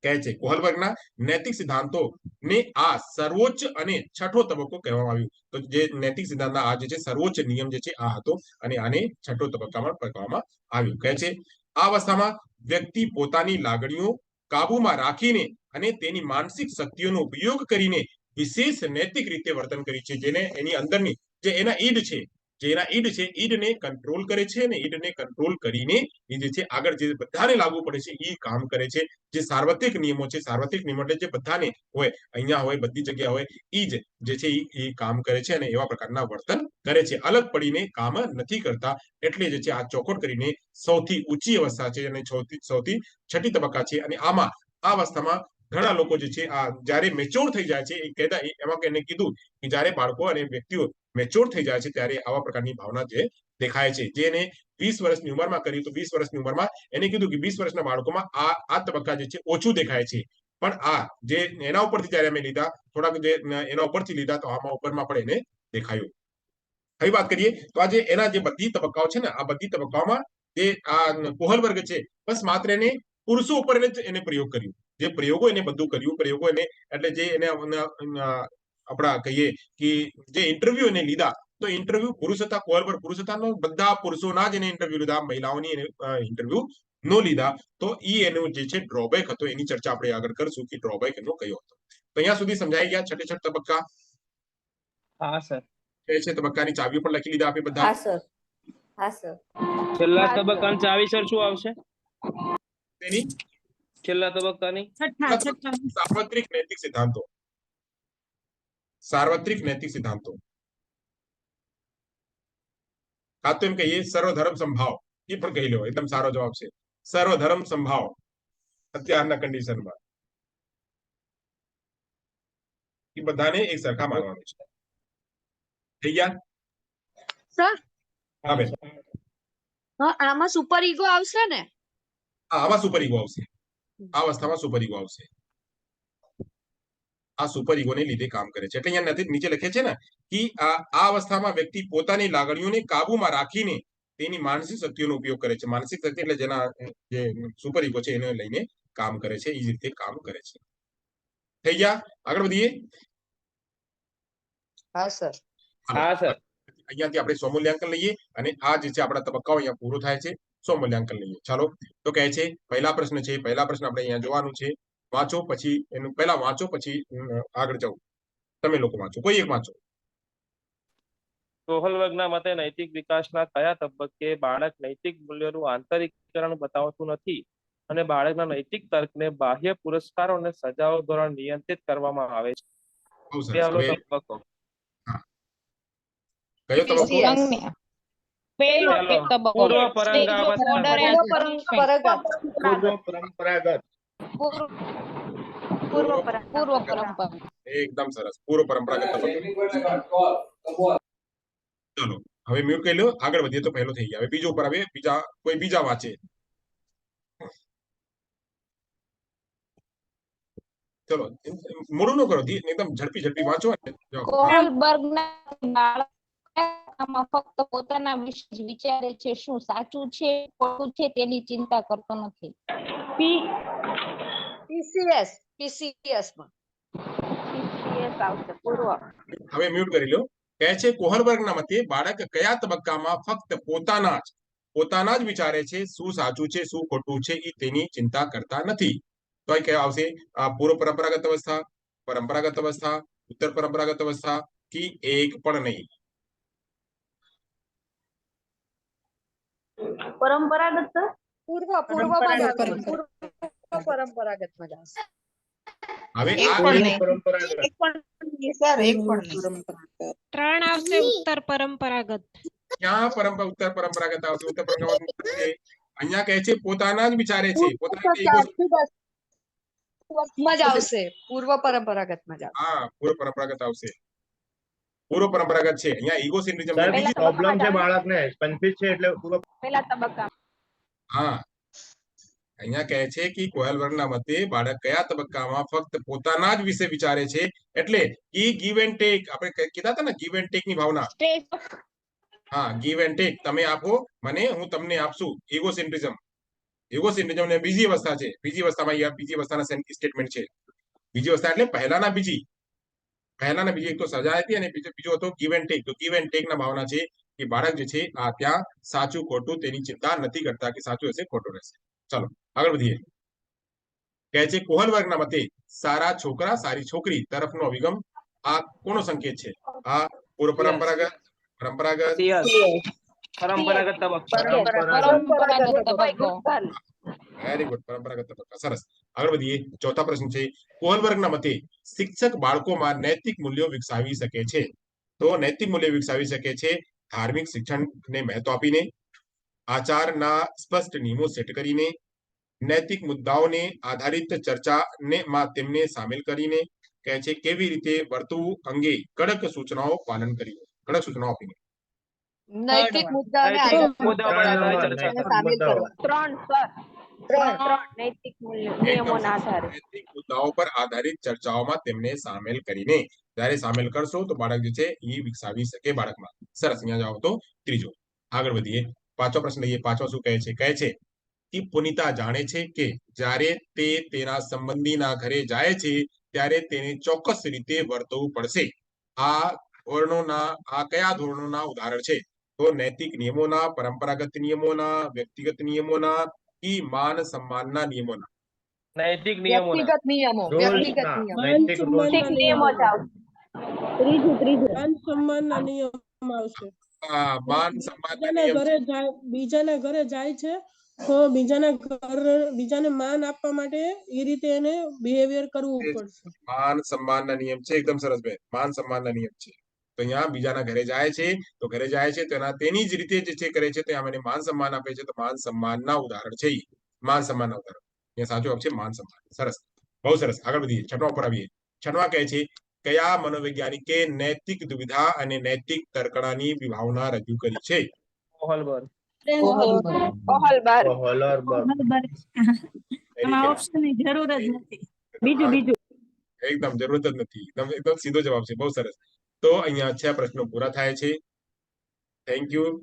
કહે છે કોહલબર્ગના નૈતિક સિદ્ધાંતો ને આ સર્વોચ્ચ અને છઠ્ઠો તબક્કો કહેવામાં આવ્યું. તો જે નૈતિક સિદ્ધાંતના આ જે છે સર્વોચ્ચ નિયમ જે છે આ હતો, અને આને છઠ્ઠો તબક્કામાં કહેવામાં આવ્યું. કહે છે આ અવસ્થામાં વ્યક્તિ પોતાની લાગણીઓ કાબુમાં રાખીને અને તેની માનસિક શક્તિઓનો ઉપયોગ કરીને વિશેષ નૈતિક રીતે વર્તન કરી છે. જેને એની અંદરની જે એના ઈડને કંટ્રોલ કરે છે, અને ઈડને કંટ્રોલ કરીને એ જે છે આગળ જે બધાને લાગુ પડે છે એ કામ કરે છે. જે સાર્વત્રિક નિયમો છે, સાર્વત્રિક નિયમો એટલે જે બધાને હોય, અહીંયા હોય, બધી જગ્યા હોય, એ જે છે એ કામ કરે છે અને એવા પ્રકારના વર્તન કરે છે. અલગ પડીને કામ નથી કરતા. એટલે જે છે આ ચોખવટ કરીને સૌથી ઊંચી અવસ્થા છે અને સૌથી છઠ્ઠી તબક્કા છે. અને આમાં આ અવસ્થામાં ઘણા લોકો જે છે આ જયારે મેચ્યોર થઈ જાય છે, એમાં એને કીધું કે જયારે બાળકો અને વ્યક્તિઓ મેચ્યોર થઈ જાય છે ત્યારે આવા પ્રકારની ભાવના જે દેખાય છે. જે એને 20 વર્ષની ઉંમરમાં કર્યું, તો 20 વર્ષની ઉંમરમાં એને કીધું કે 20 વર્ષના બાળકોમાં આ તબક્કા જે છે ઓછું દેખાય છે. પણ આ જે એના ઉપરથી જયારે અમે લીધા, થોડાક જે એના ઉપરથી લીધા, તો આમાં ઉપરમાં પણ એને દેખાયું. હવે વાત કરીએ તો આજે એના જે બધી તબક્કાઓ છે ને, આ બધી તબક્કાઓમાં જે આ કોહલબર્ગ છે, બસ માત્ર એને પુરુષો ઉપર એને પ્રયોગ કર્યું. જે પ્રયોગો એને બધું કર્યું, પ્રયોગો એને એટલે જે એને આપણા કહીએ કે જે ઇન્ટરવ્યુ એને લીધા, તો ઇન્ટરવ્યુ પુરુષ હતા, કોહલબર્ગ પુરુષ હતા, બધા પુરુષોના જ એને ઇન્ટરવ્યુ લીધા, મહિલાઓની એને ઇન્ટરવ્યુ નો લીધા. તો એ એનું જે છે ડ્રોબેક હતો, એની ચર્ચા આપણે આગળ કરશું કે ડ્રોબેક એનો કયો હતો. તો અહીંયા સુધી સમજાઈ ગયા છઠ્ઠે તબક્કા. હા સર છે તબક્કાની ચાવીઓ પણ લખી લીધા આપણે બધા. હા સર હા સર છેલ્લા હા, સર. તબક્કાની ચાવી સર શું આવશે? તેની છેલ્લા તબક્કાની છઠ્ઠા સાર્વત્રિક નૈતિક સિદ્ધાંતો. સાર્વત્રિક નૈતિક સિદ્ધાંતો, આ તો એમ કહીએ સર્વધર્મ સંભાવ, એ પણ કહી લો, એકદમ સારો જવાબ છે. સર્વધર્મ સંભાવ અત્યારના કન્ડિશનમાં એ બધાને એક સરખા માનવાનું છે. થઈ ગયા? સર હા બેન. આમાં સુપર ઈગો આવશે ને? આમાં સુપર ઈગો આવશે. આ અવસ્થામાં સુપર ઈગો આવશે. આ સુપર ઈગોને લીધે કામ કરે છે. એટલે અહીંયા નથી નીચે લખે છે ને કે આ અવસ્થામાં વ્યક્તિ પોતાની લાગણીઓને કાબુમાં રાખીને તેની માનસિક શક્તિઓનો ઉપયોગ કરે છે. માનસિક શક્તિ એટલે જેના જે સુપર ઈગો છે એને લઈને કામ કરે છે, એ જ રીતે કામ કરે છે. થઈ ગયા? આગળ વધીએ. હા સર. હા સર. અહીંયાથી આપણે સ્વમૂલ્યાંકન લઈએ અને આ જે છે આપણા તબક્કાઓ અહીંયા પૂરો થાય છે. સ્વમૂલ્યાંકન લઈએ. ચાલો, તો કહે છે પહેલા પ્રશ્ન છે. પહેલા પ્રશ્ન આપણે અહીંયા જોવાનું છે. વાંચો, પછી એનું પહેલા વાંચો, પછી આગળ જાઓ. તમે લોકો વાંચો, કોઈ એક વાંચો. કોહલબર્ગના મતે નૈતિક વિકાસના કયા તબક્કે બાળક નૈતિક મૂલ્યોનું આંતરિકીકરણ બતાવતું નથી અને બાળકના નૈતિક તર્કને બાહ્ય પુરસ્કારો અને સજાઓ દ્વારા નિયંત્રિત કરવામાં આવે છે? બહુ સરસ. પહેલો હવે તબક્કો. કયો તબક્કો? પહેલો પહેલો. તબક્કો પૂર્વ પરંપરાગત પૂર્વ પરંપરા. એકદમ સરસ. પૂર્વ પરંપરાગત તબક્કો. ચલો, હવે મ્યુટ કરી લો. આગળ વધીએ તો પહેલો થઈ ગયા. હવે બીજો ઉપર આવે. કોઈ બીજા વાંચે. ચલો, મોડું ન કરો, એકદમ ઝડપી વાંચો ને જાઓ. કોહલબર્ગના બાળકમાં ફક્ત પોતાના વિશે જ વિચારે છે. શું સાચું છે ખોટું છે તેની ચિંતા કરતો નથી. પીસીએસ માં આવશે પૂર્વ. હવે મ્યુટ કરી લો. કહે છે કોહલબર્ગના મતે બાળક કયા તબક્કામાં ફક્ત પોતાના જ વિચારે છે, શું સાચું છે શું ખોટું છે એ તેની ચિંતા કરતા નથી. તો અહીં કયા આવશે? પૂર્વ પરંપરાગત અવસ્થા, પરંપરાગત અવસ્થા, ઉત્તર પરંપરાગત અવસ્થા કે એક પણ નહીં? પરંપરાગત પરંપરાગત માં જ આવશે. હવે એક આ પણ એક નહીં. ત્રણ આવશે ઉત્તર પરંપરાગત. ક્યાં ઉત્તર પરંપરાગત આવશે? ઉત્તર પરંપરાગત છે. અહીંયા કહે છે પોતાના જ વિચારે છે, પોતાના માં જ આવશે. પૂર્વ પરંપરાગત માં જ આવશે. હા, પૂર્વ પરંપરાગત આવશે. પૂર્વ પરંપરાગત છે. અહીંયા ઇગોસેન્ટ્રિઝમ પ્રોબ્લેમ છે બાળકને, કન્ફ્યુઝ છે એટલે પહેલા તબક્કા. હા, અહીંયા કહે છે કે કોહલબર્ગના મતે બાળક કયા તબક્કામાં ફક્ત પોતાના જ વિશે વિચારે છે, એટલે ઈ ગીવ એન્ડ ટેક. આપણે કીધા હતા ને ગીવ એન્ડ ટેક ની ભાવના. હા, ગીવ એન્ડ ટેક. તમે આપો મને, હું તમને આપશું. ઇગોસેન્ટ્રિઝમ ને બીજી અવસ્થા છે. બીજી અવસ્થામાં અહીંયા બીજી અવસ્થાના સ્ટેટમેન્ટ છે. બીજી અવસ્થા એટલે પહેલાના બીજી એક તો સજા હતી અને બીજો હતો ગીવ એન્ડ ટેક. તો ગીવ એન્ડ ટેક ના ભાવના છે કે બાળક જે છે આ ત્યાં સાચું ખોટું તેની ચિંતા નથી કરતા કે સાચું હશે ખોટું રહેશે. ચાલો આગળ વધીએ. કહે છે કોહલબર્ગના મતે સારા છોકરા સારી છોકરી તરફનો અભિગમ આ કોનો સંકેત છે? આ પૂર્વ પરંપરાગત પરંપરાગત તબક્કો. Very good. પરંપરાગત તબક્કા. સરસ. આગળ વધીએ. ચોથા પ્રશ્ન છે કોહલબર્ગના મતે શિક્ષક બાળકોમાં નૈતિક મૂલ્યો વિકસાવી શકે છે. તો નૈતિક મૂલ્યો વિકસાવી શકે છે ધાર્મિક શિક્ષણને મહત્વ આપીને, આચારના સ્પષ્ટ નિયમો સેટ કરીને, નૈતિક મુદ્દાઓને આધારિત ચર્ચાને માં તેમને સામેલ કરીને. કહે છે કેવી રીતે વર્તવું અંગે કડક સૂચનાઓ આપીને. નૈતિક મુદ્દાને સામેલ કરવા. નૈતિક નિયમોના આધારે નૈતિક મુદ્દાઓ પર આધારિત ચર્ચાઓમાં તેમને સામેલ કરીને. જ્યારે સામેલ કરશો તો બાળક જે છે એ વિકસાવી શકે બાળકમાં. સરસ. અહીંયા જાઓ તો ત્રીજો. આગળ વધીએ. પાંચમો પ્રશ્ન લઈએ. પાંચમો શું કહે છે? કે પુનિતા જાણે છે કે જ્યારે તે તેના સંબંધીના ઘરે જાય છે ત્યારે તેને ચોક્કસ રીતે વર્તવું પડશે. આ કયા ધોરણોના ઉદાહરણ છે? તો નૈતિક નિયમોના, પરંપરાગત નિયમોના, વ્યક્તિગત નિયમોના કે માન સન્માનના નિયમોના? નૈતિક નિયમો. વ્યક્તિગત નિયમો. માન સન્માનના નિયમ આવશે. માન સન્માનના નિયમ. બીજાના ઘરે જાય છે તો બીજાને માન આપવા માટે એ રીતે એને બિહેવિયર કરવું પડશે. માન સન્માનના નિયમ છે. એકદમ સરસ બેન. માન સન્માનના નિયમ છે. તો અહીંયા બીજાના ઘરે જાય છે તો તેની જ રીતે જે છે કરે છે ત્યાં મને માન સન્માન આપે છે. તો માન સન્માનના ઉદાહરણ છે. માન સન્માનના ઉદાહરણ. અહીંયા સાચો જવાબ છે માન સન્માન. સરસ. બહુ સરસ. આગળ વધીએ. છઠ્ઠા ઉપર આવીએ. છઠ્ઠા કહે છે કયા મનોવૈજ્ઞાનિકે નૈતિક દુવિધા અને નૈતિક તર્કણાની વિભાવના રજૂ કરી છે? કોહલબર્ગ. ઓપ્શનની જરૂર જ નથી. બીજું એકદમ જરૂરત જ નથી. એકદમ સીધો જવાબ છે. બહુ સરસ. તો અહીંયા 6 પ્રશ્નો પૂરા થાય છે. Thank you.